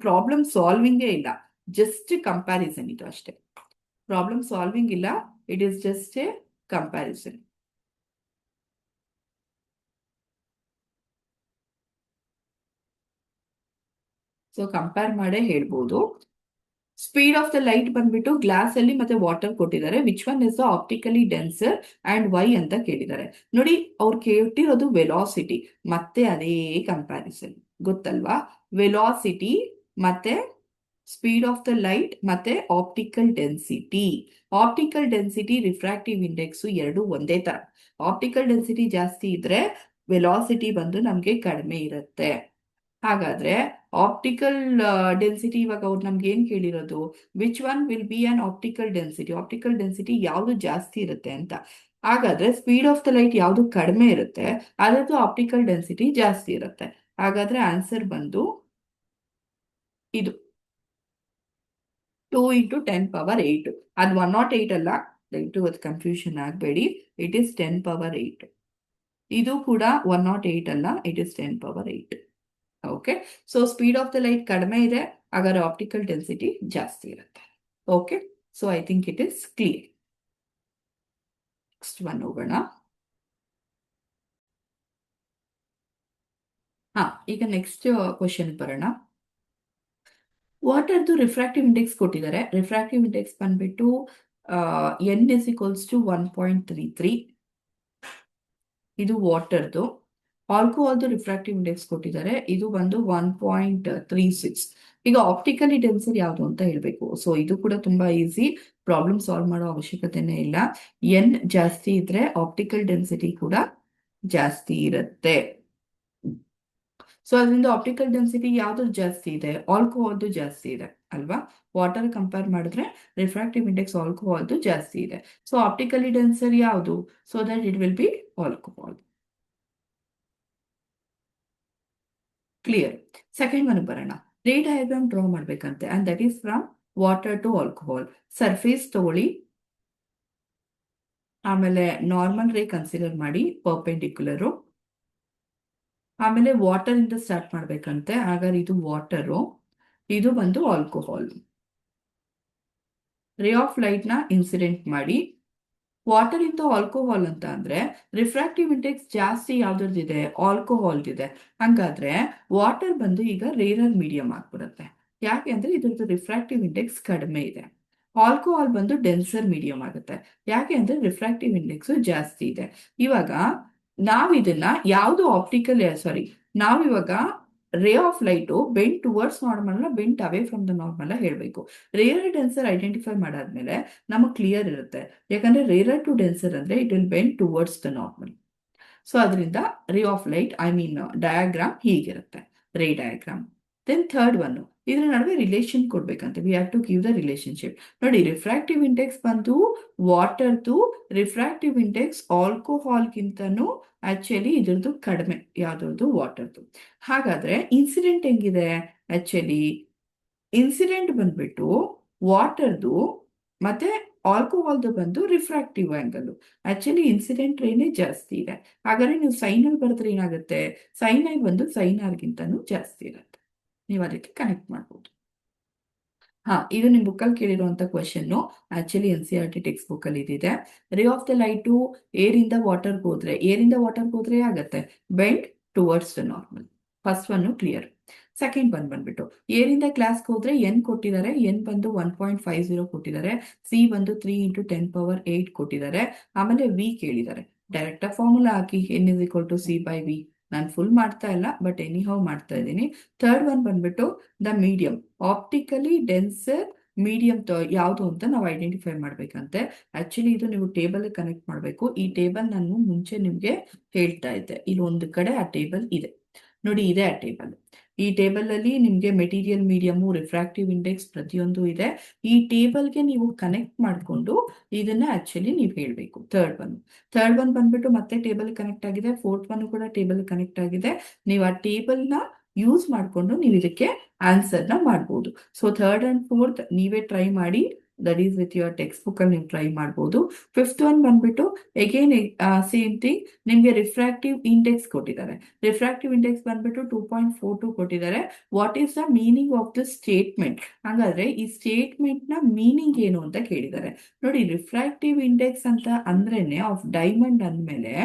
Problem ಸಾಲ್ವಿಂಗೇ ಇಲ್ಲ, ಜಸ್ಟ್ ಕಂಪ್ಯಾರಿಸನ್ ಇದು ಅಷ್ಟೇ. ಪ್ರಾಬ್ಲಮ್ ಸಾಲ್ವಿಂಗ್ ಇಲ್ಲ, it is just a comparison. So compare ಮಾಡೇ ಹೇಳ್ಬೋದು. ಸ್ಪೀಡ್ ಆಫ್ ದ ಲೈಟ್ ಬಂದ್ಬಿಟ್ಟು glass ಅಲ್ಲಿ ಮತ್ತೆ ವಾಟರ್ ಕೊಟ್ಟಿದ್ದಾರೆ. Which one is the optically denser and why ಅಂತ ಕೇಳಿದ್ದಾರೆ. ನೋಡಿ ಅವ್ರು ಕೇಳಿರೋದು ವೆಲಾಸಿಟಿ, ಮತ್ತೆ ಅದೇ ಕಂಪ್ಯಾರಿಸನ್ ಗೊತ್ತಲ್ವಾ. ವೆಲಾಸಿಟಿ ಮತ್ತೆ ಸ್ಪೀಡ್ ಆಫ್ ದ ಲೈಟ್ ಮತ್ತೆ optical density. Optical density, refractive index ಎರಡು ಒಂದೇ ತರ. ಆಪ್ಟಿಕಲ್ ಡೆನ್ಸಿಟಿ ಜಾಸ್ತಿ ಇದ್ರೆ ವೆಲಾಸಿಟಿ ಬಂದು ನಮ್ಗೆ ಕಡಿಮೆ ಇರುತ್ತೆ. ಹಾಗಾದ್ರೆ ಆಪ್ಟಿಕಲ್ ಡೆನ್ಸಿಟಿ, ಇವಾಗ ಅವ್ರು ನಮ್ಗೆ ಏನ್ ಕೇಳಿರೋದು, which one will be an optical density. Optical density ಯಾವ್ದು ಜಾಸ್ತಿ ಇರುತ್ತೆ ಅಂತ. ಹಾಗಾದ್ರೆ ಸ್ಪೀಡ್ ಆಫ್ ದ ಲೈಟ್ ಯಾವ್ದು ಕಡಿಮೆ ಇರುತ್ತೆ, ಅದರದ್ದು ಆಪ್ಟಿಕಲ್ ಡೆನ್ಸಿಟಿ ಜಾಸ್ತಿ ಇರುತ್ತೆ. ಹಾಗಾದ್ರೆ ಆನ್ಸರ್ ಬಂದು ಇದು 2 × 10⁻8. ಅದು 108 ಅಲ್ಲ, ದಯವಿಟ್ಟು ಅದು ಕನ್ಫ್ಯೂಷನ್ ಆಗಬೇಡಿ. It is 10⁻8. ಇದು ಕೂಡ 108 ಅಲ್ಲ, it is 10⁻8. Okay. So speed of the light ಕಡಿಮೆ ಇದೆ, ಹಾಗಾದ್ರೆ ಆಪ್ಟಿಕಲ್ ಡೆನ್ಸಿಟಿ ಜಾಸ್ತಿ ಇರುತ್ತೆ. Okay. So I think it is clear. Next one ಹೋಗೋಣ. ಈಗ ನೆಕ್ಸ್ಟ್ ಕ್ವಶನ್ ಬರೋಣ. ವಾಟರ್ದು ರಿಫ್ರಾಕ್ಟಿವ್ ಇಂಡೆಕ್ಸ್ ಕೊಟ್ಟಿದ್ದಾರೆ. ರಿಫ್ರಾಕ್ಟಿವ್ ಇಂಡೆಕ್ಸ್ ಬಂದ್ಬಿಟ್ಟು n is equals to 1.33. ಇದು ವಾಟರ್ದು. ಆಲ್ಕೋಹಾಲ್ದು ರಿಫ್ರಾಕ್ಟಿವ್ ಇಂಡೆಕ್ಸ್ ಕೊಟ್ಟಿದ್ದಾರೆ. ಇದು ಬಂದು 1.36. ಈಗ ಆಪ್ಟಿಕಲಿ ಡೆನ್ಸರ್ ಯಾವುದು ಅಂತ ಹೇಳ್ಬೇಕು. ಸೊ ಇದು ಕೂಡ ತುಂಬಾ ಈಸಿ, ಪ್ರಾಬ್ಲಮ್ ಸಾಲ್ವ್ ಮಾಡೋ ಅವಶ್ಯಕತೆನೇ ಇಲ್ಲ. ಎನ್ ಜಾಸ್ತಿ ಇದ್ರೆ ಆಪ್ಟಿಕಲ್ ಡೆನ್ಸಿಟಿ ಕೂಡ ಜಾಸ್ತಿ ಇರುತ್ತೆ. ಸೊ ಅದರಿಂದ ಆಪ್ಟಿಕಲ್ ಡೆನ್ಸಿಟಿ ಯಾವ್ದು ಜಾಸ್ತಿ ಇದೆ? ಆಲ್ಕೋಹಾಲ್ದು ಜಾಸ್ತಿ ಇದೆ ಅಲ್ವಾ? ವಾಟರ್ ಕಂಪೇರ್ ಮಾಡಿದ್ರೆ ರಿಫ್ರಾಕ್ಟಿವ್ ಇಂಡೆಕ್ಸ್ ಆಲ್ಕೋಹಾಲ್ದು ಜಾಸ್ತಿ ಇದೆ. ಸೊ ಆಪ್ಟಿಕಲಿ ಡೆನ್ಸರ್ ಯಾವುದು? So that it will be alcohol. Clear. Second one ಬರೋಣ. ರೇ ಡಯಾಗ್ರಾಮ್ ಡ್ರಾ ಮಾಡ್ಬೇಕಂತೆ, and that is from water to alcohol. Surface ತಗೊಳ್ಳಿ, ಆಮೇಲೆ ನಾರ್ಮಲ್ ರೇ ಕನ್ಸಿಡರ್ ಮಾಡಿ ಪರ್ಪೆಂಡಿಕ್ಯುಲರು, ಆಮೇಲೆ ವಾಟರ್ ಇಂದ ಸ್ಟಾರ್ಟ್ ಮಾಡ್ಬೇಕಂತೆ. ಹಾಗಾದ್ರೆ ಇದು ವಾಟರು, ಇದು ಬಂದು ಆಲ್ಕೋಹಾಲ್. ರೇ ಆಫ್ ಲೈಟ್ ನ ಇನ್ಸಿಡೆಂಟ್ ಮಾಡಿ. ವಾಟರ್ ಇಂದ ಆಲ್ಕೋಹಾಲ್ ಅಂತ ಅಂದ್ರೆ ರಿಫ್ರಾಕ್ಟಿವ್ ಇಂಡೆಕ್ಸ್ ಜಾಸ್ತಿ ಯಾವ್ದ್ರದ್ದಿದೆ? ಆಲ್ಕೋಹಾಲ್ದಿದೆ. ಹಂಗಾದ್ರೆ ವಾಟರ್ ಬಂದು ಈಗ ರೇರರ್ ಮೀಡಿಯಂ ಆಗ್ಬಿಡುತ್ತೆ. ಯಾಕೆ ಅಂದ್ರೆ ಇದ್ರದ್ದು ರಿಫ್ರಾಕ್ಟಿವ್ ಇಂಡೆಕ್ಸ್ ಕಡಿಮೆ ಇದೆ. ಆಲ್ಕೋಹಾಲ್ ಬಂದು ಡೆನ್ಸರ್ ಮೀಡಿಯಂ ಆಗುತ್ತೆ. ಯಾಕೆ ಅಂದ್ರೆ ರಿಫ್ರಾಕ್ಟಿವ್ ಇಂಡೆಕ್ಸ್ ಜಾಸ್ತಿ ಇದೆ. ಇವಾಗ ನಾವಿದನ್ನ ಯಾವುದು ಆಪ್ಟಿಕಲ್ ಸಾರಿ ನಾವಿವಾಗ ray of light bent towards normal ನ bent away from the normal ಹೇಳ್ಬೇಕು. ರೇರರ್ ಡೆನ್ಸರ್ ಐಡೆಂಟಿಫೈ ಮಾಡಾದ್ಮೇಲೆ ನಮಗೆ ಕ್ಲಿಯರ್ ಇರುತ್ತೆ. ಯಾಕಂದ್ರೆ ರೇರರ್ ಟು ಡೆನ್ಸರ್ ಅಂದ್ರೆ it will bent towards the normal. So ಅದರಿಂದ ray of light diagram ಹೀಗಿರುತ್ತೆ, ray diagram. Then third one, ಇದ್ರ ನಡುವೆ ರಿಲೇಷನ್ ಕೊಡ್ಬೇಕಂತೆ. We have to give the relationship. ನೋಡಿ, ರಿಫ್ರಾಕ್ಟಿವ್ ಇಂಡೆಕ್ಸ್ ಬಂದು ವಾಟರ್ದು ರಿಫ್ರಾಕ್ಟಿವ್ ಇಂಡೆಕ್ಸ್ ಆಲ್ಕೋಹಾಲ್ಗಿಂತನೂ ಆಕ್ಚುಲಿ ಇದ್ರದ್ದು ಕಡಿಮೆ, ಯಾವ್ದು ವಾಟರ್ದು. ಹಾಗಾದ್ರೆ ಇನ್ಸಿಡೆಂಟ್ ಹೆಂಗಿದೆ? ಆಕ್ಚುಲಿ ಇನ್ಸಿಡೆಂಟ್ ಬಂದ್ಬಿಟ್ಟು ವಾಟರ್ದು ಮತ್ತೆ ಆಲ್ಕೋಹಾಲ್ದು ಬಂದು ರಿಫ್ರಾಕ್ಟಿವ್ ಆಂಗಲ್. ಆಕ್ಚುಲಿ ಇನ್ಸಿಡೆಂಟ್ ರೇನೇ ಜಾಸ್ತಿ ಇದೆ. ಹಾಗಾದ್ರೆ ನೀವು ಸೈನಲ್ಲಿ ಬರೆದ್ರೆ ಏನಾಗುತ್ತೆ? ಸೈನ್ ಬಂದು ಸೈನಾರ್ಗಿಂತನೂ ಜಾಸ್ತಿ ಇರುತ್ತೆ. ನೀವು ಅದಕ್ಕೆ ಕನೆಕ್ಟ್ ಮಾಡ್ಬೋದು. ಇದು ನಿಮ್ ಬುಕ್ಕಲ್ಲಿ ಕೇಳಿರುವಂತ question. Actually NCERT text book ಅಲ್ಲಿ ಇದಿದೆ. Ray of the light air ಇಂದ ವಾಟರ್ಗೆ ಹೋದ್ರೆ ಆಗತ್ತೆ bend towards the normal. First one clear. Second one ಬಂದ್ಬಿಟ್ಟು ಏರಿಂದ ಕ್ಲಾಸ್ಗೆ ಹೋದ್ರೆ ಎನ್ ಕೊಟ್ಟಿದ್ದಾರೆ. ಎನ್ ಬಂದು 1.50 ಕೊಟ್ಟಿದ್ದಾರೆ. ಸಿ ಬಂದು 3 × 10⁸ ಕೊಟ್ಟಿದ್ದಾರೆ. ಆಮೇಲೆ ವಿ ಕೇಳಿದ್ದಾರೆ. ಡೈರೆಕ್ಟ್ ಫಾರ್ಮುಲಾ ಹಾಕಿ N = C/V. ನಾನು ಫುಲ್ ಮಾಡ್ತಾ ಇಲ್ಲ, ಬಟ್ ಎನಿಹೌ ಮಾಡ್ತಾ ಇದ್ದೀನಿ. ಥರ್ಡ್ ಒನ್ ಬಂದ್ಬಿಟ್ಟು the medium, optically denser medium ಯಾವುದು ಅಂತ ನಾವು ಐಡೆಂಟಿಫೈ ಮಾಡ್ಬೇಕಂತೆ. ಆಕ್ಚುಲಿ ಇದು ನೀವು ಟೇಬಲ್ ಕನೆಕ್ಟ್ ಮಾಡಬೇಕು. ಈ ಟೇಬಲ್ ನಾನು ಮುಂಚೆ ನಿಮ್ಗೆ ಹೇಳ್ತಾ ಇದ್ದೆ. ಇಲ್ಲಿ ಒಂದು ಕಡೆ ಆ ಟೇಬಲ್ ಇದೆ ನೋಡಿ, ಇದೆ ಆ ಟೇಬಲ್. ಈ ಟೇಬಲ್ ಅಲ್ಲಿ ನಿಮ್ಗೆ ಮೆಟೀರಿಯಲ್ ಮೀಡಿಯಮು, ರಿಫ್ರಾಕ್ಟಿವ್ ಇಂಡೆಕ್ಸ್ ಪ್ರತಿಯೊಂದು ಇದೆ. ಈ ಟೇಬಲ್ಗೆ ನೀವು ಕನೆಕ್ಟ್ ಮಾಡಿಕೊಂಡು ಇದನ್ನ ಆಕ್ಚುಲಿ ನೀವು ಹೇಳ್ಬೇಕು. ಥರ್ಡ್ ಒನ್ ಬಂದ್ಬಿಟ್ಟು ಮತ್ತೆ ಟೇಬಲ್ ಕನೆಕ್ಟ್ ಆಗಿದೆ. ಫೋರ್ತ್ ಒನ್ ಕೂಡ ಟೇಬಲ್ ಕನೆಕ್ಟ್ ಆಗಿದೆ. ನೀವು ಆ ಟೇಬಲ್ ನ ಯೂಸ್ ಮಾಡಿಕೊಂಡು ನೀವು ಇದಕ್ಕೆ ಆನ್ಸರ್ ನ ಮಾಡ್ಬೋದು. ಸೊ ಥರ್ಡ್ ಅಂಡ್ ಫೋರ್ತ್ ನೀವೇ ಟ್ರೈ ಮಾಡಿ. That is with your text book ಅಲ್ಲಿ ನೀವು ಟ್ರೈ ಮಾಡ್ಬೋದು. ಫಿಫ್ತ್ ಒನ್ ಬಂದ್ಬಿಟ್ಟು ಅಗೇನ್ ಸೇಮ್ ಥಿಂಗ್, ನಿಮ್ಗೆ ರಿಫ್ರಾಕ್ಟಿವ್ ಇಂಡೆಕ್ಸ್ ಕೊಟ್ಟಿದ್ದಾರೆ. ರಿಫ್ರಾಕ್ಟಿವ್ ಇಂಡೆಕ್ಸ್ ಬಂದ್ಬಿಟ್ಟು 2.42 ಕೊಟ್ಟಿದ್ದಾರೆ. What is the meaning of the statement? ಹಾಗಾದ್ರೆ ಈ ಸ್ಟೇಟ್ಮೆಂಟ್ ನ ಮೀನಿಂಗ್ ಏನು ಅಂತ ಕೇಳಿದ್ದಾರೆ. ನೋಡಿ, ರಿಫ್ರಾಕ್ಟಿವ್ ಇಂಡೆಕ್ಸ್ ಅಂತ ಅಂದ್ರೇನೆ ಆಫ್ ಡೈಮಂಡ್ ಅಂದ್ಮೇಲೆ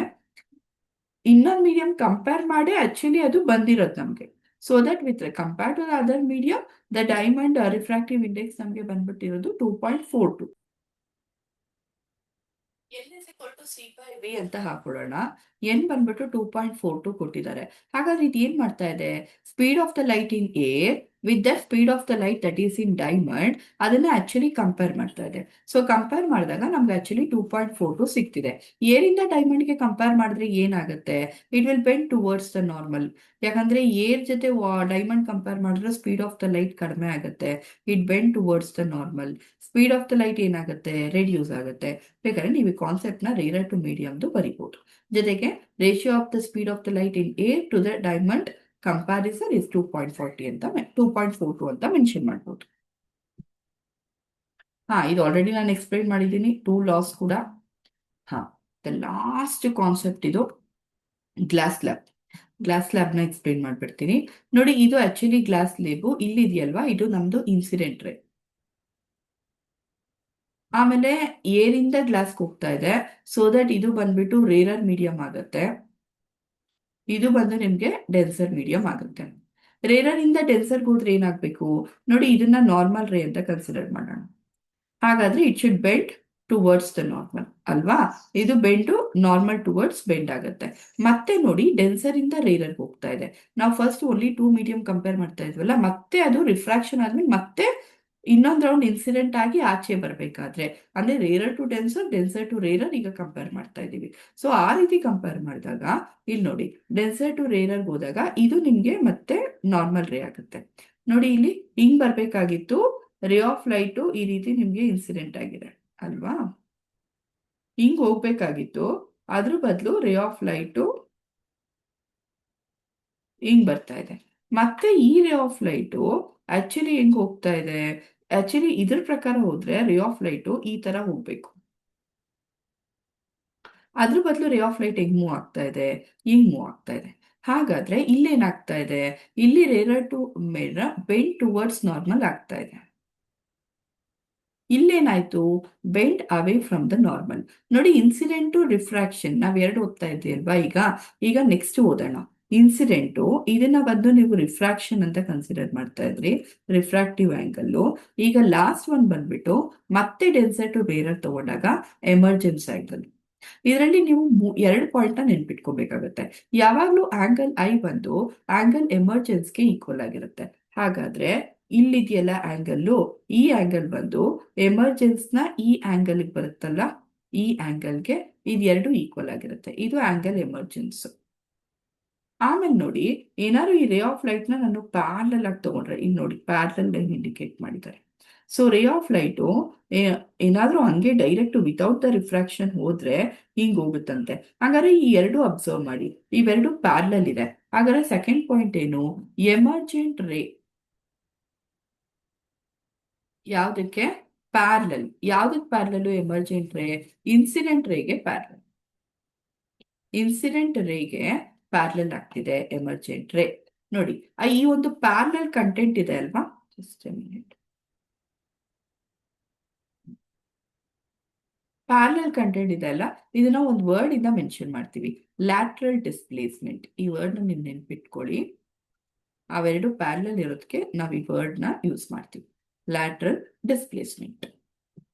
ಇನ್ನೊಂದು ಮೀಡಿಯಂ ಕಂಪೇರ್ ಮಾಡಿ ಆಕ್ಚುಲಿ ಅದು ಬಂದಿರೋದು ನಮ್ಗೆ. So that with compare to the other medium the diamond refractive index ನಮಗೆ ಬಂದ್ಬಿಟ್ಟಿರೋದು 2.42. N = C/V ಅಂತ ಹಾಕೊಳ್ಳೋಣ. ಎನ್ ಬಂದ್ಬಿಟ್ಟು 2.42 ಕೊಟ್ಟಿದ್ದಾರೆ. ಹಾಗಾದ್ರೆ ಇದು ಏನ್ ಮಾಡ್ತಾ ಇದೆ? Speed of the light in air with the speed of the light that is in diamond, ಅದನ್ನ ಆಕ್ಚುಲಿ ಕಂಪೇರ್ ಮಾಡ್ತಾ ಇದೆ. ಸೊ ಕಂಪೇರ್ ಮಾಡಿದಾಗ ನಮ್ಗೆ ಆಕ್ಚುಲಿ 2.42 ಸಿಗ್ತಿದೆ. ಏರಿಂದ ಡೈಮಂಡ್ಗೆ ಕಂಪೇರ್ ಮಾಡಿದ್ರೆ ಏನಾಗುತ್ತೆ? It will bend towards the normal. ಯಾಕಂದ್ರೆ ಏರ್ ಜೊತೆ ಡೈಮಂಡ್ ಕಂಪೇರ್ ಮಾಡಿದ್ರೆ ಸ್ಪೀಡ್ ಆಫ್ ದ ಲೈಟ್ ಕಡಿಮೆ ಆಗುತ್ತೆ. It bend towards the normal. Speed of the light ಏನಾಗುತ್ತೆ? ರೆಡ್ಯೂಸ್ ಆಗುತ್ತೆ. ಬೇಕಾದ್ರೆ ನೀವು ಈ ಕಾನ್ಸೆಪ್ಟ್ ನ ರೇರರ್ ಟು ಮೀಡಿಯಂದು ಬರೀಬಹುದು. ಜೊತೆಗೆ ratio of the speed of the light in air to the diamond comparison is 2.42 ಅಂತ ಮೆನ್ಷನ್ ಮಾಡ್ಬೋದು. ಇದು ಆಲ್ರೆಡಿ ನಾನು ಎಕ್ಸ್ಪ್ಲೈನ್ ಮಾಡಿದ್ದೀನಿ. 2 ಲಾಸ್ ಕೂಡ. ದ ಲಾಸ್ಟ್ ಕಾನ್ಸೆಪ್ಟ್ ಇದು ಗ್ಲಾಸ್ ಲ್ಯಾಬ್ ನ ಎಕ್ಸ್ಪ್ಲೈನ್ ಮಾಡ್ಬಿಡ್ತೀನಿ. ನೋಡಿ, ಇದು ಆಕ್ಚುಲಿ ಗ್ಲಾಸ್ ಲ್ಯಾಬು. ಇಲ್ಲಿದೆಯಲ್ವಾ, ಇದು ನಮ್ದು ಇನ್ಸಿಡೆಂಟ್ ರೇ. ಆಮೇಲೆ ಏರಿಂದ ಗ್ಲಾಸ್ಗೆ ಹೋಗ್ತಾ ಇದೆ. ಸೊ ದಟ್ ಇದು ಬಂದ್ಬಿಟ್ಟು ರೇರರ್ ಮೀಡಿಯಂ ಆಗುತ್ತೆ. ಇದು ಬಂದು ನಿಮ್ಗೆ ಡೆನ್ಸರ್ ಮೀಡಿಯಂ ಆಗುತ್ತೆ. ರೇರರ್ ಇಂದ ಡೆನ್ಸರ್ಗೆ ಹೋದ್ರೆ ಏನಾಗಬೇಕು? ನೋಡಿ, ಇದನ್ನ ನಾರ್ಮಲ್ ರೇ ಅಂತ ಕನ್ಸಿಡರ್ ಮಾಡೋಣ. ಹಾಗಾದ್ರೆ it should bend towards the normal ಅಲ್ವಾ? ಇದು ಬೆಂಡು ನಾರ್ಮಲ್ ಟುವರ್ಡ್ಸ್ ಬೆಂಡ್ ಆಗುತ್ತೆ. ಮತ್ತೆ ನೋಡಿ, ಡೆನ್ಸರ್ ಇಂದ ರೇರರ್ಗೆ ಹೋಗ್ತಾ ಇದೆ. ನಾವು ಫಸ್ಟ್ ಓನ್ಲಿ 2 ಮೀಡಿಯಂ ಕಂಪೇರ್ ಮಾಡ್ತಾ ಇದ್ವಲ್ಲ, ಮತ್ತೆ ಅದು ರಿಫ್ರಾಕ್ಷನ್ ಆದ್ಮೇಲೆ ಮತ್ತೆ ಇನ್ನೊಂದು ರೌಂಡ್ ಇನ್ಸಿಡೆಂಟ್ ಆಗಿ ಆಚೆ ಬರಬೇಕಾದ್ರೆ, ಅಂದ್ರೆ rarer to denser, denser to rarer ಈಗ ಕಂಪೇರ್ ಮಾಡ್ತಾ ಇದ್ದೀವಿ. ಸೊ ಆ ರೀತಿ ಕಂಪೇರ್ ಮಾಡಿದಾಗ ಇಲ್ಲಿ ನೋಡಿ, ಡೆನ್ಸರ್ ಟು ರೇರರ್ ಹೋದಾಗ ಇದು ನಿಮ್ಗೆ ಮತ್ತೆ ನಾರ್ಮಲ್ ರೇ ಆಗುತ್ತೆ. ನೋಡಿ ಇಲ್ಲಿ ಹಿಂಗ್ ಬರ್ಬೇಕಾಗಿತ್ತು, ರೇ ಆಫ್ ಲೈಟು ಈ ರೀತಿ ನಿಮ್ಗೆ ಇನ್ಸಿಡೆಂಟ್ ಆಗಿದೆ ಅಲ್ವಾ, ಹಿಂಗ್ ಹೋಗ್ಬೇಕಾಗಿತ್ತು. ಅದ್ರ ಬದಲು ರೇ ಆಫ್ ಲೈಟು ಹಿಂಗ್ ಬರ್ತಾ ಇದೆ. ಮತ್ತೆ ಈ ರೇ ಆಫ್ ಲೈಟು ಆಕ್ಚುಲಿ ಹೆಂಗ್ ಹೋಗ್ತಾ ಇದೆ, ಆಕ್ಚುಲಿ ಇದ್ರ ಪ್ರಕಾರ ಹೋದ್ರೆ ರೇ ಆಫ್ ಲೈಟು ಈ ತರ ಹೋಗ್ಬೇಕು. ಅದ್ರ ಬದಲು ರೇ ಆಫ್ ಲೈಟ್ ಹೆಂಗ್ ಮೂವ್ ಆಗ್ತಾ ಇದೆ, ಹಿಂಗ್ ಮೂವ್ ಆಗ್ತಾ ಇದೆ. ಹಾಗಾದ್ರೆ ಇಲ್ಲೇನಾಗ್ತಾ ಇದೆ, ಇಲ್ಲಿ rarer to mirror bend towards normal ಆಗ್ತಾ ಇದೆ. ಇಲ್ಲೇನಾಯ್ತು, bend away from the normal. ನೋಡಿ ಇನ್ಸಿಡೆಂಟು ರಿಫ್ರಾಕ್ಷನ್ ನಾವ್ ಎರಡು ಓದ್ತಾ ಇದ್ದೀವಿ ಅಲ್ವಾ. ಈಗ ನೆಕ್ಸ್ಟ್ ಓದೋಣ. ಇನ್ಸಿಡೆಂಟು ಇದನ್ನ ಬಂದು ನೀವು ರಿಫ್ರಾಕ್ಷನ್ ಅಂತ ಕನ್ಸಿಡರ್ ಮಾಡ್ತಾ ಇದ್ರಿ, ರಿಫ್ರಾಕ್ಟಿವ್ ಆಂಗಲ್. ಈಗ ಲಾಸ್ಟ್ ಒನ್ ಬಂದ್ಬಿಟ್ಟು ಮತ್ತೆ ಡೆನ್ಸರ್ ಟು ರೇರರ್ ತಗೊಂಡಾಗ ಎಮರ್ಜೆನ್ಸ್ ಆಂಗಲ್. ಇದರಲ್ಲಿ ನೀವು ಎರಡು ಪಾಯಿಂಟ್ ನೆನ್ಪಿಟ್ಕೋಬೇಕಾಗತ್ತೆ. ಯಾವಾಗ್ಲೂ ಆಂಗಲ್ ಐ ಬಂದು ಆಂಗಲ್ ಎಮರ್ಜೆನ್ಸ್ಗೆ ಈಕ್ವಲ್ ಆಗಿರುತ್ತೆ. ಹಾಗಾದ್ರೆ ಇಲ್ಲಿದೆಯಲ್ಲ ಆಂಗಲ್ಲು, ಈ ಆಂಗಲ್ ಬಂದು ಎಮರ್ಜೆನ್ಸ್ ನ ಈ ಆಂಗಲ್ ಬರುತ್ತಲ್ಲ, ಈ ಆಂಗಲ್ಗೆ ಇದೆರಡು ಈಕ್ವಲ್ ಆಗಿರುತ್ತೆ. ಇದು ಆಂಗಲ್ ಎಮರ್ಜೆನ್ಸ್. ಆಮೇಲೆ ನೋಡಿ, ಏನಾದ್ರು ಈ ರೇ ಆಫ್ ಲೈಟ್ ನ ನಾನು ಪ್ಯಾರಲಲ್ ಆಗಿ ತಗೊಂಡ್ರೆ, ಇಲ್ಲಿ ನೋಡಿ ಪ್ಯಾರಲಲ್ ಇಂಡಿಕೇಟ್ ಮಾಡಿದ್ದಾರೆ. ಸೊ ರೇ ಆಫ್ ಲೈಟು ಏನಾದ್ರೂ ಹಂಗೆ ಡೈರೆಕ್ಟ್ ವಿತೌಟ್ ದ ರಿಫ್ರಾಕ್ಷನ್ ಹೋದ್ರೆ ಹಿಂಗ್ ಹೋಗುತ್ತಂತೆ. ಹಾಗಾದ್ರೆ ಈ ಎರಡು ಅಬ್ಸರ್ವ್ ಮಾಡಿ, ಇವೆರಡು ಪ್ಯಾರಲಲ್ ಇದೆ. ಹಾಗಾದ್ರೆ ಸೆಕೆಂಡ್ ಪಾಯಿಂಟ್ ಏನು, ಎಮರ್ಜೆಂಟ್ ರೇ ಯಾವ್ದಕ್ಕೆ ಪ್ಯಾರಲಲ್. ಯಾವ್ದಕ್ಕೆ ಪ್ಯಾರಲಲ್ ಎಮರ್ಜೆಂಟ್ ರೇ, ಇನ್ಸಿಡೆಂಟ್ ರೇಗೆ ಪ್ಯಾರಲಲ್. ಇನ್ಸಿಡೆಂಟ್ ರೇಗೆ ಪ್ಯಾರಲಲ್ ಆಗ್ತಿದೆ ಎಮರ್ಜೆಂಟ್ ರೇ. ನೋಡಿ ಈ ಒಂದು ಪ್ಯಾರಲಲ್ ಕಂಟೆಂಟ್ ಇದೆ ಅಲ್ವಾ, ಜಸ್ಟ್ ಮಿನಿಟ್. ಪ್ಯಾರಲಲ್ ಕಂಟೆಂಟ್ ಇದೆ ಅಲ್ಲ, ಇದನ್ನ ಒಂದು ವರ್ಡ್ ಇಂದ ಮೆನ್ಷನ್ ಮಾಡ್ತೀವಿ, ಲ್ಯಾಟ್ರಲ್ ಡಿಸ್ಪ್ಲೇಸ್ಮೆಂಟ್. ಈ ವರ್ಡ್ ನ ನೀವು ನೆನ್ಪಿಟ್ಕೊಳ್ಳಿ. ಅವೆರಡು ಪ್ಯಾರಲಲ್ ಇರೋದಕ್ಕೆ ನಾವು ಈ ವರ್ಡ್ ನ ಯೂಸ್ ಮಾಡ್ತೀವಿ, ಲ್ಯಾಟ್ರಲ್ ಡಿಸ್ಪ್ಲೇಸ್ಮೆಂಟ್.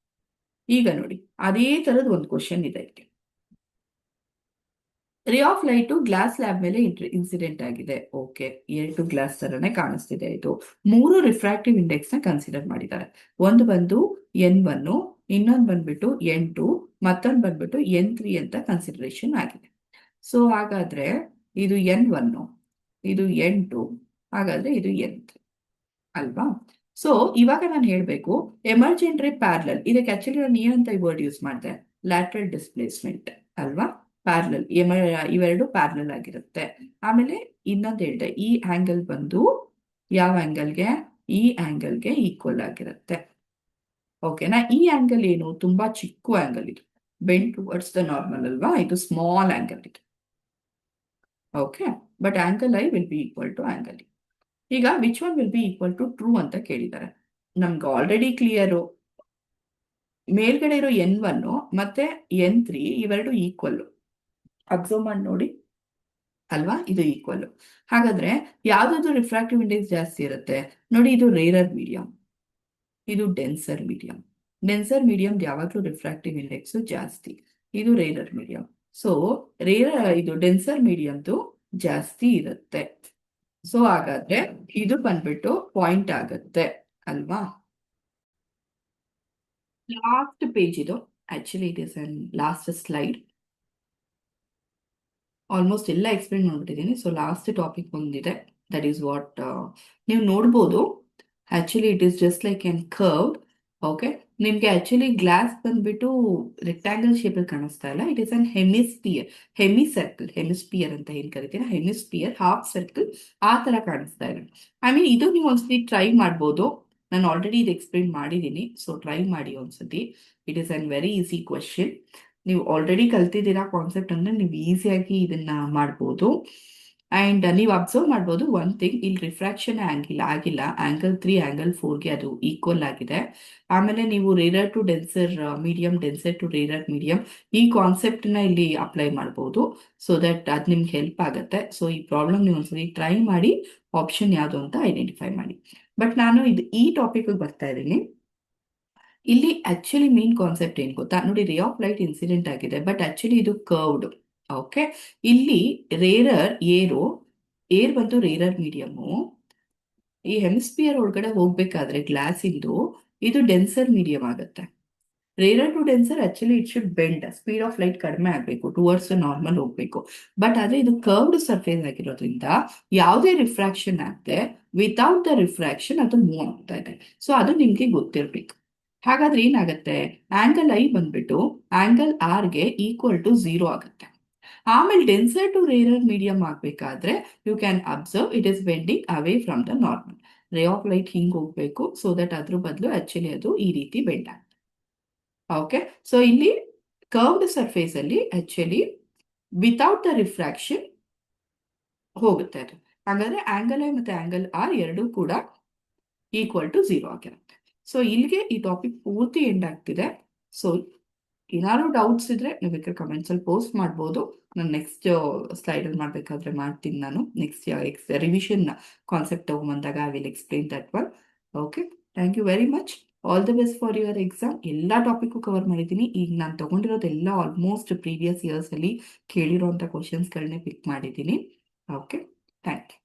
ಈಗ ನೋಡಿ ಅದೇ ತರದ ಒಂದು ಕ್ವಶನ್ ಇದೆ ಇಲ್ಲಿ. ರೇ ಆಫ್ ಲೈಟು ಗ್ಲಾಸ್ ಲ್ಯಾಬ್ ಮೇಲೆ ಇನ್ಸಿಡೆಂಟ್ ಆಗಿದೆ. ಓಕೆ, ಎರಡು ಗ್ಲಾಸ್ ತರನೇ ಕಾಣಿಸ್ತಿದೆ. ಇದು ಮೂರು ರಿಫ್ರಾಕ್ಟಿವ್ ಇಂಡೆಕ್ಸ್ ನ ಕನ್ಸಿಡರ್ ಮಾಡಿದ್ದಾರೆ. ಒಂದು ಬಂದು N1, ಇನ್ನೊಂದು ಬಂದ್ಬಿಟ್ಟು N2, ಮತ್ತೊಂದು ಬಂದ್ಬಿಟ್ಟು N3 ಅಂತ ಕನ್ಸಿಡರೇಷನ್ ಆಗಿದೆ. ಸೊ ಹಾಗಾದ್ರೆ ಇದು N1, ಇದು N2, ಹಾಗಾದ್ರೆ ಇದು N3 ಅಲ್ವಾ. ಸೊ ಇವಾಗ ನಾನು ಹೇಳ್ಬೇಕು ಎಮರ್ಜೆಂಟ್ ರೇ ಪ್ಯಾರಲಲ್. ಇದಕ್ಕೆ ಆಕ್ಚುಲಿ ನಾನು ಏನಂತ ಈ ವರ್ಡ್ ಯೂಸ್ ಮಾಡಿದೆ, ಲ್ಯಾಟ್ರಲ್ ಡಿಸ್ಪ್ಲೇಸ್ಮೆಂಟ್ ಅಲ್ವಾ. ಪ್ಯಾರಲಲ್, ಇವೆರಡು ಪ್ಯಾರಲಲ್ ಆಗಿರುತ್ತೆ. ಆಮೇಲೆ ಇನ್ನೊಂದು ಹೇಳಿದೆ, ಈ ಆಂಗಲ್ ಬಂದು ಯಾವ ಆಂಗಲ್ಗೆ, ಈ ಆಂಗಲ್ಗೆ ಈಕ್ವಲ್ ಆಗಿರುತ್ತೆ. ಓಕೆನಾ. ಈ ಆಂಗಲ್ ಏನು, ತುಂಬಾ ಚಿಕ್ಕ ಆಂಗಲ್ ಇದು, ಬೆಂಡ್ ಟುವರ್ಡ್ಸ್ ದ ನಾರ್ಮಲ್ ಅಲ್ವಾ, ಇದು ಸ್ಮಾಲ್ ಆಂಗಲ್ ಇದು. Okay, but angle I will be equal to angle E. ಈಗ which one will be equal to true ಅಂತ ಕೇಳಿದ್ದಾರೆ. ನಮ್ಗೆ ಆಲ್ರೆಡಿ ಕ್ಲಿಯರು, ಮೇಲ್ಗಡೆ ಇರೋ N1 ಮತ್ತೆ N3 ಇವೆರಡು ಈಕ್ವಲ್. ಅಬ್ಸರ್ವ್ ಮಾಡಿ ನೋಡಿ ಅಲ್ವಾ, ಇದು ಈಕ್ವಲ್. ಹಾಗಾದ್ರೆ ಯಾವ್ದಾದ್ರು ರಿಫ್ರಾಕ್ಟಿವ್ ಇಂಡೆಕ್ಸ್ ಜಾಸ್ತಿ ಇರುತ್ತೆ ನೋಡಿ, ಇದು ರೇರರ್ ಮೀಡಿಯಂ, ಇದು ಡೆನ್ಸರ್ ಮೀಡಿಯಂ. ಡೆನ್ಸರ್ ಮೀಡಿಯಂ ಯಾವಾಗಲೂ ರಿಫ್ರಾಕ್ಟಿವ್ ಇಂಡೆಕ್ಸ್ ಜಾಸ್ತಿ, ಇದು ರೇರರ್ ಮೀಡಿಯಂ. ಸೊ ಇದು ಡೆನ್ಸರ್ ಮೀಡಿಯಂದು ಜಾಸ್ತಿ ಇರುತ್ತೆ. ಸೊ ಹಾಗಾದ್ರೆ ಇದು ಬಂದ್ಬಿಟ್ಟು ಪಾಯಿಂಟ್ ಆಗತ್ತೆ ಅಲ್ವಾ. ಲಾಸ್ಟ್ ಪೇಜ್ ಇದು, actually it is an last slide. Almost ಎಲ್ಲ ಎಕ್ಸ್ಪ್ಲೇನ್ ಮಾಡ್ಬಿಟ್ಟಿದ್ದೀನಿ. ಸೊ ಲಾಸ್ಟ್ ಟಾಪಿಕ್ ಬಂದಿದೆ, ದಟ್ ಈಸ್ ವಾಟ್ ನೀವು ನೋಡ್ಬೋದು. Actually it is just like an curve. Okay, ನಿಮ್ಗೆ ಆಕ್ಚುಲಿ ಗ್ಲಾಸ್ ಬಂದ್ಬಿಟ್ಟು ರೆಕ್ಟಾಂಗಲ್ ಶೇಪ್ ಅಲ್ಲಿ ಕಾಣಿಸ್ತಾ ಇಲ್ಲ, it is an hemisphere, hemisphere ಅಂತ ಏನ್ ಕರಿತೀರಾ, ಹೆಮಿಸ್ಪಿಯರ್, ಹಾಫ್ ಸರ್ಕಲ್ ಆ ತರ ಕಾಣಿಸ್ತಾ ಇದೆ. ಐ ಮೀನ್ ಇದು ನೀವು ಒಂದ್ಸತಿ ಟ್ರೈ ಮಾಡ್ಬೋದು. ನಾನು ಆಲ್ರೆಡಿ ಇದು ಎಕ್ಸ್ಪ್ಲೇನ್ ಮಾಡಿದ್ದೀನಿ, ಸೊ ಟ್ರೈ ಮಾಡಿ ಒಂದ್ಸತಿ. It is an very easy question. ನೀವು ಆಲ್ರೆಡಿ ಕಲ್ತಿದ್ದೀರಾ ಕಾನ್ಸೆಪ್ಟ್ ಅಂದ್ರೆ ನೀವು ಈಸಿಯಾಗಿ ಇದನ್ನ ಮಾಡ್ಬೋದು. ಅಂಡ್ ನೀವು ಅಬ್ಸರ್ವ್ ಮಾಡ್ಬೋದು ಒನ್ ಥಿಂಗ್, ಇಲ್ಲಿ ರಿಫ್ರಾಕ್ಷನ್ ಆಗಿಲ್ಲ, ಆಂಗಲ್ 3 ಆಂಗಲ್ 4ಗೆ ಅದು ಈಕ್ವಲ್ ಆಗಿದೆ. ಆಮೇಲೆ ನೀವು rarer to denser medium, denser to rarer medium, ಈ ಕಾನ್ಸೆಪ್ಟ್ ನ ಇಲ್ಲಿ ಅಪ್ಲೈ ಮಾಡ್ಬೋದು. ಸೊ ದಟ್ ಅದು ನಿಮ್ಗೆ ಹೆಲ್ಪ್ ಆಗುತ್ತೆ. ಸೊ ಈ ಪ್ರಾಬ್ಲಮ್ ನೀವು ಒಂದ್ಸರಿ ಟ್ರೈ ಮಾಡಿ, ಆಪ್ಷನ್ ಯಾವುದು ಅಂತ ಐಡೆಂಟಿಫೈ ಮಾಡಿ. ಬಟ್ ನಾನು ಈ ಟಾಪಿಕ್ ಬರ್ತಾ ಇದ್ದೀನಿ. ಇಲ್ಲಿ ಆಕ್ಚುಲಿ ಮೇನ್ ಕಾನ್ಸೆಪ್ಟ್ ಏನ್ ಗೊತ್ತಾ ನೋಡಿ, ರೇ ಆಫ್ ಲೈಟ್ ಇನ್ಸಿಡೆಂಟ್ ಆಗಿದೆ, ಬಟ್ ಆಕ್ಚುಲಿ ಇದು ಕರ್ವ್ಡ್. ಓಕೆ, ಇಲ್ಲಿ ರೇರರ್ ಏರ್ ಬಂದು ರೇರರ್ ಮೀಡಿಯಮು, ಈ ಹೆಮಿಸ್ಪಿಯರ್ ಒಳಗಡೆ ಹೋಗ್ಬೇಕಾದ್ರೆ ಗ್ಲಾಸ್ ಇಂದು ಇದು ಡೆನ್ಸರ್ ಮೀಡಿಯಂ ಆಗುತ್ತೆ. Rarer to denser actually it should bend, speed of light ಕಡಿಮೆ ಆಗಬೇಕು, ಟುವರ್ಡ್ಸ್ ನಾರ್ಮಲ್ ಹೋಗ್ಬೇಕು. ಬಟ್ ಆದ್ರೆ ಇದು ಕರ್ವ್ಡ್ ಸರ್ಫೇಸ್ ಆಗಿರೋದ್ರಿಂದ ಯಾವುದೇ ರಿಫ್ರಾಕ್ಷನ್ ಆಗದೆ ವಿತೌಟ್ ದ ರಿಫ್ರಾಕ್ಷನ್ ಅದು ಮೂವ್ ಆಗ್ತಾ ಇದೆ. ಸೊ ಅದು ನಿಮ್ಗೆ ಗೊತ್ತಿರ್ಬೇಕು. ಹಾಗಾದ್ರೆ ಏನಾಗುತ್ತೆ, ಆಂಗಲ್ ಐ ಬಂದ್ಬಿಟ್ಟು ಆಂಗಲ್ ಆರ್ಗೆ ಈಕ್ವಲ್ ಟು 0 ಆಗುತ್ತೆ. ಆಮೇಲೆ ಡೆನ್ಸರ್ ಟು ರೇರರ್ ಮೀಡಿಯಂ ಆಗಬೇಕಾದ್ರೆ you can observe it is bending away from the normal. Ray of light ಹಿಂಗ್ ಹೋಗ್ಬೇಕು, ಸೊ ದಟ್ ಅದ್ರ ಬದಲು ಆಕ್ಚುಲಿ ಅದು ಈ ರೀತಿ ಬೆಂಡ್ ಆಗುತ್ತೆ. ಓಕೆ, ಸೊ ಇಲ್ಲಿ ಕರ್ವ್ಡ್ ಸರ್ಫೇಸ್ ಅಲ್ಲಿ ಆಕ್ಚುಲಿ ವಿತೌಟ್ ದ ರಿಫ್ರಾಕ್ಷನ್ ಹೋಗುತ್ತೆ ಅದು. ಹಾಗಾದ್ರೆ ಆಂಗಲ್ ಐ ಮತ್ತೆ ಆಂಗಲ್ ಆರ್ ಎರಡೂ ಕೂಡ ಈಕ್ವಲ್ ಟು 0 ಆಗಿರುತ್ತೆ. ಸೊ ಇಲ್ಲಿಗೆ ಈ ಟಾಪಿಕ್ ಪೂರ್ತಿ ಎಂಡ್ ಆಗ್ತಿದೆ. ಸೊ ಏನಾದ್ರು ಡೌಟ್ಸ್ ಇದ್ರೆ ನೀವು ಬೇಕಾದ್ರೆ ಕಮೆಂಟ್ಸ್ ಅಲ್ಲಿ ಪೋಸ್ಟ್ ಮಾಡ್ಬೋದು. ನಾನು ನೆಕ್ಸ್ಟ್ ಸ್ಲೈಡ್ ಅಲ್ಲಿ ಮಾಡ್ಬೇಕಾದ್ರೆ ಮಾಡ್ತೀನಿ. ನಾನು ನೆಕ್ಸ್ಟ್ ರಿವಿಷನ್ ಕಾನ್ಸೆಪ್ಟ್ ತಗೊಂಬಂದಾಗ I will explain that one. Okay, thank you very much. All the best for your exam. ಎಲ್ಲ ಟಾಪಿಕ್ ಕವರ್ ಮಾಡಿದ್ದೀನಿ. ಈಗ ನಾನು ತಗೊಂಡಿರೋದೆಲ್ಲ ಆಲ್ಮೋಸ್ಟ್ ಪ್ರೀವಿಯಸ್ ಇಯರ್ಸ್ ಅಲ್ಲಿ ಕೇಳಿರೋಂಥ ಕ್ವಶನ್ಸ್ಗಳನ್ನೇ ಪಿಕ್ ಮಾಡಿದ್ದೀನಿ. Okay, thank you.